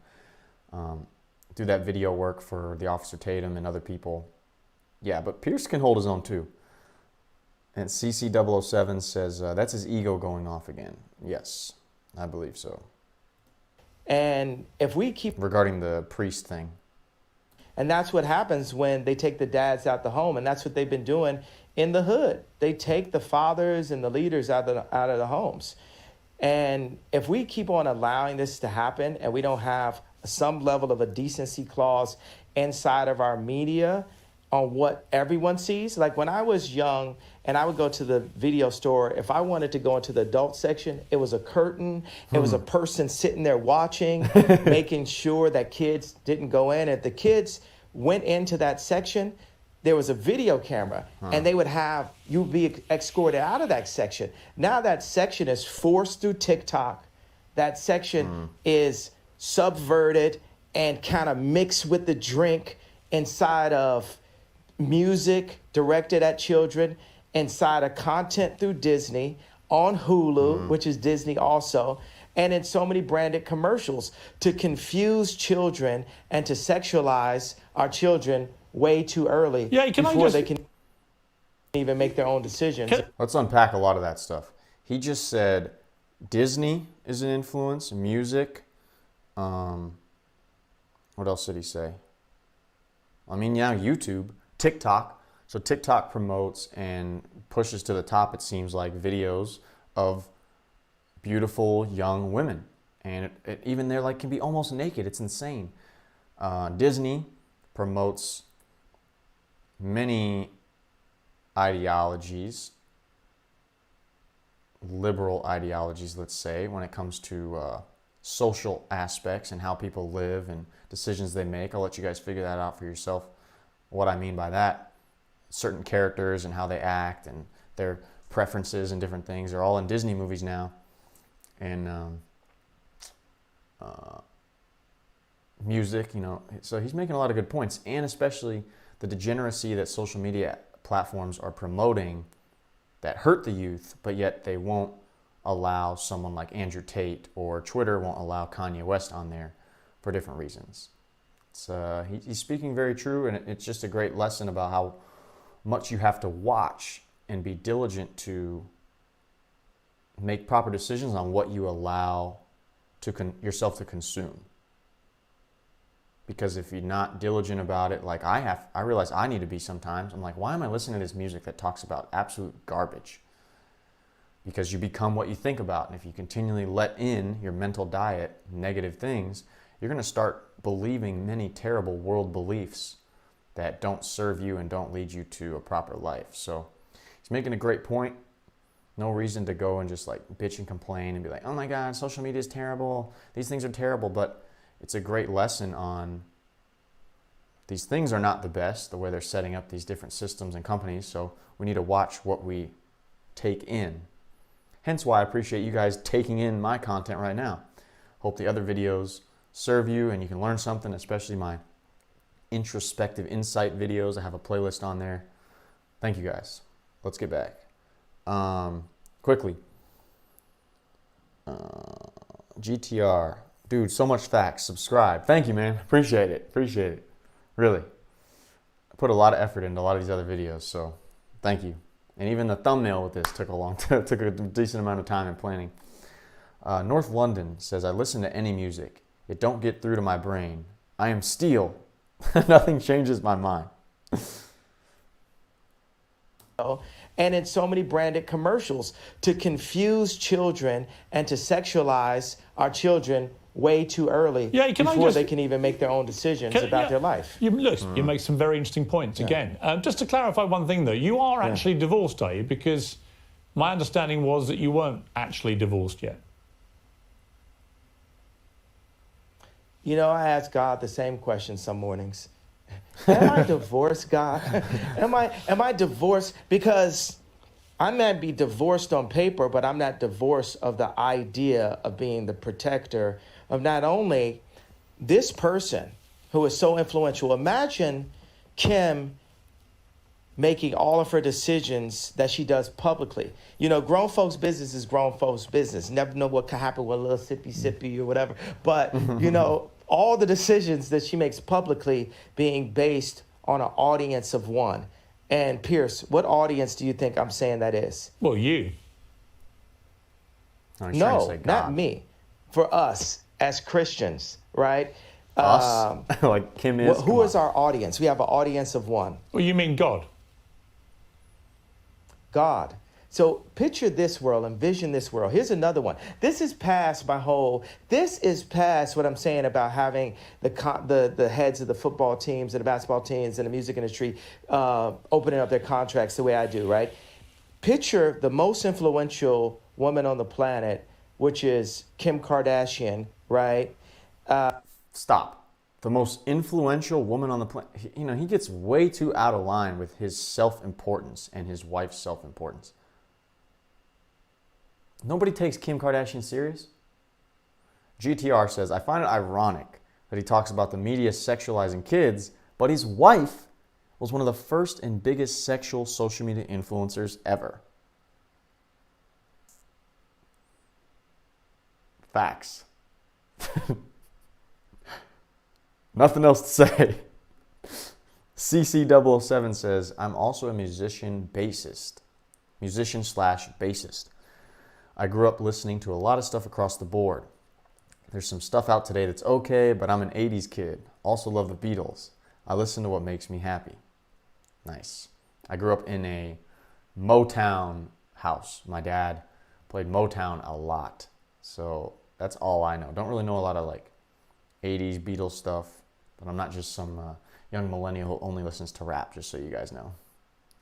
do that video work for the Officer Tatum and other people. Yeah, but Piers can hold his own too. And CC007 says, that's his ego going off again. Yes. I believe so. And if we keep... Regarding the priest thing. And that's what happens when they take the dads out the home. And that's what they've been doing in the hood. They take the fathers and the leaders out of the homes. And if we keep on allowing this to happen and we don't have some level of a decency clause inside of our media on what everyone sees. Like when I was young and I would go to the video store, if I wanted to go into the adult section, it was a curtain. It was a person sitting there watching, making sure that kids didn't go in. If the kids went into that section, there was a video camera and they would have you be escorted out of that section. Now that section is forced through TikTok. That section is subverted and kind of mixed with the drink inside of music directed at children, inside of content through Disney, on Hulu, which is Disney also, and in so many branded commercials to confuse children and to sexualize our children way too early before they can even make their own decisions. Let's unpack a lot of that stuff. He just said Disney is an influence, music. What else did he say? I mean, yeah, YouTube, TikTok. So TikTok promotes and pushes to the top, it seems like, videos of beautiful young women. And even they're like can be almost naked. It's insane. Disney promotes many ideologies, liberal ideologies, let's say, when it comes to social aspects and how people live and decisions they make. I'll let you guys figure that out for yourself, what I mean by that. Certain characters and how they act and their preferences and different things are all in Disney movies now. And music, you know, so he's making a lot of good points, and especially the degeneracy that social media platforms are promoting that hurt the youth, but yet they won't allow someone like Andrew Tate, or Twitter won't allow Kanye West on there for different reasons. It's, he's speaking very true, and it's just a great lesson about how much you have to watch and be diligent to make proper decisions on what you allow to yourself to consume. Because if you're not diligent about it, like I realize I need to be sometimes. I'm like, why am I listening to this music that talks about absolute garbage? Because you become what you think about. And if you continually let in your mental diet negative things, you're going to start believing many terrible world beliefs that don't serve you and don't lead you to a proper life. So he's making a great point. No reason to go and just like bitch and complain and be like, oh my God, social media is terrible. These things are terrible. But it's a great lesson on these things are not the best, the way they're setting up these different systems and companies. So we need to watch what we take in. Hence why I appreciate you guys taking in my content right now. Hope the other videos serve you and you can learn something, especially my introspective insight videos. I have a playlist on there. Thank you guys. Let's get back. Quickly. GTR. Dude, so much facts. Subscribe. Thank you, man. Appreciate it. Appreciate it. Really. I put a lot of effort into a lot of these other videos, so thank you. And even the thumbnail with this took a decent amount of time and planning. North London says, I listen to any music. It don't get through to my brain. I am steel. Nothing changes my mind. And in so many branded commercials to confuse children and to sexualize our children way too early before they can even make their own decisions about their life. You make some very interesting points. Again, just to clarify one thing, though, you are actually divorced, are you? Because my understanding was that you weren't actually divorced yet. You know, I ask God the same question some mornings. Am I divorced, God? Am I divorced? Because I might be divorced on paper, but I'm not divorced of the idea of being the protector of not only this person who is so influential. Imagine Kim making all of her decisions that she does publicly. You know, grown folks' business is grown folks' business. Never know what could happen with a little sippy or whatever. But, you know, all the decisions that she makes publicly being based on an audience of one. And Piers, what audience do you think I'm saying that is? Well, you. No, he's trying to say No, God. not me. For us as Christians, right? Us? Like Kim is? Who is our audience? We have an audience of one. Well, you mean God? God. So picture this world, envision this world. Here's another one. This is past what I'm saying about having the heads of the football teams and the basketball teams and the music industry opening up their contracts the way I do, right? Picture the most influential woman on the planet, which is Kim Kardashian, right? Stop. The most influential woman on the planet. He gets way too out of line with his self-importance and his wife's self-importance. Nobody takes Kim Kardashian serious. GTR says, I find it ironic that he talks about the media sexualizing kids, but his wife was one of the first and biggest sexual social media influencers ever. Facts. Nothing else to say. CC007 says, I'm also a musician/bassist. I grew up listening to a lot of stuff across the board. There's some stuff out today that's okay, but I'm an 80s kid. Also love the Beatles. I listen to what makes me happy. Nice. I grew up in a Motown house. My dad played Motown a lot. So that's all I know. Don't really know a lot of like 80s Beatles stuff, but I'm not just some young millennial who only listens to rap, just so you guys know.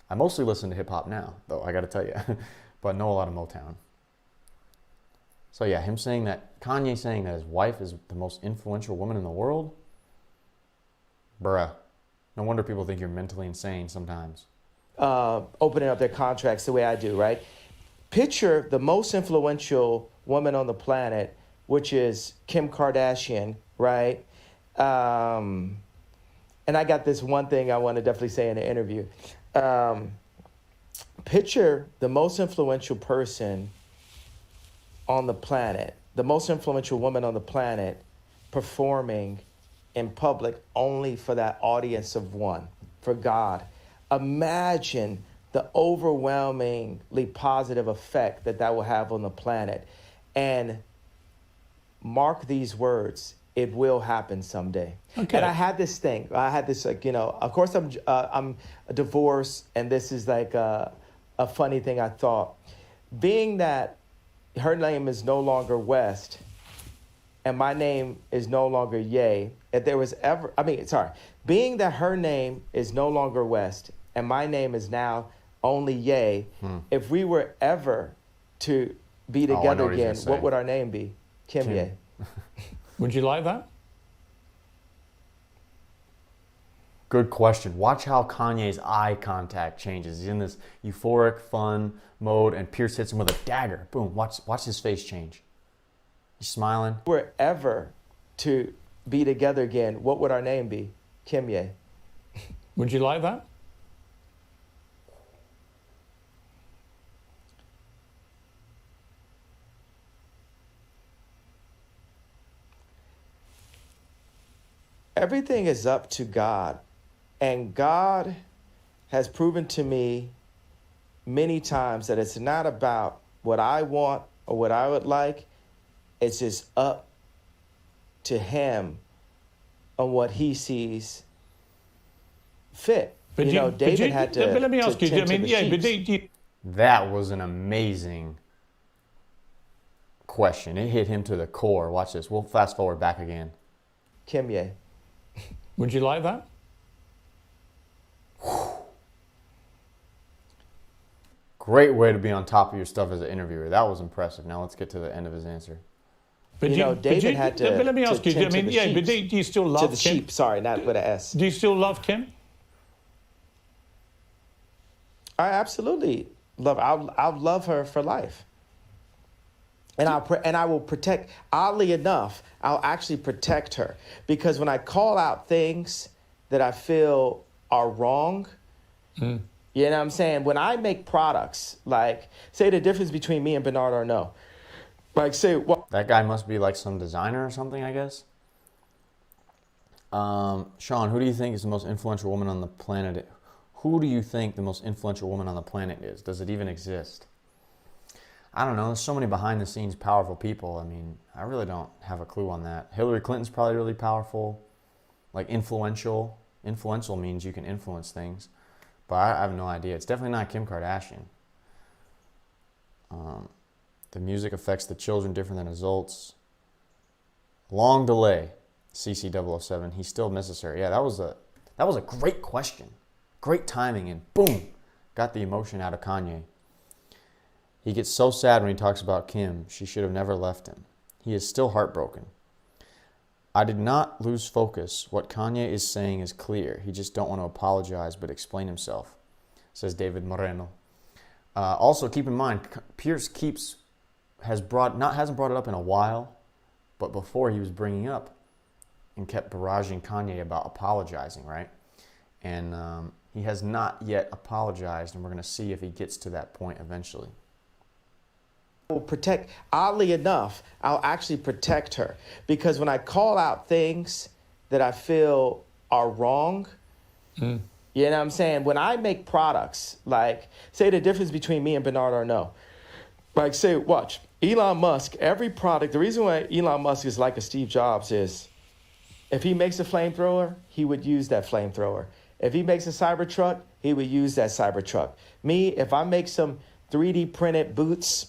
I mostly listen to hip hop now, though, I gotta tell you, but know a lot of Motown. So yeah, Kanye saying that his wife is the most influential woman in the world? Bruh. No wonder people think you're mentally insane sometimes. Opening up their contracts the way I do, right? Picture the most influential woman on the planet, which is Kim Kardashian, right? And I got this one thing I want to definitely say in the interview. Picture the most influential person on the planet, the most influential woman on the planet, performing in public only for that audience of one, for God. Imagine the overwhelmingly positive effect that will have on the planet. And mark these words, it will happen someday. Okay. And I had this, of course I'm divorced, and this is like a funny thing I thought. Being that her name is no longer West, and my name is no longer Ye, being that her name is no longer West, and my name is now only Ye, if we were ever to be together again, what would our name be? Kim Ye. Would you like that? Good question. Watch how Kanye's eye contact changes. He's in this euphoric, fun mode, and Piers hits him with a dagger. Boom. Watch his face change. He's smiling. If we were ever to be together again, what would our name be? Kim Ye. Would you like that? Everything is up to God. And God has proven to me many times that it's not about what I want or what I would like. It's just up to him on what he sees fit. But David had to. But let me ask you. That was an amazing question. It hit him to the core. Watch this. We'll fast forward back again. Kim Ye. Would you like that? Great way to be on top of your stuff as an interviewer. That was impressive. Now let's get to the end of his answer. But David had to. But let me ask you. Do you still love to the Kim? sheep? Sorry, not with an S. Do you still love Kim? I absolutely love. I'll love her for life. And I will protect. Oddly enough, I'll actually protect her, because when I call out things that I feel are wrong, you know what I'm saying? When I make products, like say the difference between me and Bernard Arnault, like say what that guy must be like some designer or something, I guess. Sean, who do you think is the most influential woman on the planet? Who do you think the most influential woman on the planet is? Does it even exist? I don't know. There's so many behind the scenes powerful people. I mean, I really don't have a clue on that. Hillary Clinton's probably really powerful, like influential. Influential means you can influence things, but I have no idea. It's definitely not Kim Kardashian. The music affects the children different than adults. Long delay, CC007. He's still necessary. Yeah, that was a great question. Great timing, and boom, got the emotion out of Kanye. He gets so sad when he talks about Kim. She should have never left him. He is still heartbroken. I did not lose focus. What Kanye is saying is clear. He just don't want to apologize but explain himself, says David Moreno. Also, keep in mind, Piers hasn't brought it up in a while, but before he was bringing up and kept barraging Kanye about apologizing, right? And he has not yet apologized, and we're going to see if he gets to that point eventually. Will protect, oddly enough, I'll actually protect her, because when I call out things that I feel are wrong, you know what I'm saying? When I make products, like, say the difference between me and Bernard Arnault, like, say, watch, Elon Musk, every product, the reason why Elon Musk is like a Steve Jobs is, if he makes a flamethrower, he would use that flamethrower. If he makes a Cybertruck, he would use that Cybertruck. Me, if I make some 3D printed boots,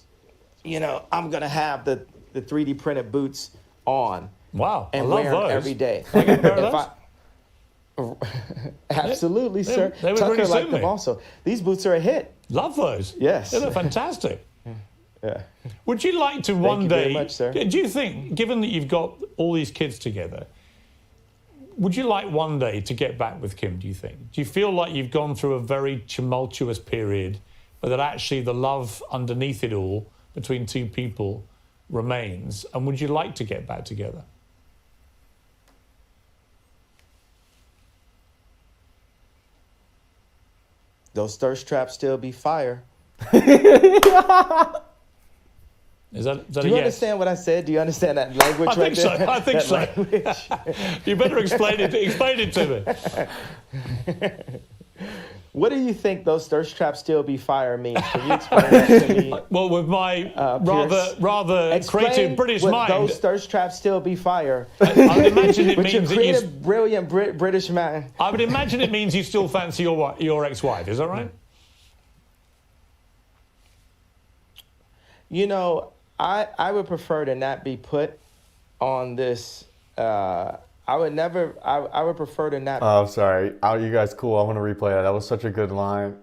you know, I'm going to have the 3D printed boots on. Wow, and I love wear those. them every day. Can I get a pair of those? Absolutely, They- sir. they would Tucker really suit liked them me. also. These boots are a hit. Love those. Yes. Yeah, they're fantastic. Yeah. Would you like to one you day, very much, sir. do you think, given that you've got all these kids together, would you like one day to get back with Kim, do you think? Do you feel like you've gone through a very tumultuous period, but that actually the love underneath it all between two people remains? And would you like to get back together? Those thirst traps still be fire. Is that Do a you yes? understand what I said? Do you understand that language I right think so. there? I think That so. language? You better explain it to me. What do you think those thirst traps still be fire means? Can you explain that to me? Well, with my Piers? rather Explain creative British what mind, those thirst traps still be fire. I would imagine it With your means that creative, brilliant British man. I would imagine it means you still fancy your ex-wife. Is that right? You know, I would prefer to not be put on this. I would prefer to not. Oh, sorry. You guys cool. I want to replay that. That was such a good line.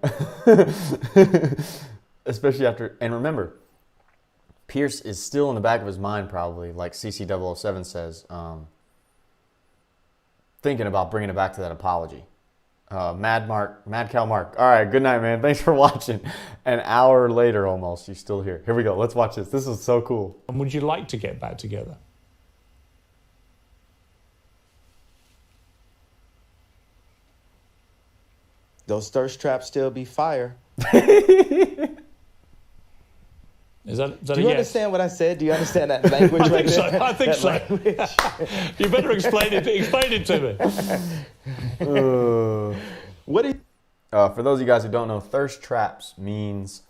Especially after, and remember, Piers is still in the back of his mind probably, like CC007 says, thinking about bringing it back to that apology. Mad Cow Mark. All right, good night, man. Thanks for watching. An hour later almost, he's still here. Here we go. Let's watch this. This is so cool. And would you like to get back together? Those thirst traps still be fire. Is that Do a you yes? understand what I said? Do you understand that language I right think so. there? I think That so. language? You better explain it to me. What do you... For those of you guys who don't know, thirst traps means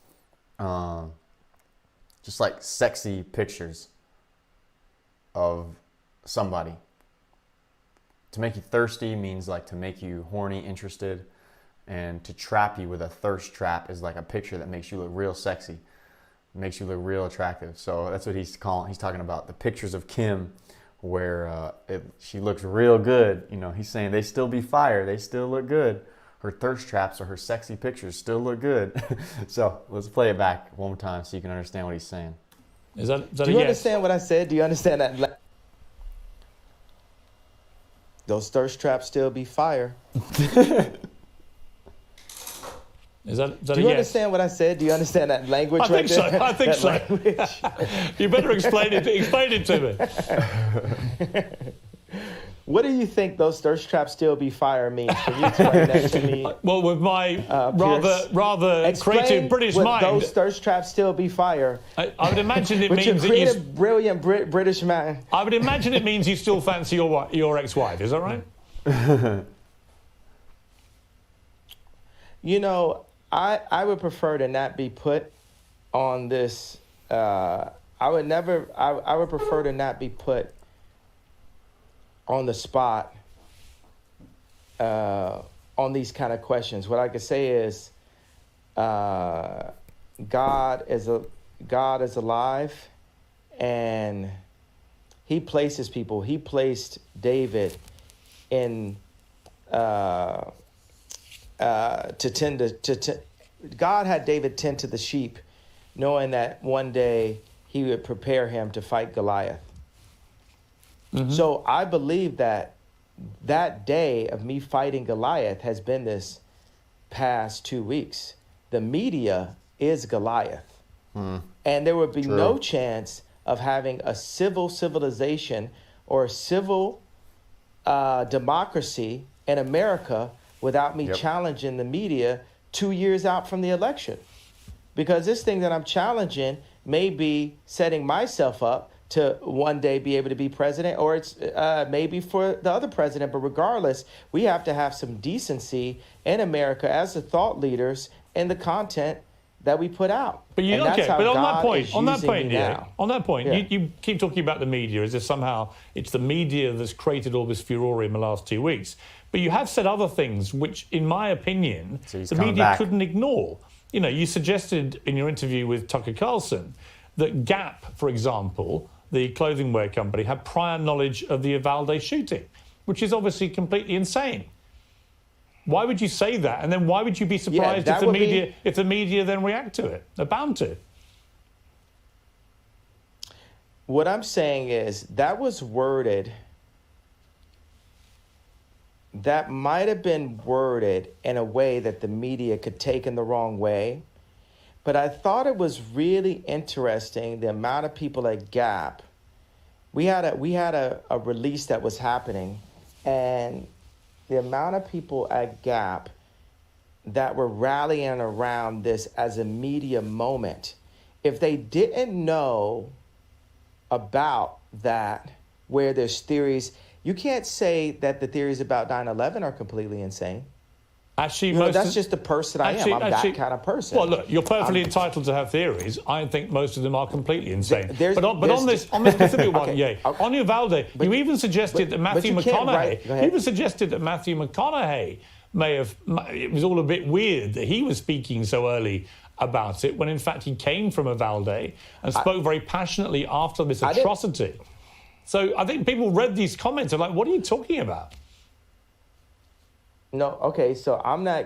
just like sexy pictures of somebody. To make you thirsty means like to make you horny, interested. And to trap you with a thirst trap is like a picture that makes you look real sexy. Makes you look real attractive. So that's what he's talking about. The pictures of Kim where she looks real good. You know, he's saying they still be fire. They still look good. Her thirst traps or her sexy pictures still look good. So let's play it back one more time so you can understand what he's saying. Is that Do a you yes? understand what I said? Do you understand that? Those thirst traps still be fire. Is that Do a you yes? understand what I said? Do you understand that language I right think so. there? I think That so. language? You better explain it to me. What do you think those thirst traps still be fire means? Can you explain that to me? Well, with my Piers? rather Explain creative British what mind, those thirst traps still be fire. I would imagine it With your means that creative, brilliant British man. I would imagine it means you still fancy your ex-wife. Is that right? You know, I would prefer to not be put on this. I would never. I would prefer to not be put on the spot on these kind of questions. What I could say is, God is alive, and He places people. He placed David in to tend to. God had David tend to the sheep, knowing that one day He would prepare him to fight Goliath. Mm-hmm. So I believe that day of me fighting Goliath has been this past 2 weeks. The media is Goliath. And there would be no chance of having a civilization or a civil democracy in America without me challenging the media 2 years out from the election. Because this thing that I'm challenging may be setting myself up to one day be able to be president, or it's maybe for the other president. But regardless, we have to have some decency in America as the thought leaders in the content that we put out. But you okay? But on that point, you keep talking about the media as if somehow it's the media that's created all this furore in the last 2 weeks. But you have said other things which, in my opinion, the media couldn't ignore. You know, you suggested in your interview with Tucker Carlson that Gap, for example, the clothing wear company, had prior knowledge of the Uvalde shooting, which is obviously completely insane. Why would you say that? And then why would you be surprised if the media then react to it? They're bound to. What I'm saying is that was worded. That might have been worded in a way that the media could take in the wrong way. But I thought it was really interesting the amount of people at Gap. We had a release that was happening, and the amount of people at Gap that were rallying around this as a media moment. If they didn't know about that, where there's theories, you can't say that the theories about 9/11 are completely insane. Actually, that's just the person I am. I'm that kind of person. Well, look, you're perfectly entitled to have theories. I think most of them are completely insane. But on this specific one, on Uvalde, you even suggested that Matthew McConaughey. You even suggested that Matthew McConaughey may have. It was all a bit weird that he was speaking so early about it, when in fact he came from Uvalde and spoke very passionately after this atrocity. So I think people read these comments and are like, "What are you talking about?" No, okay, so I'm not,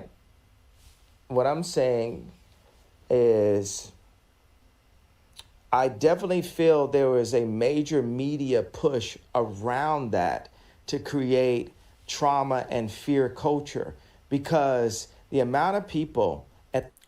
what I'm saying is I definitely feel there was a major media push around that to create trauma and fear culture, because the amount of people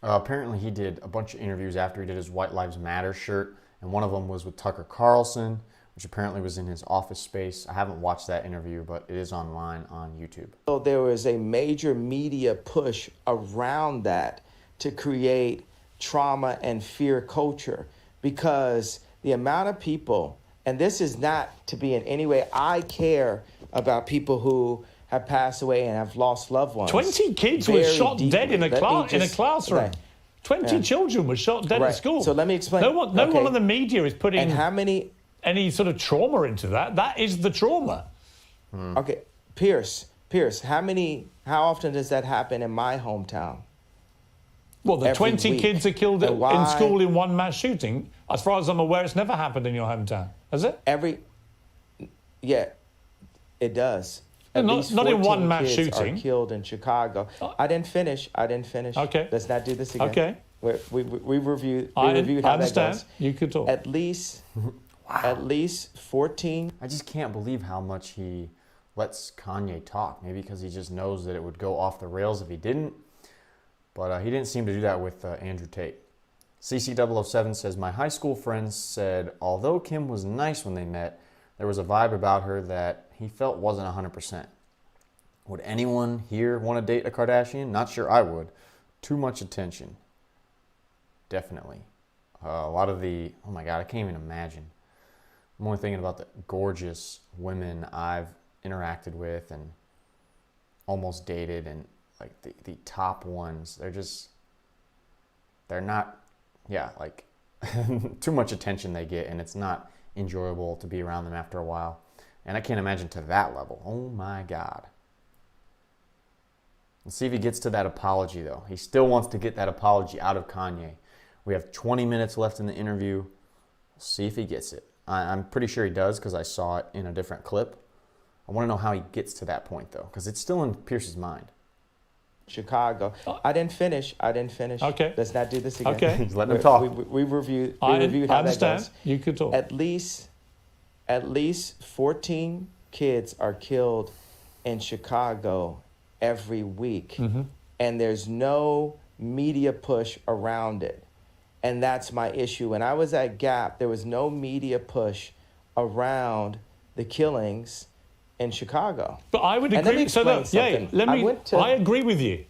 apparently he did a bunch of interviews after he did his White Lives Matter shirt, and one of them was with Tucker Carlson, which apparently was in his office space. I haven't watched that interview, but it is online on YouTube. So there was a major media push around that to create trauma and fear culture, because the amount of people, and this is not to be in any way, I care about people who have passed away and have lost loved ones. 20 kids were shot dead in a classroom. 20 children were shot dead at school. So let me explain. No one in the media is putting... And how many... any sort of trauma into that. That is the trauma. Okay, Piers, how often does that happen in my hometown? Well, the 20 kids are killed in school in one mass shooting. As far as I'm aware, it's never happened in your hometown, has it? It does. Not in one mass shooting. Are killed in Chicago. I didn't finish. Okay. Let's not do this again. Okay. We reviewed how that goes. You could talk. At least 14. I just can't believe how much he lets Kanye talk. Maybe because he just knows that it would go off the rails if he didn't. But he didn't seem to do that with Andrew Tate. CC007 says, my high school friends said, although Kim was nice when they met, there was a vibe about her that he felt wasn't 100%. Would anyone here want to date a Kardashian? Not sure I would. Too much attention. Definitely. A lot of the, oh my God, I can't even imagine. I'm only thinking about the gorgeous women I've interacted with and almost dated, and like the top ones, they're not, too much attention they get, and it's not enjoyable to be around them after a while. And I can't imagine to that level. Oh my God. Let's see if he gets to that apology, though. He still wants to get that apology out of Kanye. We have 20 minutes left in the interview. We'll see if he gets it. I'm pretty sure he does because I saw it in a different clip. I want to know how he gets to that point, though, because it's still in Pierce's mind. Chicago. I didn't finish. Okay. Let's not do this again. Okay. He's letting him talk. We reviewed how I understand. that goes. You could talk. At least 14 kids are killed in Chicago every week. Mm-hmm. And there's no media push around it. And that's my issue. When I was at Gap, there was no media push around the killings in Chicago. But I would agree. I agree with you.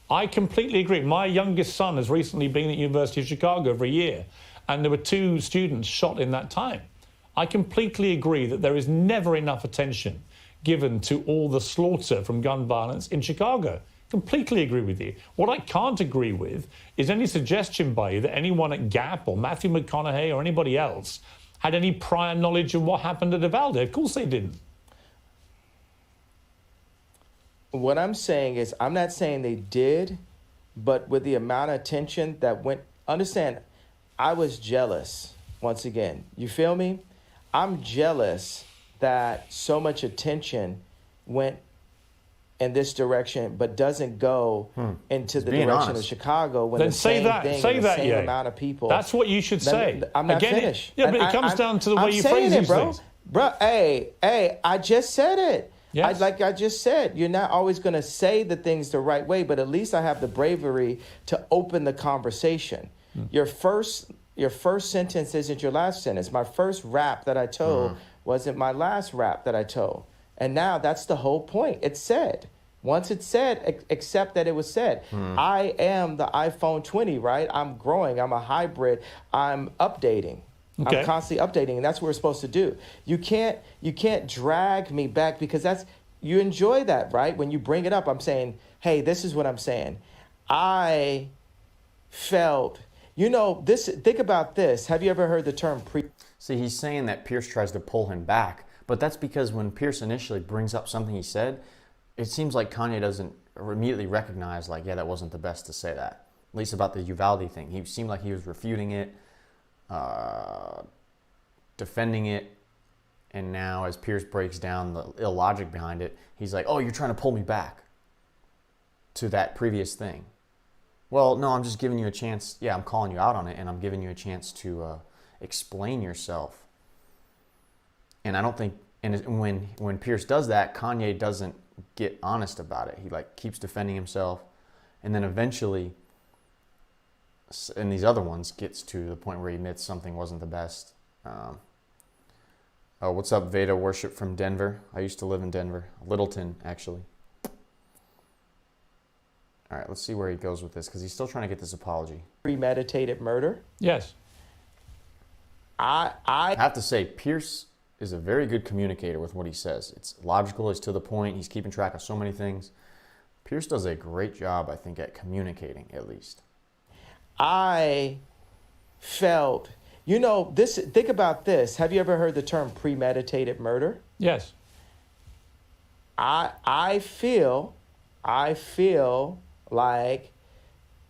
I completely agree. My youngest son has recently been at the University of Chicago for a year, and there were 2 students shot in that time. I completely agree that there is never enough attention given to all the slaughter from gun violence in Chicago. Completely agree with you. What I can't agree with is any suggestion by you that anyone at Gap or Matthew McConaughey or anybody else had any prior knowledge of what happened at Uvalde. Of course they didn't. What I'm saying is, I'm not saying they did, but with the amount of attention that went, understand, I was jealous, once again. You feel me? I'm jealous that so much attention went in this direction, but doesn't go into the direction of Chicago when then the same amount of people. That's what you should say. I'm not finished. Yeah, but it comes down to the way you phrase these things. Bro, hey, I just said it. Yes. Like I just said, you're not always going to say the things the right way, but at least I have the bravery to open the conversation. Your first sentence isn't your last sentence. My first rap that I told wasn't my last rap that I told. And now that's the whole point. It's said. Once it's said, accept that it was said. I am the iPhone 20, right? I'm growing. I'm a hybrid. I'm updating. Okay. I'm constantly updating, and that's what we're supposed to do. You can't drag me back because you enjoy that, right? When you bring it up, I'm saying, hey, this is what I'm saying. I felt, this. Think about this. Have you ever heard the term See, he's saying that Pierce tries to pull him back, but that's because when Pierce initially brings up something he said, it seems like Kanye doesn't immediately recognize, like, yeah, that wasn't the best to say that. At least about the Uvalde thing. He seemed like he was refuting it, defending it, and now as Piers breaks down the illogic behind it, he's like, oh, you're trying to pull me back to that previous thing. Well, no, I'm just giving you a chance. Yeah, I'm calling you out on it, and I'm giving you a chance to explain yourself. And I don't think, and when Piers does that, Kanye doesn't get honest about it. He keeps defending himself, and then eventually, in these other ones, gets to the point where he admits something wasn't the best. Oh, what's up, Veda Worship from Denver? I used to live in Denver, Littleton, actually. All right, let's see where he goes with this, because he's still trying to get this apology. Premeditated murder? Yes. I have to say, Pierce is a very good communicator with what he says. It's logical, it's to the point, he's keeping track of so many things. Pierce does a great job, I think, at communicating, at least. I felt, this. Think about this. Have you ever heard the term premeditated murder? Yes. I feel like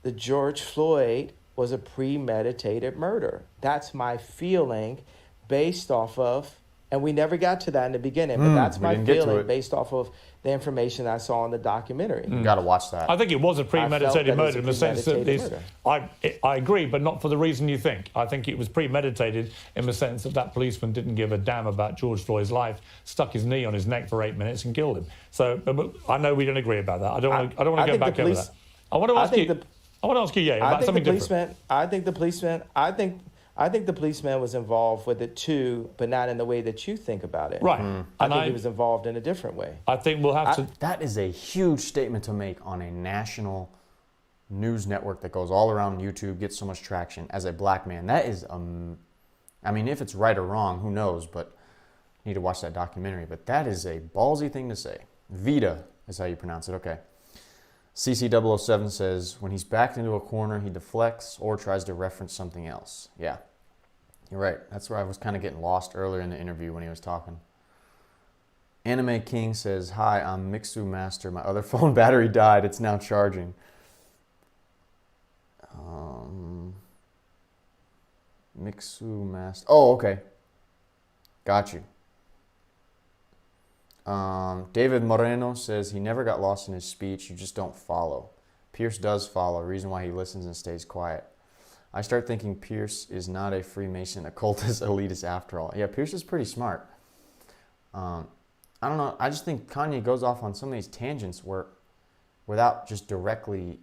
the George Floyd was a premeditated murder. That's my feeling based off of, and we never got to that in the beginning, but that's my feeling based off of the information I saw in the documentary. You got to watch that. I think it was a premeditated murder in the sense that I agree, but not for the reason you think. I think it was premeditated in the sense that policeman didn't give a damn about George Floyd's life, stuck his knee on his neck for 8 minutes and killed him. So I know we don't agree about that. I don't want to go back over that. I want to ask you, about something different. I think the policeman was involved with it too, but not in the way that you think about it. Right. I think he was involved in a different way. I think we'll have to... That is a huge statement to make on a national news network that goes all around YouTube, gets so much traction. As a black man, that is... I mean, if it's right or wrong, who knows, but you need to watch that documentary. But that is a ballsy thing to say. Vita is how you pronounce it, okay. CC007 says, when he's backed into a corner, he deflects or tries to reference something else. Yeah, you're right. That's where I was kind of getting lost earlier in the interview when he was talking. Anime King says, hi, I'm Mixu Master. My other phone battery died. It's now charging. Mixu Master. Oh, okay. Got you. David Moreno says he never got lost in his speech. You just don't follow. Piers does follow. Reason why he listens and stays quiet. I start thinking Piers is not a Freemason, occultist, elitist after all. Yeah, Piers is pretty smart. I don't know. I just think Kanye goes off on some of these tangents without just directly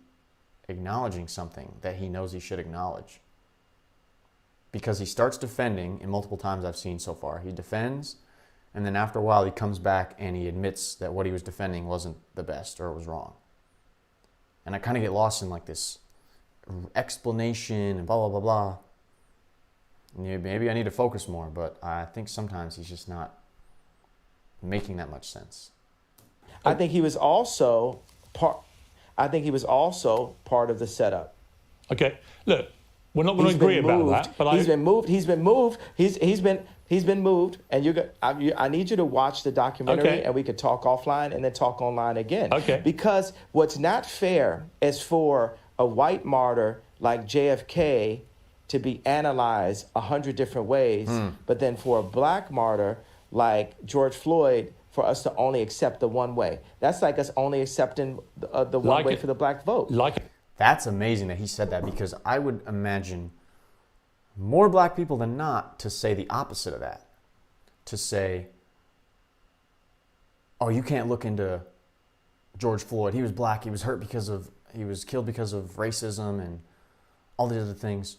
acknowledging something that he knows he should acknowledge. Because he starts defending, and multiple times I've seen so far, he defends, and then after a while he comes back and he admits that what he was defending wasn't the best or it was wrong. And I kind of get lost in like this explanation and blah, blah, blah, blah. And maybe I need to focus more, but I think sometimes he's just not making that much sense. I think he was also part of the setup. Okay, look, we're not going to agree about that, but He's been moved, and I need you to watch the documentary, Okay. and we could talk offline and then talk online again. Okay. Because what's not fair is for a white martyr like JFK to be analyzed 100 different ways, but then for a black martyr like George Floyd, for us to only accept the one way. That's like us only accepting the one way for the black vote. That's amazing that he said that, because I would imagine more black people than not to say the opposite of that. To say, oh, you can't look into George Floyd. He was black. He was hurt he was killed because of racism and all these other things.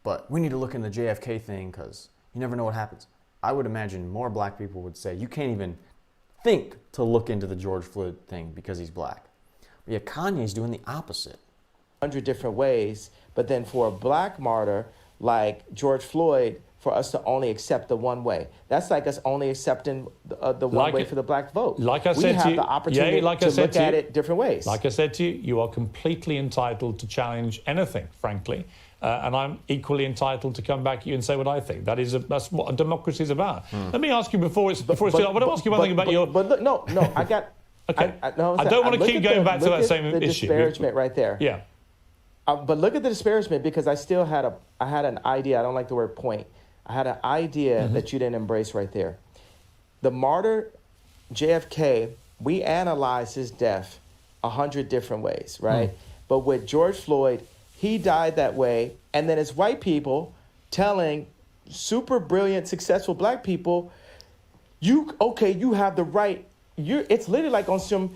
But we need to look into the JFK thing because you never know what happens. I would imagine more black people would say, you can't even think to look into the George Floyd thing because he's black. But yeah, Kanye's doing the opposite. 100 different ways, but then for a black martyr like George Floyd, for us to only accept the one way. That's like us only accepting the one way for the black vote. Like I said we have to you, the opportunity to look at it different ways. Like I said to you, you are completely entitled to challenge anything, frankly. And I'm equally entitled to come back at you and say what I think. That's what a democracy is about. Let me ask you before it's I want to ask you one thing about your... But look, no, I got... Okay. I don't want to keep going back to that same issue. The disparagement right there. Yeah. But look at the disparagement, because I still had an idea. I don't like the word point. I had an idea that you didn't embrace right there. The martyr, JFK, we analyze his death 100 different ways, right? But with George Floyd, he died that way. And then it's white people telling super brilliant, successful black people, you have the right. It's literally like on some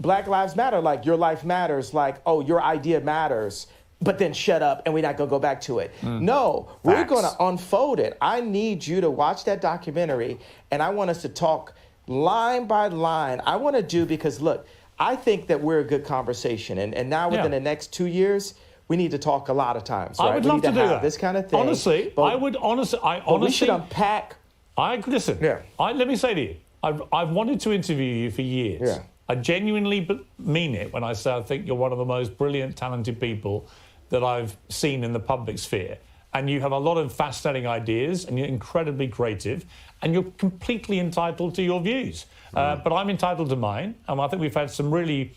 Black Lives Matter, like your life matters, like, oh, your idea matters, but then shut up and we're not going to go back to it. No, we're going to unfold it. I need you to watch that documentary, and I want us to talk line by line. I want to do, because look, I think that we're a good conversation. And now within the next 2 years, we need to talk a lot of times, right? I would love to do that. This kind of thing. Honestly, but we should unpack. Listen, let me say to you, I've wanted to interview you for years. Yeah. I genuinely mean it when I say I think you're one of the most brilliant, talented people that I've seen in the public sphere. And you have a lot of fascinating ideas, and you're incredibly creative, and you're completely entitled to your views. But I'm entitled to mine, and I think we've had some really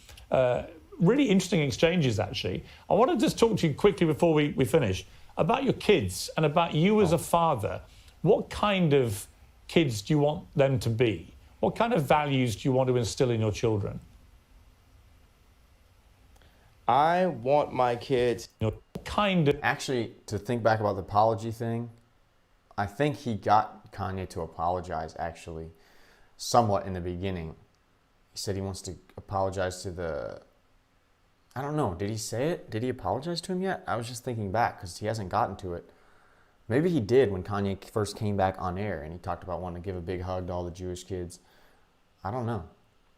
interesting exchanges, actually. I want to just talk to you quickly before we finish about your kids and about you as a father. What kind of kids do you want them to be? What kind of values do you want to instill in your children? I want my kids... Actually, to think back about the apology thing, I think he got Kanye to apologize, actually, somewhat in the beginning. He said he wants to apologize to the... I don't know. Did he say it? Did he apologize to him yet? I was just thinking back, because he hasn't gotten to it. Maybe he did when Kanye first came back on air, and he talked about wanting to give a big hug to all the Jewish kids. I don't know.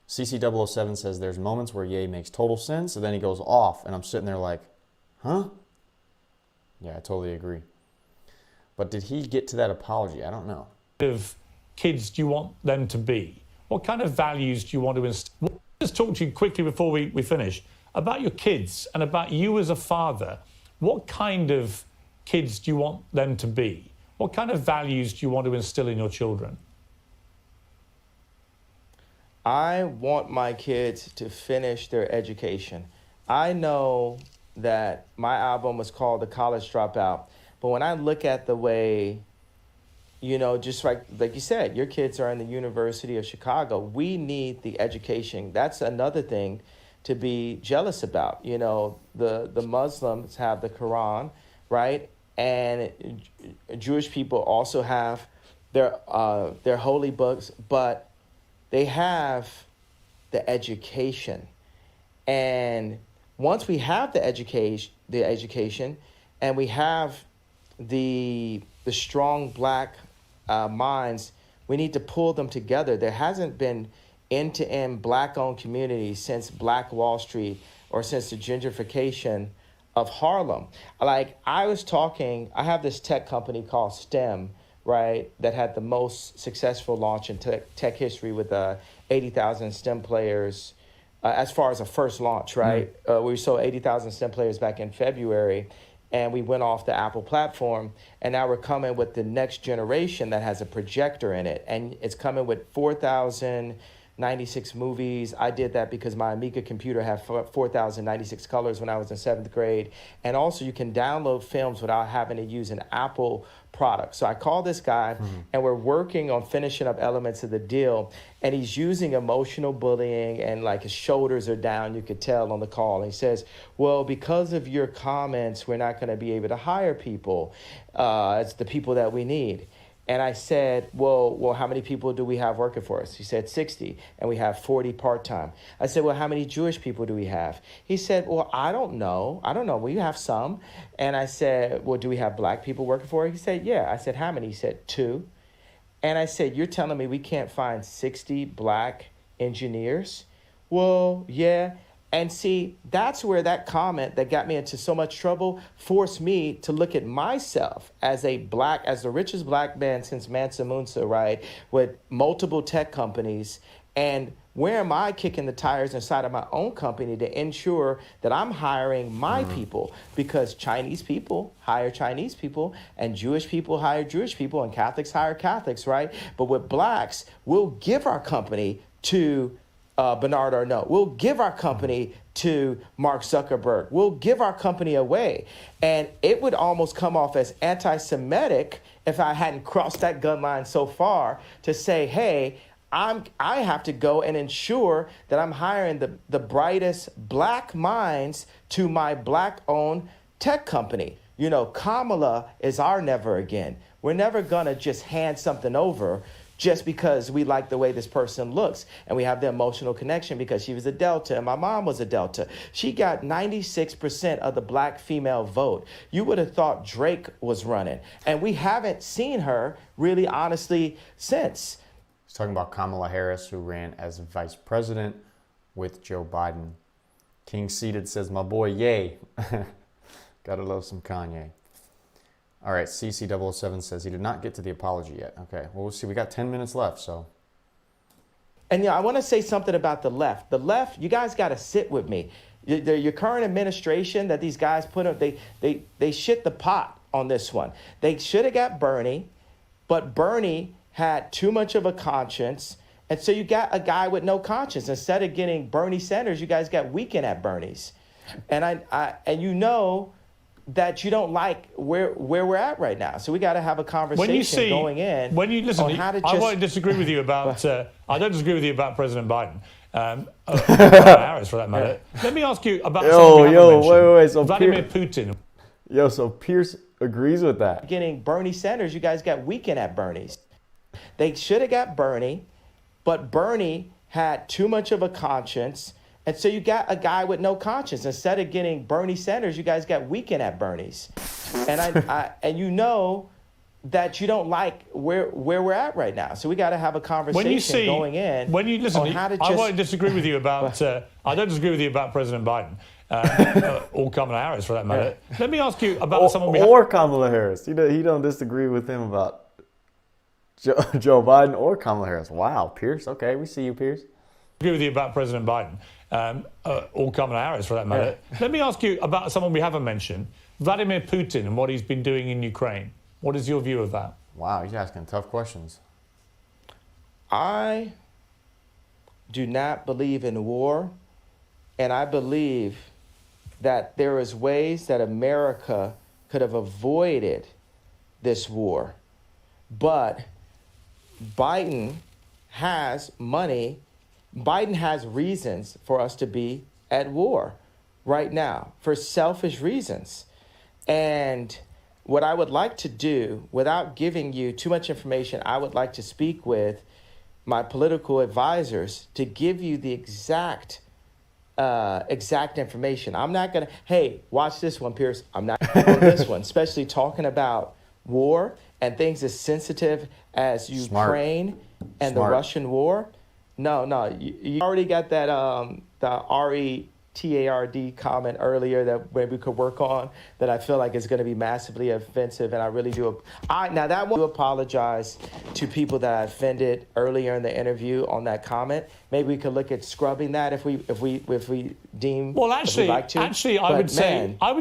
CC007 says there's moments where Ye makes total sense, and then he goes off, and I'm sitting there like, huh? Yeah, I totally agree. But did he get to that apology? I don't know. What kind of kids do you want them to be? What kind of values do you want to instill? Just talk to you quickly before we finish about your kids and about you as a father. What kind of kids do you want them to be? What kind of values do you want to instill in your children? I want my kids to finish their education. I know that my album was called The College Dropout, but when I look at the way, just like you said, your kids are in the University of Chicago, we need the education. That's another thing to be jealous about. The Muslims have the Quran, right? And Jewish people also have their holy books, but they have the education. And once we have the education, and we have the strong black minds, we need to pull them together. There hasn't been end-to-end black-owned communities since Black Wall Street or since the gentrification of Harlem. Like I have this tech company called STEM, right, that had the most successful launch in tech history with 80,000 STEM players as far as a first launch, right? We sold 80,000 STEM players back in February, and we went off the Apple platform, and now we're coming with the next generation that has a projector in it, and it's coming with 4,096 movies. I did that because my Amiga computer had 4,096 colors when I was in 7th grade. And also you can download films without having to use an Apple product. So I called this guy and we're working on finishing up elements of the deal. And he's using emotional bullying and like his shoulders are down, you could tell on the call. And he says, well, because of your comments, we're not going to be able to hire people. It's the people that we need. And I said, well, how many people do we have working for us? He said 60, and we have 40 part-time. I said, well, how many Jewish people do we have? He said, well, I don't know. We have some. And I said, well, do we have black people working for us? He said, yeah. I said, how many? He said, 2. And I said, you're telling me we can't find 60 black engineers? Well, yeah. And see, that's where that comment that got me into so much trouble forced me to look at myself as the richest black man since Mansa Musa, right? With multiple tech companies. And where am I kicking the tires inside of my own company to ensure that I'm hiring my people? Because Chinese people hire Chinese people, and Jewish people hire Jewish people, and Catholics hire Catholics, right? But with blacks, we'll give our company to Bernard Arnault. We'll give our company to Mark Zuckerberg. We'll give our company away. And it would almost come off as anti-Semitic if I hadn't crossed that gun line so far to say, hey, I have to go and ensure that I'm hiring the brightest black minds to my black-owned tech company. Kamala is our never again. We're never going to just hand something over just because we like the way this person looks and we have the emotional connection because she was a Delta and my mom was a Delta. She got 96% of the black female vote. You would have thought Drake was running, and we haven't seen her really honestly since. He's talking about Kamala Harris, who ran as vice president with Joe Biden. King Seated says, my boy, yay. Gotta love some Kanye. All right, CC007 says he did not get to the apology yet. Okay, well, we'll see. We got 10 minutes left, so. And I want to say something about the left. The left, you guys got to sit with me. Your current administration that these guys put up, they shit the pot on this one. They should have got Bernie, but Bernie had too much of a conscience. And so you got a guy with no conscience. Instead of getting Bernie Sanders, you guys got Weekend at Bernie's. And that you don't like where we're at right now. So we got to have a conversation going in. When you listen, I won't disagree with you about. I don't disagree with you about President Biden. Harris, for that matter. Let me ask you about. Wait. So Vladimir Putin. So Piers agrees with that. Getting Bernie Sanders, you guys got Weekend at Bernie's. They should have got Bernie, but Bernie had too much of a conscience. And so you got a guy with no conscience. Instead of getting Bernie Sanders, you guys got Weekend at Bernie's. And and you know that you don't like where we're at right now. So we got to have a conversation going in. When you listen, I won't disagree with you about. I don't disagree with you about President Biden or Kamala Harris, for that matter. Let me ask you about someone or Kamala Harris. He don't disagree with him about Joe Biden or Kamala Harris. Wow, Piers. Okay, we see you, Piers. agree with you about President Biden, or Kamala Harris for that matter. Yeah. Let me ask you about someone we haven't mentioned, Vladimir Putin and what he's been doing in Ukraine. What is your view of that? Wow, he's asking tough questions. I do not believe in war, and I believe that there is ways that America could have avoided this war. But Biden has money. Biden has reasons for us to be at war right now for selfish reasons. And what I would like to do, without giving you too much information, I would like to speak with my political advisors to give you the exact information. I'm not going to, hey, watch this one, Piers. I'm not going to this one, especially talking about war and things as sensitive as Ukraine and the Russian war. No, you already got that the RETARD comment earlier that maybe we could work on that I feel like is going to be massively offensive, and I really do. Now that one, I apologize to people that I offended earlier in the interview on that comment. Maybe we could look at scrubbing that if we deem. Well, actually, I would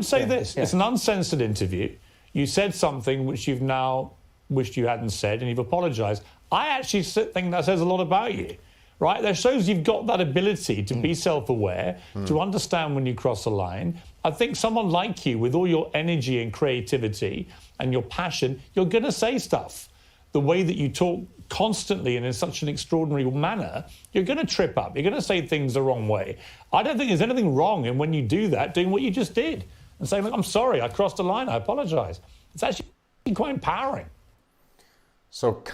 say this: it's an uncensored interview. You said something which you've now wished you hadn't said, and you've apologized. I actually think that says a lot about you. Right? That shows you've got that ability to be self-aware, to understand when you cross a line. I think someone like you, with all your energy and creativity and your passion, you're going to say stuff. The way that you talk constantly and in such an extraordinary manner, you're going to trip up. You're going to say things the wrong way. I don't think there's anything wrong in when you do that, doing what you just did and saying, I'm sorry, I crossed a line, I apologize. It's actually quite empowering. So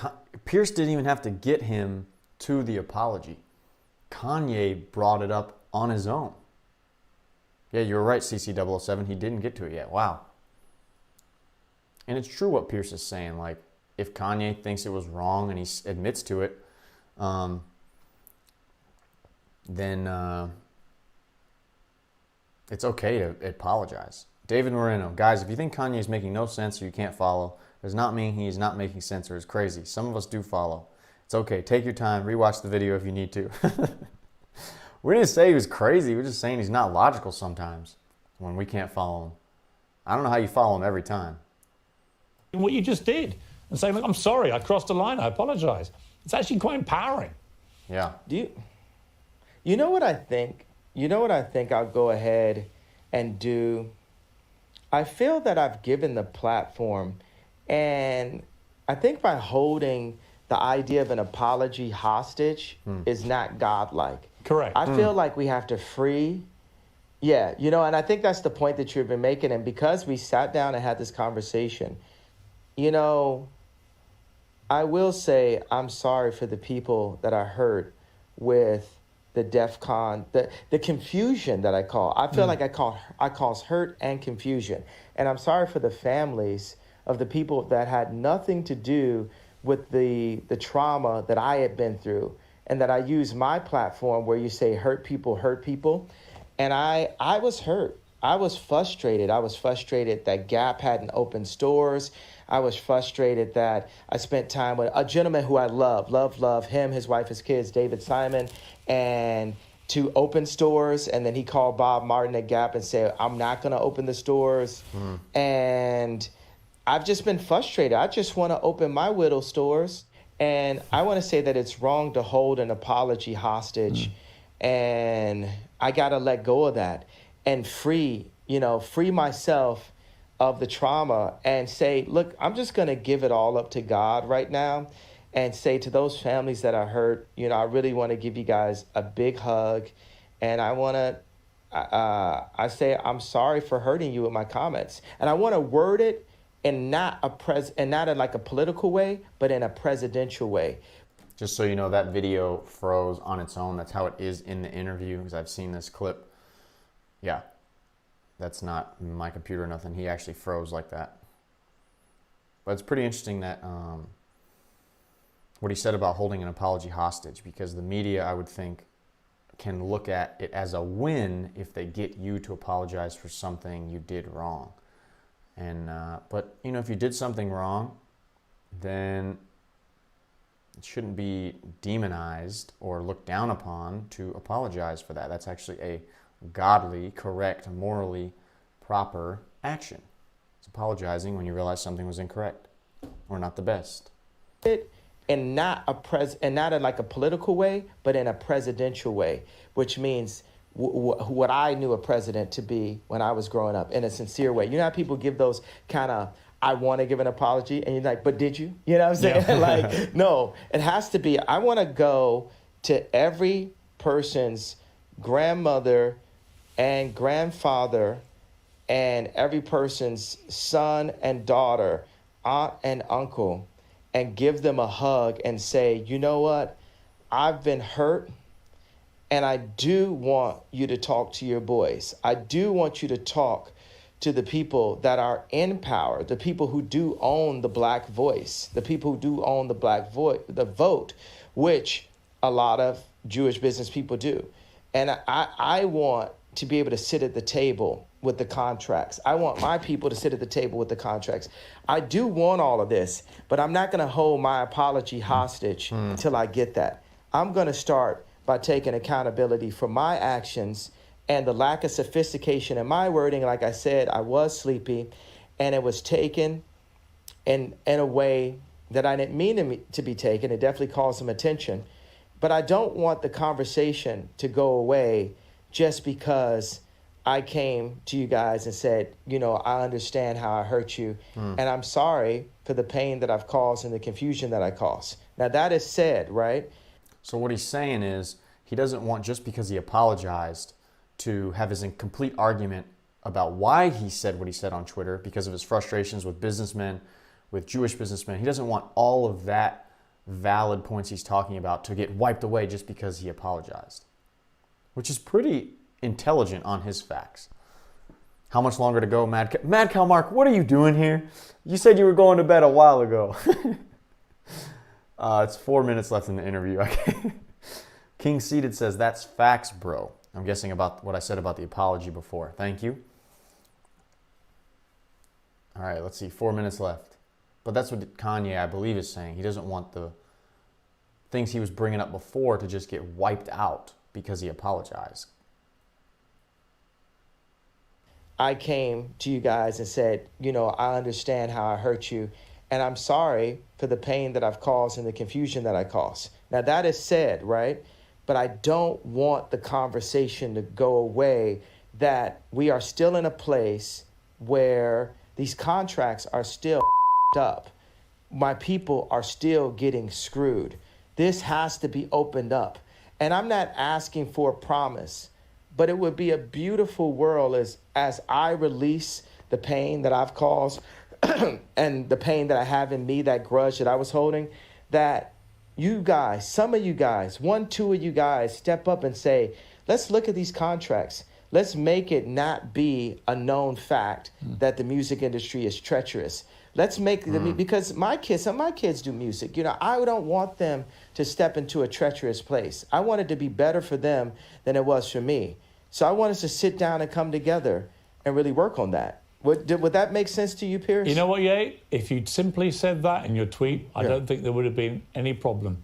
Piers didn't even have to get him to the apology. Kanye brought it up on his own. Yeah, you're right, CC007. He didn't get to it yet. Wow. And it's true what Piers is saying. Like, if Kanye thinks it was wrong and he admits to it, then it's okay to apologize. David Moreno, guys, if you think Kanye is making no sense or you can't follow, does not mean he is not making sense or is crazy. Some of us do follow. It's okay. Take your time. Rewatch the video if you need to. We didn't say he was crazy. We're just saying he's not logical sometimes when we can't follow him. I don't know how you follow him every time. What you just did and saying, I'm sorry, I crossed a line, I apologize. It's actually quite empowering. Yeah. You know what I think? You know what I think I'll go ahead and do? I feel that I've given the platform, and I think by holding the idea of an apology hostage is not godlike. Correct. I feel like we have to free. Yeah, and I think that's the point that you've been making. And because we sat down and had this conversation, I will say I'm sorry for the people that I hurt with the DEFCON, the confusion that I call. I feel like I cause hurt and confusion. And I'm sorry for the families of the people that had nothing to do with the trauma that I had been through, and that I use my platform where you say hurt people. And I was hurt. I was frustrated. I was frustrated that Gap hadn't opened stores. I was frustrated that I spent time with a gentleman who I love him, his wife, his kids, David Simon, and to open stores. And then he called Bob Martin at Gap and said, I'm not going to open the stores. And I've just been frustrated. I just want to open my Whittle stores. And I want to say that it's wrong to hold an apology hostage. And I got to let go of that and free myself of the trauma and say, look, I'm just going to give it all up to God right now and say to those families that I hurt, I really want to give you guys a big hug. And I want to, I say, I'm sorry for hurting you with my comments. And I want to word it in not in like a political way, but in a presidential way. Just so you know, that video froze on its own. That's how it is in the interview, because I've seen this clip. Yeah, that's not my computer or nothing. He actually froze like that. But it's pretty interesting that what he said about holding an apology hostage, because the media, I would think, can look at it as a win if they get you to apologize for something you did wrong. And but if you did something wrong, then It shouldn't be demonized or looked down upon to apologize for that. That's actually a godly, correct, morally proper action. It's apologizing when you realize something was incorrect or not the best. And not in like a political way, but in a presidential way, which means what I knew a president to be when I was growing up, in a sincere way. You know how people give those kind of, I want to give an apology, and you're like, but did you? You know what I'm saying? Yeah. Like, no, it has to be, I want to go to every person's grandmother and grandfather and every person's son and daughter, aunt and uncle, and give them a hug and say, you know what? I've been hurt, and I do want you to talk to your boys. I do want you to talk to the people that are in power, the people who do own the black voice, the people who do own the the vote, which a lot of Jewish business people do. And I want to be able to sit at the table with the contracts. I want my people to sit at the table with the contracts. I do want all of this, but I'm not going to hold my apology hostage until I get that. I'm going to start by taking accountability for my actions and the lack of sophistication in my wording. Like I said, I was sleepy, and it was taken in a way that I didn't mean to be taken. It definitely caused some attention. But I don't want the conversation to go away just because I came to you guys and said, you know, I understand how I hurt you, and I'm sorry for the pain that I've caused and the confusion that I caused. Now, that is said, right? So what he's saying is he doesn't want, just because he apologized, to have his complete argument about why he said what he said on Twitter because of his frustrations with businessmen, with Jewish businessmen. He doesn't want all of that valid points he's talking about to get wiped away just because he apologized, which is pretty intelligent on his facts. How much longer to go, Mad Cow Mark? What are you doing here? You said you were going to bed a while ago. It's 4 minutes left in the interview. King Seated says, that's facts, bro. I'm guessing about what I said about the apology before. Thank you. All right, let's see. 4 minutes left. But that's what Kanye, I believe, is saying. He doesn't want the things he was bringing up before to just get wiped out because he apologized. I came to you guys and said, you know, I understand how I hurt you, and I'm sorry for the pain that I've caused and the confusion that I caused. Now, that is said, right? But I don't want the conversation to go away that we are still in a place where these contracts are still up. My people are still getting screwed. This has to be opened up. And I'm not asking for a promise, but it would be a beautiful world as I release the pain that I've caused and the pain that I have in me, that grudge that I was holding, that you guys, some of you guys, 1, 2 of you guys step up and say, let's look at these contracts. Let's make it not be a known fact that the music industry is treacherous. Let's make because some of my kids do music. You know, I don't want them to step into a treacherous place. I want it to be better for them than it was for me. So I want us to sit down and come together and really work on that. Would that make sense to you, Piers? You know what, Ye? If you'd simply said that in your tweet, I don't think there would have been any problem.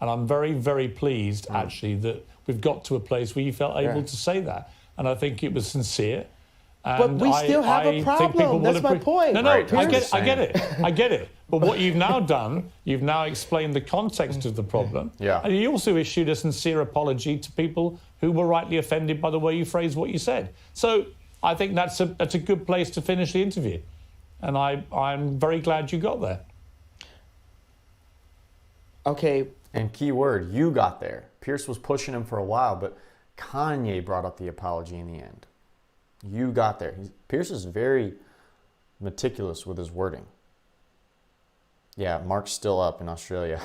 And I'm very, very pleased, actually, that we've got to a place where you felt able to say that. And I think it was sincere. But we still have a problem. That's my point. No, Right, I get it. But what you've now done, you've now explained the context of the problem. Yeah. And you also issued a sincere apology to people who were rightly offended by the way you phrased what you said. So I think that's a good place to finish the interview. And I'm very glad you got there. Okay. And key word, you got there. Piers was pushing him for a while, but Kanye brought up the apology in the end. You got there. Piers is very meticulous with his wording. Yeah, Mark's still up in Australia.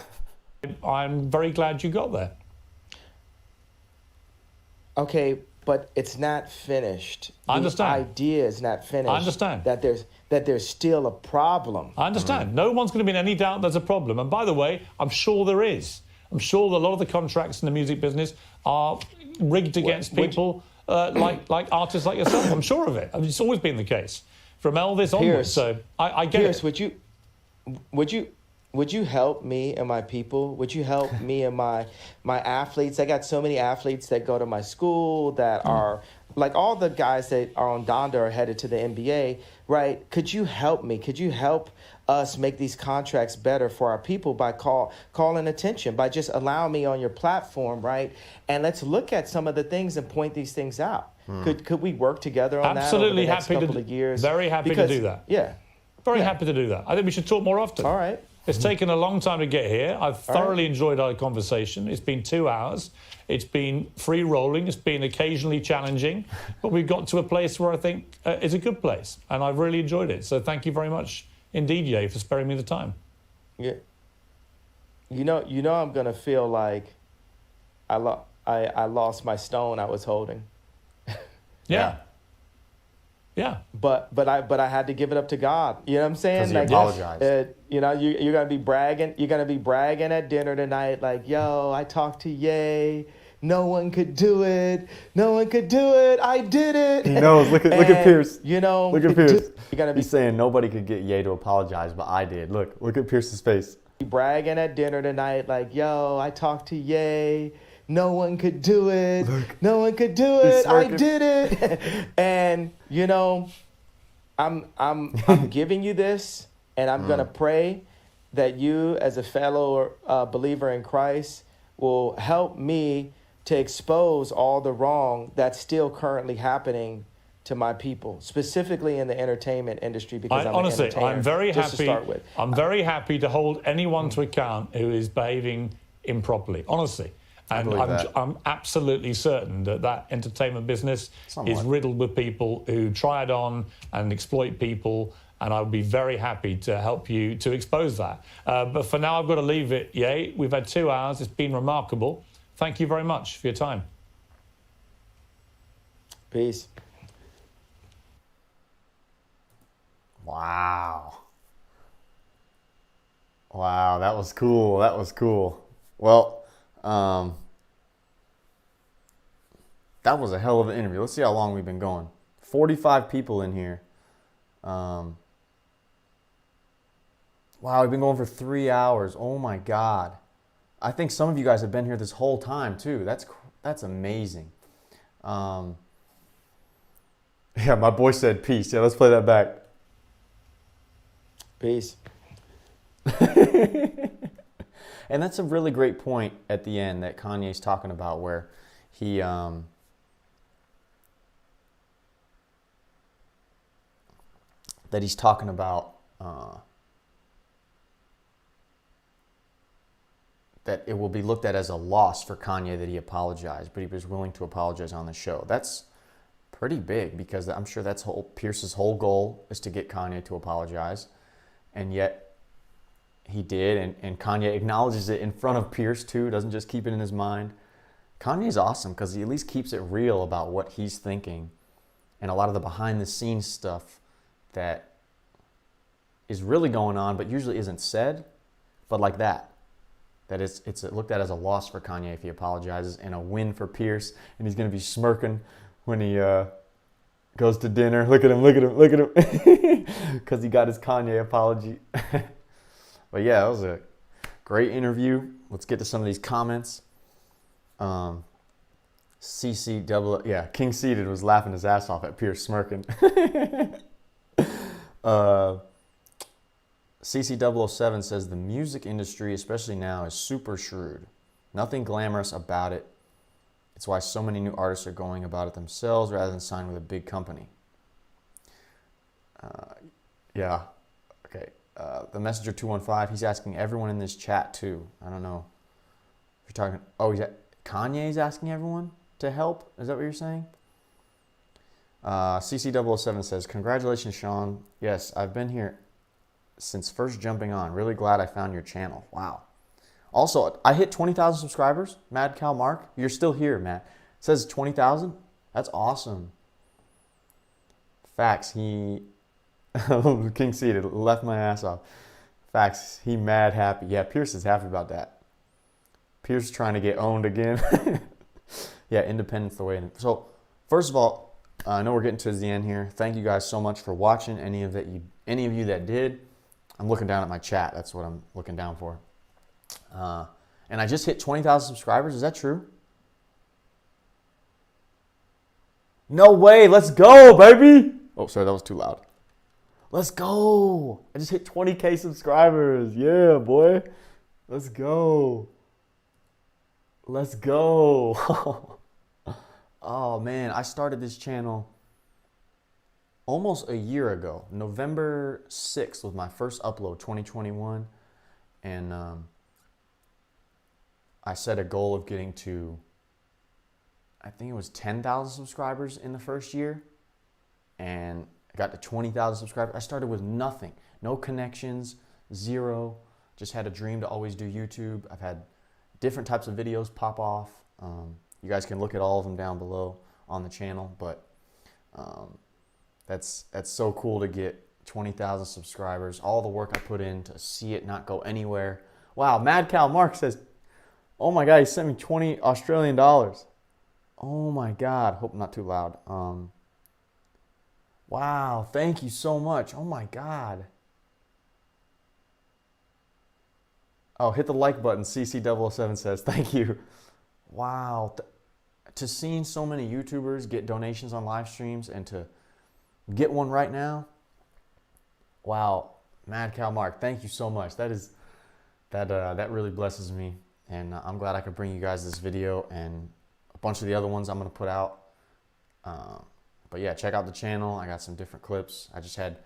I'm very glad you got there. Okay, but it's not finished. I understand. The idea is not finished. I understand. That there's still a problem. I understand. No one's going to be in any doubt there's a problem. And by the way, I'm sure there is. I'm sure that a lot of the contracts in the music business are rigged against people like artists like yourself. I'm sure of it. I mean, it's always been the case. From Elvis onwards. So I get Piers, it. would you help me and my people? Would you help me and my athletes? I got so many athletes that go to my school that are like all the guys that are on Donda are headed to the NBA, right? Could you help me? Could you help us make these contracts better for our people by calling attention, by just allowing me on your platform, right? And let's look at some of the things and point these things out. Could we work together on Absolutely that over the next happy couple of years? Very happy to do that. Yeah. Very happy to do that. I think we should talk more often. All right. It's taken a long time to get here. I've thoroughly enjoyed our conversation. It's been 2 hours. It's been free rolling. It's been occasionally challenging. But we've got to a place where I think it's a good place. And I've really enjoyed it. So thank you very much indeed, Ye, for sparing me the time. Yeah. You know I'm going to feel like I lost my stone I was holding. Yeah. Yeah. But I had to give it up to God. You know what I'm saying? Because he apologized. You know, you're gonna be bragging. You're gonna be bragging at dinner tonight, like, "Yo, I talked to Ye. No one could do it. No one could do it. I did it." He knows. Look at Piers. You know, look at Piers. You're gonna be He's saying nobody could get Ye to apologize, but I did. Look at Pierce's face. bragging at dinner tonight, like, "Yo, I talked to Ye. No one could do it. No one could do it. I did it." And you know, I'm giving you this, and I'm gonna pray that you, as a fellow believer in Christ, will help me to expose all the wrong that's still currently happening to my people, specifically in the entertainment industry. Because honestly, I'm very happy. To start with. I'm very happy to hold anyone to account who is behaving improperly. Honestly. And I'm absolutely certain that entertainment business is riddled with people who try it on and exploit people, and I would be very happy to help you to expose that. But for now, I've got to leave it, Ye. We've had 2 hours. It's been remarkable. Thank you very much for your time. Peace. Wow. Wow, that was cool. That was cool. Well, that was a hell of an interview. Let's see how long we've been going. 45 people in here. Wow, we've been going for 3 hours. Oh my God. I think some of you guys have been here this whole time too. That's amazing. Yeah, my boy said peace. Yeah, let's play that back. Peace. And that's a really great point at the end that Kanye's talking about, where he that he's talking about that it will be looked at as a loss for Kanye that he apologized, but he was willing to apologize on the show. That's pretty big, because I'm sure that's Pierce's whole goal is to get Kanye to apologize, and yet he did, and Kanye acknowledges it in front of Pierce too, doesn't just keep it in his mind. Kanye's awesome because he at least keeps it real about what he's thinking, and a lot of the behind the scenes stuff that is really going on but usually isn't said, but like that it's looked at as a loss for Kanye if he apologizes, and a win for Pierce, and he's going to be smirking when he goes to dinner. Look at him because he got his Kanye apology. But yeah, that was a great interview. Let's get to some of these comments. King Seated was laughing his ass off at Piers smirking. CC007 says the music industry, especially now, is super shrewd. Nothing glamorous about it. It's why so many new artists are going about it themselves rather than sign with a big company. Yeah. Okay. The Messenger 215, he's asking everyone in this chat too. I don't know if you're talking. Oh, Kanye's asking everyone to help? Is that what you're saying? CC007 says, congratulations, Sean. Yes, I've been here since first jumping on. Really glad I found your channel. Wow. Also, I hit 20,000 subscribers. Mad Cow Mark, you're still here, man. It says 20,000. That's awesome. Facts, he... King Seated left my ass off. Facts, he mad happy. Yeah, Pierce is happy about that. Pierce is trying to get owned again. Yeah, independence the way. So, first of all, I know we're getting towards the end here. Thank you guys so much for watching. Any of you that did, I'm looking down at my chat. That's what I'm looking down for. And I just hit 20,000 subscribers. Is that true? No way. Let's go, baby. Oh, sorry. That was too loud. Let's go. I just hit 20K subscribers. Yeah, boy. Let's go. Let's go. Oh, man. I started this channel almost a year ago. November 6th was my first upload, 2021. And I set a goal of getting to, I think it was 10,000 subscribers in the first year. And I got to 20,000 subscribers. I started with nothing. No connections, zero. Just had a dream to always do YouTube. I've had different types of videos pop off. You guys can look at all of them down below on the channel. But that's so cool to get 20,000 subscribers. All the work I put in to see it not go anywhere. Wow, Mad Cow Mark says, oh my God, he sent me 20 Australian dollars. Oh my God. Hope not too loud. Wow, thank you so much. Oh my God. Oh, hit the like button. CC007 says, thank you. Wow. To seeing so many YouTubers get donations on live streams and to get one right now. Wow. Mad Cow Mark, thank you so much. That really blesses me. And I'm glad I could bring you guys this video and a bunch of the other ones I'm going to put out. But yeah, check out the channel. I got some different clips. I just had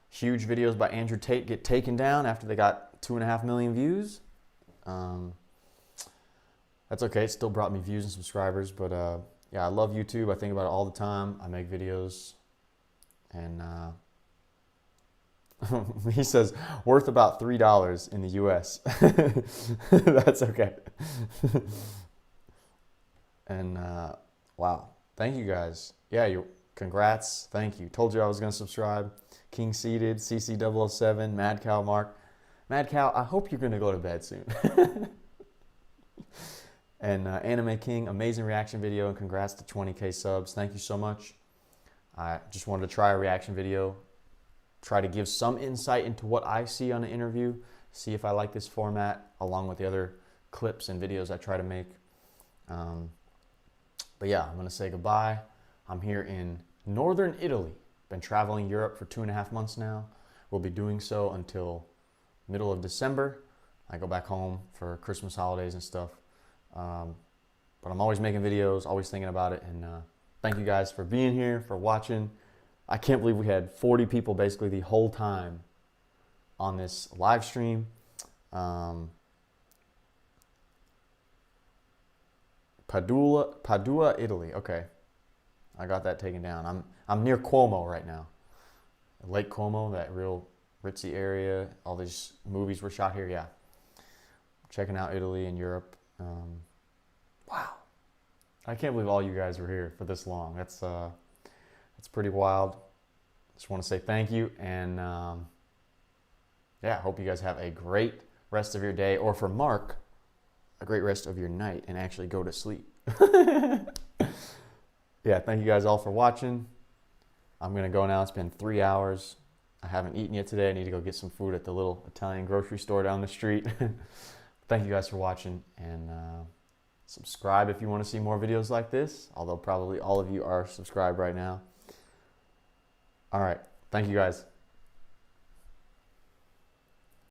huge videos by Andrew Tate get taken down after they got 2.5 million views. That's okay. It still brought me views and subscribers. But yeah, I love YouTube. I think about it all the time. I make videos. And he says, worth about $3 in the US. That's okay. And wow. Thank you guys. Yeah, congrats. Thank you. Told you I was going to subscribe. King Seated, CC007, Mad Cow Mark. Mad Cow, I hope you're going to go to bed soon. And Anime King, amazing reaction video, and congrats to 20K subs. Thank you so much. I just wanted to try a reaction video, try to give some insight into what I see on an interview, see if I like this format, along with the other clips and videos I try to make. But yeah, I'm going to say goodbye. I'm here in northern Italy. Been traveling Europe for 2.5 months now. We'll be doing so until middle of December. I go back home for Christmas holidays and stuff. But I'm always making videos, always thinking about it. And thank you guys for being here, for watching. I can't believe we had 40 people basically the whole time on this live stream. Padua, Italy. Okay, I got that taken down. I'm near Como right now. Lake Como, that real ritzy area. All these movies were shot here. Yeah, checking out Italy and Europe. Wow, I can't believe all you guys were here for this long. That's pretty wild. Just want to say thank you, and yeah, hope you guys have a great rest of your day, or for Mark, a great rest of your night, and actually go to sleep. Yeah, thank you guys all for watching. I'm going to go now. It's been 3 hours. I haven't eaten yet today. I need to go get some food at the little Italian grocery store down the street. Thank you guys for watching, and subscribe if you want to see more videos like this, although probably all of you are subscribed right now. All right. Thank you guys.